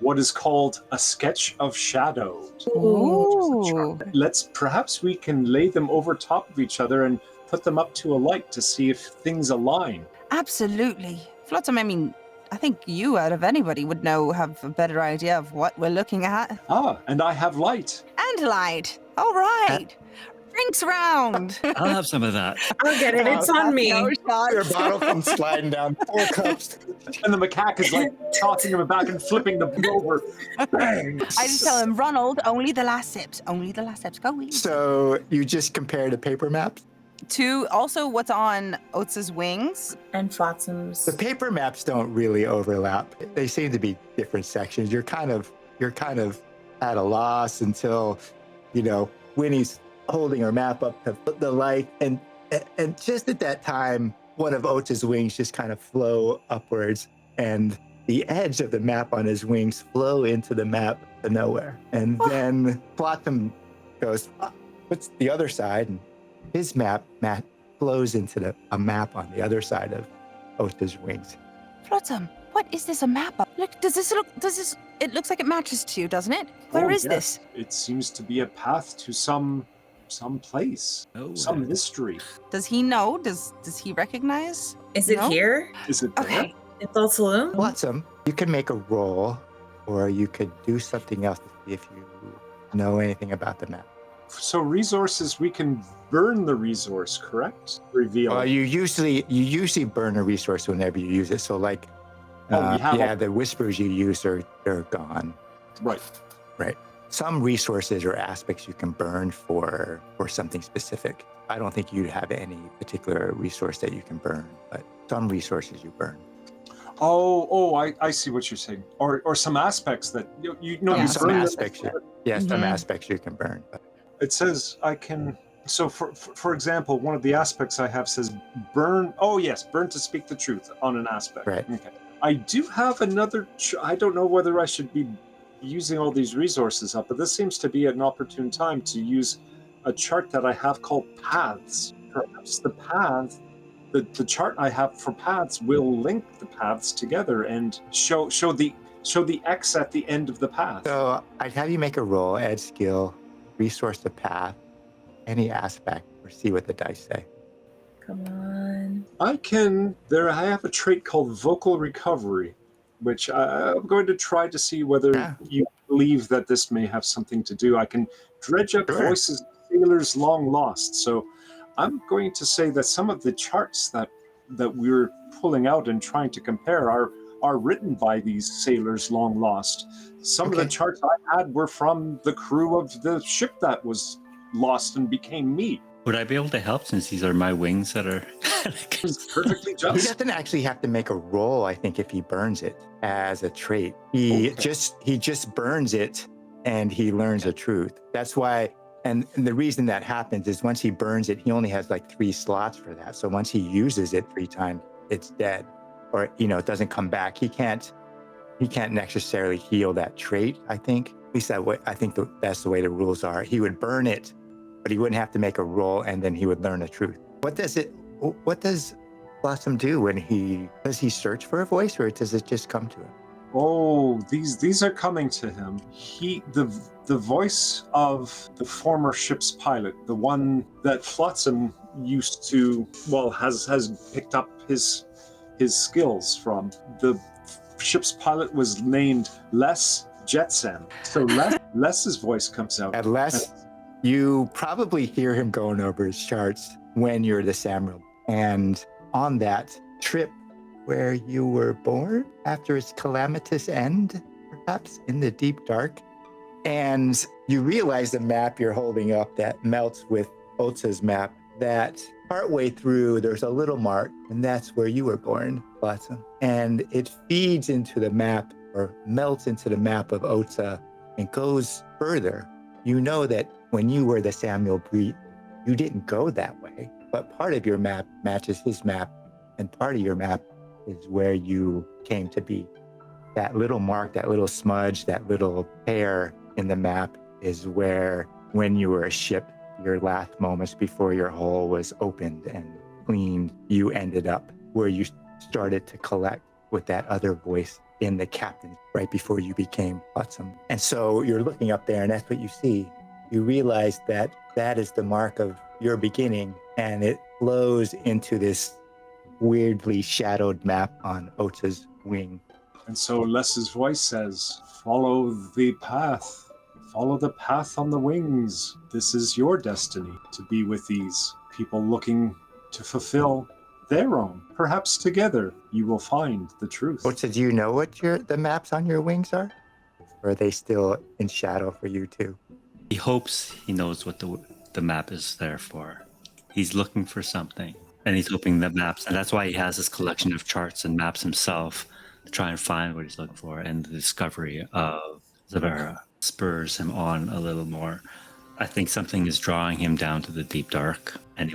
what is called a sketch of shadow. Ooh. Perhaps we can lay them over top of each other and put them up to a light to see if things align. Absolutely. Flot-Sam, I think you out of anybody would have a better idea of what we're looking at. Ah, and I have light. And light. All right. Drinks round. I'll have some of that. I'll get it. It's on me. No shots. Your bottle comes sliding down, 4 cups. And the macaque is tossing him back and flipping them over. Bang! I just tell him, Ronald, only the last sips. Only the last sips. Go eat. So you just compare the paper maps? To also what's on Otz-Za's wings. And Flot-Sam's. The paper maps don't really overlap. They seem to be different sections. You're kind of at a loss until, Winnie's holding her map up to the light. And just at that time, one of Otz's wings just kind of flow upwards, and the edge of the map on his wings flow into the map to nowhere. And then Flot-Sam goes, what's the other side? And his map flows into a map on the other side of Otz's wings. Flot-Sam, what is this a map of? Look, it looks like it matches to you, doesn't it? Where is this? It seems to be a path to some place, some mystery. Does he know? Does he recognize? Is it here? Is it there? Okay. In Full Saloon? Flot-Sam, you can make a roll, or you could do something else to see if you know anything about the map. So resources, we can burn the resource, correct? Reveal. You usually burn a resource whenever you use it. So like, the whispers you use they're gone. Right. Right. Some resources or aspects you can burn for something specific. I don't think you'd have any particular resource that you can burn, but some resources you burn. I see what you're saying. Or some aspects that you burn. Some aspects. Some aspects you can burn. But. It says I can. So for example, one of the aspects I have says burn. Oh yes, burn to speak the truth on an aspect. Right. Okay. I do have another. I don't know whether I should be using all these resources up, but this seems to be an opportune time to use a chart that I have called paths. Perhaps the path, the chart I have for paths will link the paths together and show the X at the end of the path. So I'd have you make a roll, add skill, resource the path, any aspect, or see what the dice say. Come on. I have a trait called vocal recovery, which I'm going to try to see whether you believe that this may have something to do. I can dredge up voices of sailors long lost. So I'm going to say that some of the charts that we're pulling out and trying to compare are written by these sailors long lost. Some of the charts I had were from the crew of the ship that was lost and became me. Would I be able to help since these are my wings that are... It's perfectly He just. doesn't actually have to make a roll, I think, if he burns it as a trait. He just burns it and he learns the truth. That's why, and the reason that happens is once he burns it, he only has like 3 slots for that. So once he uses it 3 times, it's dead. Or, it doesn't come back. He can't necessarily heal that trait, I think. At least that's the way the rules are. He would burn it, but he wouldn't have to make a roll, and then he would learn the truth. What does Flot-Sam do does he search for a voice, or does it just come to him? Oh, these are coming to him. The voice of the former ship's pilot, the one that Flot-Sam used to, has picked up his skills from. The ship's pilot was named Les Jetsam. So Les's voice comes out. And Les, you probably hear him going over his charts when you're the Samuel. And on that trip where you were born after its calamitous end, perhaps in the deep dark, and you realize the map you're holding up that melts with Otz-Za's map, that partway through there's a little mark, and that's where you were born, Flot-Sam. And it feeds into the map, or melts into the map of Otz-Za, and goes further. You know that when you were the Samuel Breed, you didn't go that way, but part of your map matches his map, and part of your map is where you came to be. That little mark, that little smudge, that little hair in the map is where, when you were a ship, your last moments before your hull was opened and cleaned, you ended up where you started to collect with that other voice in the captain right before you became Flot-Sam. And so you're looking up there, and that's what you see. You realize that that is the mark of your beginning, and it flows into this weirdly shadowed map on Otz-Za's wing. And so Les's voice says, follow the path. Follow the path on the wings. This is your destiny, to be with these people looking to fulfill their own. Perhaps together you will find the truth. Otz-Za, do you know what the maps on your wings are? Or are they still in shadow for you too? He hopes he knows what the map is there for. He's looking for something, and he's hoping the maps, and that's why he has this collection of charts and maps himself to try and find what he's looking for, and the discovery of Zavara. spurs him on a little more. I think something is drawing him down to the deep dark, and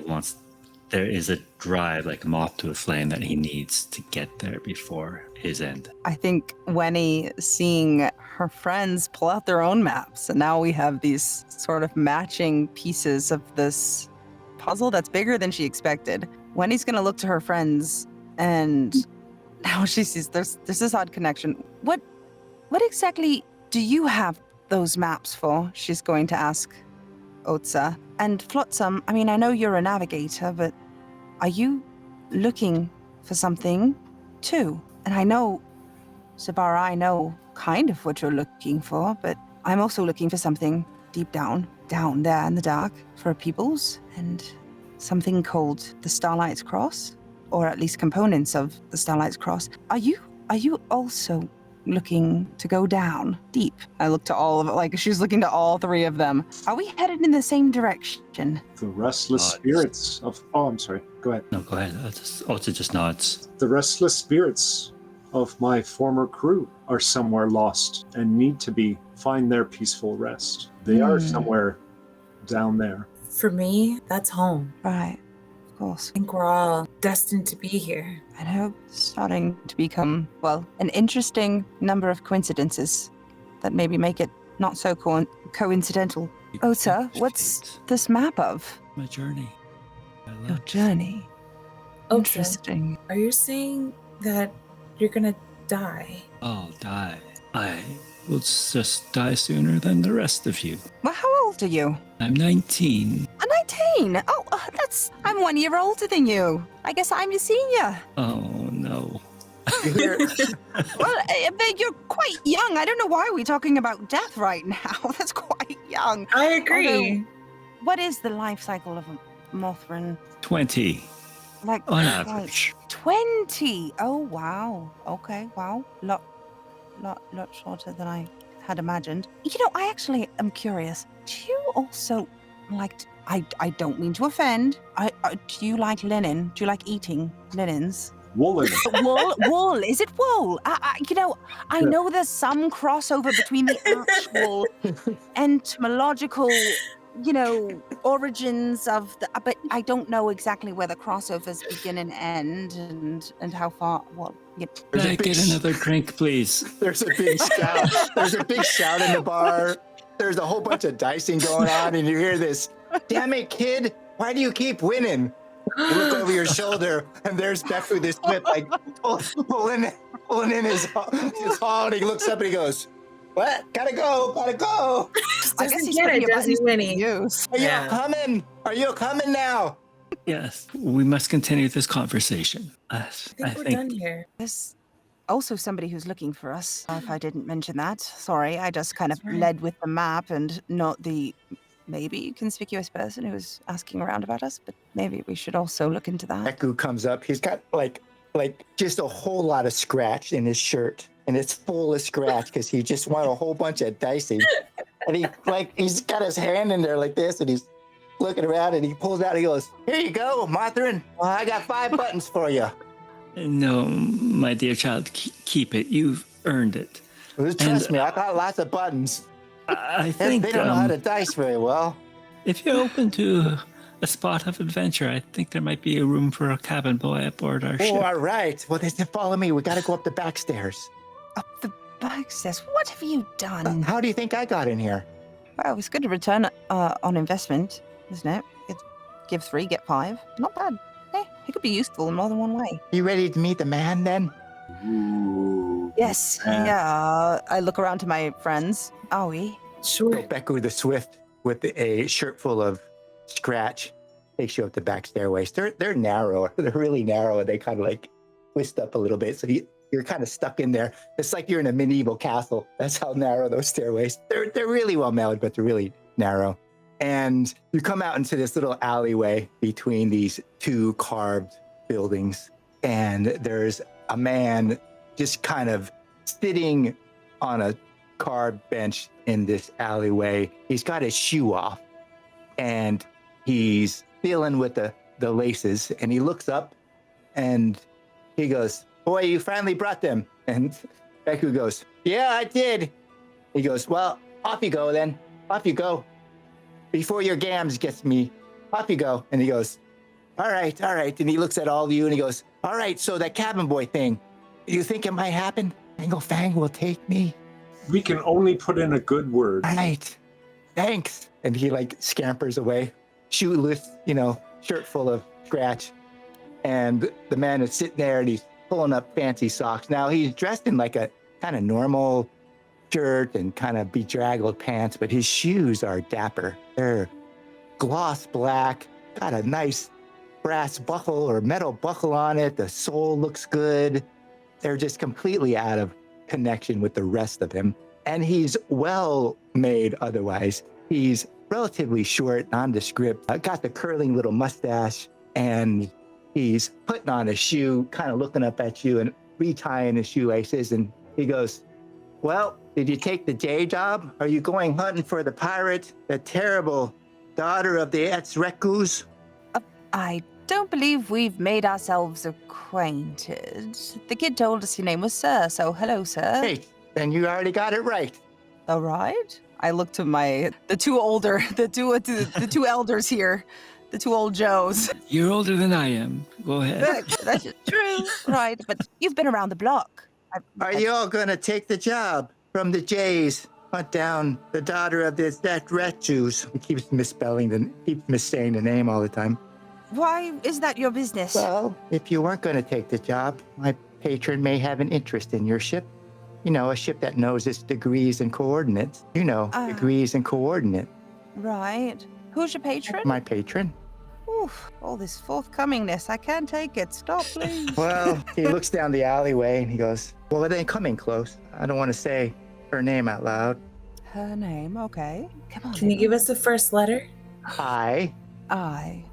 there is a drive like a moth to a flame that he needs to get there before his end. I think Wenny, seeing her friends pull out their own maps, and now we have these sort of matching pieces of this puzzle that's bigger than she expected. Wenny's gonna look to her friends, and now she sees there's this odd connection. What exactly do you have those maps for? She's going to ask Otz-Za. And Flot-Sam, I mean, I know you're a navigator, but are you looking for something too? And I know, Zavara, I know kind of what you're looking for, but I'm also looking for something deep down there in the dark for peoples, and something called the Starlight's Cross, or at least components of the Starlight's Cross. Are you also looking to go down deep? I look to all of it, like she's looking to all three of them. Are we headed in the same direction? The restless spirits of... Oh, I'm sorry. Go ahead. No, go ahead. Otz-Za just nods. The restless spirits of my former crew are somewhere lost and need to find their peaceful rest. They are somewhere down there. For me, that's home. Right, of course. I think we're all destined to be here. I know it's starting to become, well, an interesting number of coincidences that maybe make it not so coincidental. Otz-Za, what's this map of? My journey. Your journey. Otz-Za, Interesting. are you saying that you're gonna die? I'll die. I will just die sooner than the rest of you. Well, how old are you? I'm 19. 19. Oh, I'm 1 year older than you. I guess I'm your senior. Oh, no. Well, you're quite young. I don't know why we're talking about death right now. That's quite young. I agree. Although, what is the life cycle of a Mothryn? 20 Like on average. 20. Oh, wow. Okay, wow. Lot shorter than I had imagined. You know, I actually am curious. Do you also like... I don't mean to offend. Do you like linen? Do you like eating linens? Woolen. Wool. Is it wool? I know there's some crossover between the actual entomological, origins of the, but I don't know exactly where the crossovers begin and end, and how far. Well, Can I get another drink, please? There's a big shout. There's a big shout in the bar. There's a whole bunch of dicing going on, and you hear this. Damn it, kid! Why do you keep winning? You look over your shoulder, and there's Beku, this whip, like pulling in his haul, and he looks up and he goes, "What? Gotta go! I guess he's get putting it, your doesn't buttons to Wenny? use. Are you coming? Are you coming now?" Yes, we must continue this conversation. I think we're done here. There's also somebody who's looking for us. If I didn't mention that, sorry, I just kind of That's right. led with the map and not the maybe conspicuous person who was asking around about us. But maybe we should also look into that. Beku comes up. He's got like just a whole lot of scratch in his shirt, and it's full of scratch because he just won a whole bunch of dicing. And he's got his hand in there like this, and he's looking around, and he pulls out, and he goes, "Here you go, Mothryn. Well, I got 5 buttons for you." No, my dear child, keep it. You've earned it. Trust me, I got lots of buttons. I think They don't know how to dice very well. if you're open to a spot of adventure, I think there might be a room for a cabin boy aboard our Oh, ship. all right. Well, then follow me. We got to go up the back stairs. Up the back stairs. What have you done? How do you think I got in here? Well, it's good to return on investment, isn't it? Give 3, get 5. Not bad. It could be useful in more than one way. You ready to meet the man then? Ooh. Yes. Yeah. I look around to my friends. Are we? Sure. Beku the Swift with a shirt full of scratch takes you up the back stairways. They're narrow. They're really narrow, and they kind of like twist up a little bit. So you're kind of stuck in there. It's like you're in a medieval castle. That's how narrow those stairways. They're really well made, but they're really narrow. And you come out into this little alleyway between these 2 carved buildings, and there's a man just kind of sitting on a carved bench in this alleyway. He's got his shoe off, and he's feeling with the laces, and he looks up, and he goes, "Boy, you finally brought them." And Beku goes, "Yeah, I did." He goes, "Well, Off you go then. Off you go. Before your gams gets me, off you go. And he goes, all right. And he looks at all of you and he goes, all right, so that cabin boy thing, you think it might happen? TangleFang will take me. We can only put in a good word. All right, thanks. And he like scampers away, shoeless, shirt full of scratch. And the man is sitting there and he's pulling up fancy socks. Now he's dressed in like a kind of normal shirt and kind of bedraggled pants, but his shoes are dapper. They're gloss black, got a nice brass buckle or metal buckle on it. The sole looks good. They're just completely out of connection with the rest of him. And he's well made otherwise. He's relatively short, nondescript, got the curling little mustache, and he's putting on a shoe, kind of looking up at you and retying his shoelaces. And he goes, well, did you take the day job? Are you going hunting for the pirate, the terrible daughter of the Otz-Za? I don't believe we've made ourselves acquainted. The kid told us your name was Sir, so hello, sir. Hey, then you already got it right. All right. I look to the two elders here, the two old Joes. You're older than I am. Go ahead. That's true, right? But you've been around the block. Are you all gonna take the job from the Jays? Hunt down the daughter of that rat Jews. He keeps missaying the name all the time. Why is that your business? Well, if you weren't gonna take the job, my patron may have an interest in your ship. A ship that knows its degrees and coordinates. Degrees and coordinate. Right. Who's your patron? My patron. Oof, all this forthcomingness. I can't take it. Stop, please. Well, he looks down the alleyway and he goes, well, it ain't coming close. I don't want to say her name out loud. Her name, okay. Come on. Can you give us the first letter? I. I.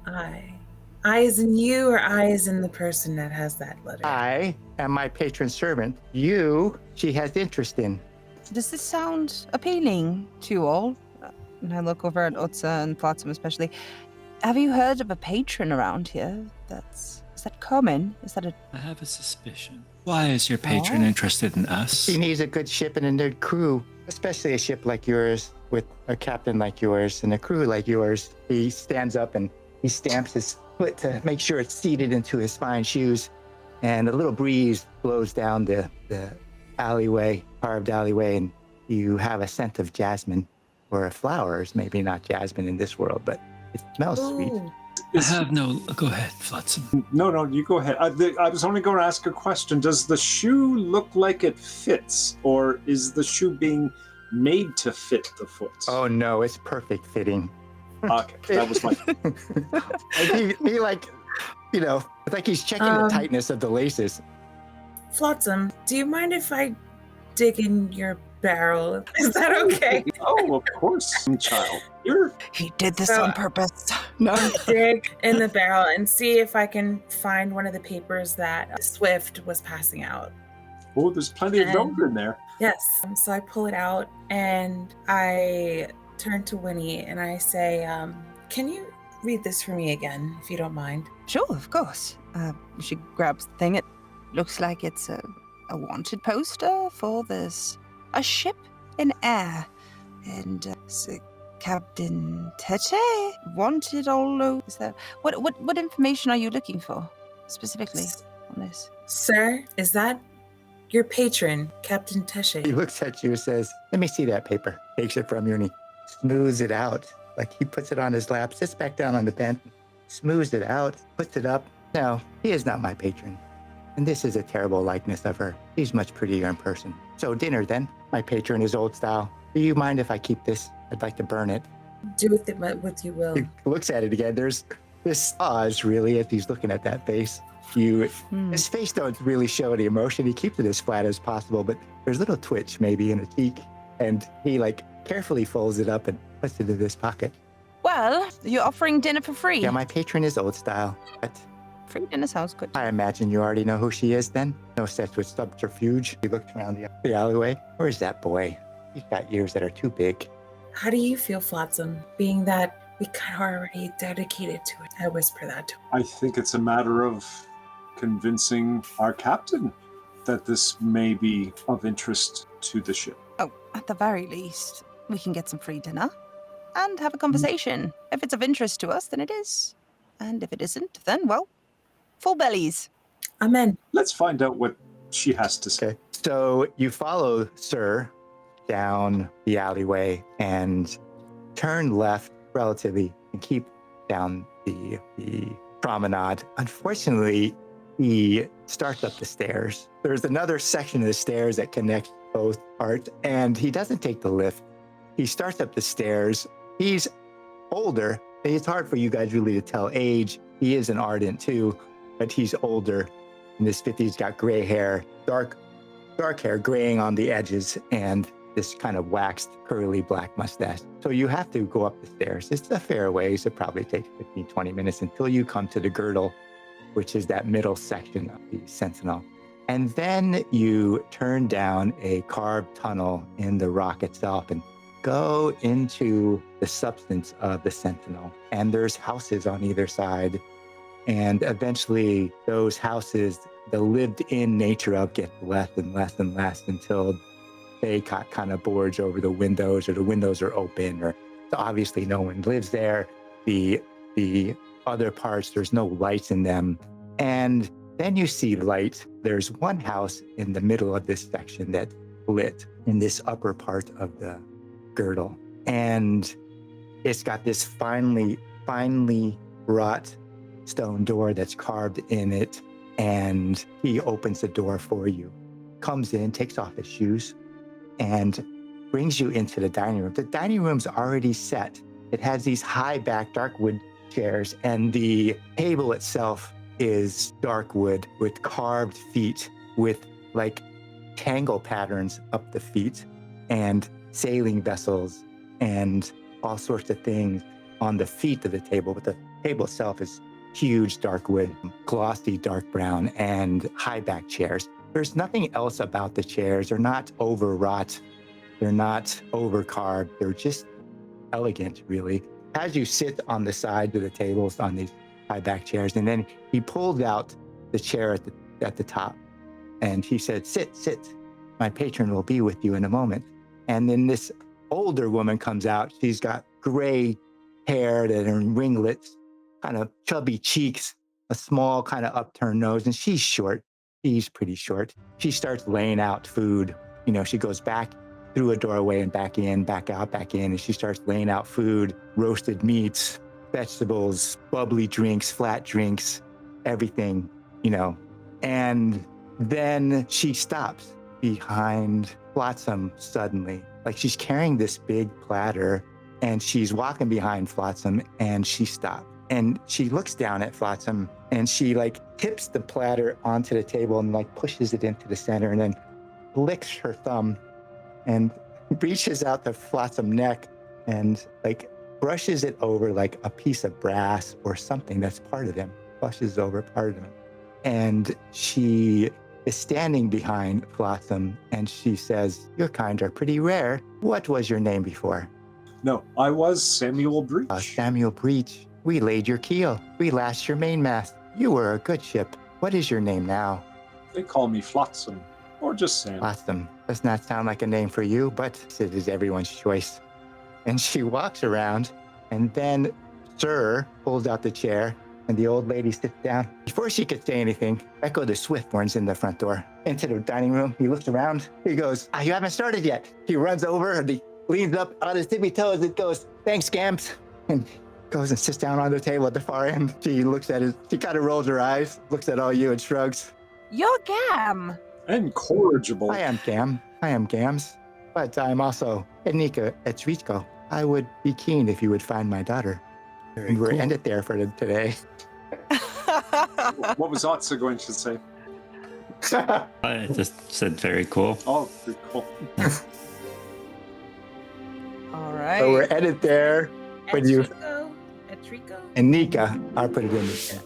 I as in you, or I as in the person that has that letter? I am my patron's servant. You, she has interest in. Does this sound appealing to you all? And I look over at Otz-Za and Flot-Sam especially. Have you heard of a patron around here? Is that common? I have a suspicion. Why is your patron interested in us? He needs a good ship and a good crew, especially a ship like yours with a captain like yours and a crew like yours. He stands up and he stamps his foot to make sure it's seated into his fine shoes. And a little breeze blows down the alleyway, carved alleyway, and you have a scent of jasmine or flowers. Maybe not jasmine in this world, but it smells sweet. I have no... Go ahead, Flot-Sam. No, you go ahead. I was only going to ask a question. Does the shoe look like it fits, or is the shoe being made to fit the foot? Oh, no, it's perfect fitting. Okay, that was my... he like, it's like he's checking the tightness of the laces. Flot-Sam, do you mind if I dig in your barrel? Is that okay? Oh, of course, child. He did this on purpose. No. Dig in the barrel and see if I can find one of the papers that Swift was passing out. Oh, there's plenty of notes in there. Yes. So I pull it out and I turn to Wenny and I say, can you read this for me again, if you don't mind? Sure, of course. She grabs the thing. It looks like it's a wanted poster for a ship in air. And Captain Tete wanted all over. Is that what information are you looking for specifically on this? Sir, is that your patron, Captain Teshe? He looks at you and says, let me see that paper. Takes it from you and he smooths it out. Like he puts it on his lap, sits back down on the bench, smooths it out, puts it up. No, he is not my patron. And this is a terrible likeness of her. She's much prettier in person. So dinner then. My patron is old style. Do you mind if I keep this? I'd like to burn it. Do with it what you will. He looks at it again. There's this pause really as he's looking at that face. His face don't really show any emotion. He keeps it as flat as possible, but there's a little twitch maybe in a cheek. And he carefully folds it up and puts it in his pocket. Well, you're offering dinner for free. Yeah, my patron is old style, but free dinner sounds good. I imagine you already know who she is then. No sense with subterfuge. He looked around the alleyway. Where's that boy? He's got ears that are too big. How do you feel, Flot-Sam, being that we kind of already dedicated to it? I whisper that to him. I think it's a matter of convincing our captain that this may be of interest to the ship. Oh, at the very least. we can get some free dinner and have a conversation. If it's of interest to us, then it is. And if it isn't, then, well, full bellies. Amen. Let's find out what she has to say. Okay. So you follow Sir down the alleyway and turn left relatively and keep down the promenade. Unfortunately, he starts up the stairs. There's another section of the stairs that connects both parts, and he doesn't take the lift. He starts up the stairs. He's older. It's hard for you guys really to tell age. He is an Ardent too, but he's older. In his 50s, he's got gray hair, dark hair, graying on the edges, and this kind of waxed, curly black mustache. So you have to go up the stairs. It's a fair ways. It probably takes 15, 20 minutes until you come to the girdle, which is that middle section of the Sentinel. And then you turn down a carved tunnel in the rock itself and go into the substance of the Sentinel. And there's houses on either side. And eventually those houses, the lived-in nature of gets less and less and less until they got kind of boards over the windows, or the windows are open, or so obviously no one lives there. The other parts, there's no lights in them. And then you see light. There's one house in the middle of this section that's lit in this upper part of the girdle. And it's got this finely wrought stone door that's carved in it. And he opens the door for you, comes in, takes off his shoes, and brings you into the dining room. The dining room's already set. It has these high back dark wood chairs, and the table itself is dark wood with carved feet with like Tangle patterns up the feet and sailing vessels and all sorts of things on the feet of the table. But the table itself is huge dark wood, glossy dark brown, and high back chairs. There's nothing else about the chairs. They're not overwrought. They're not overcarved. They're just elegant, really. As you sit on the side of the tables on these high back chairs, and then he pulled out the chair at the top, and he said, sit. My patron will be with you in a moment. And then this older woman comes out. She's got gray hair that are in ringlets, kind of chubby cheeks, a small kind of upturned nose, and she's short. She's pretty short. She starts laying out food. You know, she goes back through a doorway and back in, back out, back in, and she starts laying out food, roasted meats, vegetables, bubbly drinks, flat drinks, everything, you know. And then she stops behind Flot-Sam suddenly. Like she's carrying this big platter and she's walking behind Flot-Sam, and she stopped. And she looks down at Flot-Sam and she like tips the platter onto the table and like pushes it into the center, and then licks her thumb and reaches out to Flot-Sam's neck and like brushes it over like a piece of brass or something that's part of him, brushes over part of him. And she is standing behind Flot-Sam and she says, "Your kind are pretty rare. What was your name before?" No, I was Samuel Breach. Samuel Breach. We laid your keel. We lashed your mainmast. You were a good ship. What is your name now? They call me Flot-Sam, or just Sam. Flot-Sam. Does not sound like a name for you, but it is everyone's choice. And she walks around, and then Sir pulls out the chair, and the old lady sits down. Before she could say anything, Echo the Swiftborn's in the front door. Into the dining room, he looks around. He goes, "You haven't started yet." He runs over, and he leans up on his tippy toes and goes, "Thanks, Gamps." And goes and sits down on the table at the far end. She looks at she kind of rolls her eyes, looks at all you and shrugs. You're Gam. Incorrigible. I am Gams, but I'm also Enika Etrichko. I would be keen if you would find my daughter. Very And we're cool. ended there for today. What was Otz-Za going to say? I just said very cool. Oh, pretty cool. All right. So we're ended there. But you- Etrico? And Nika, I'll put it in the chat.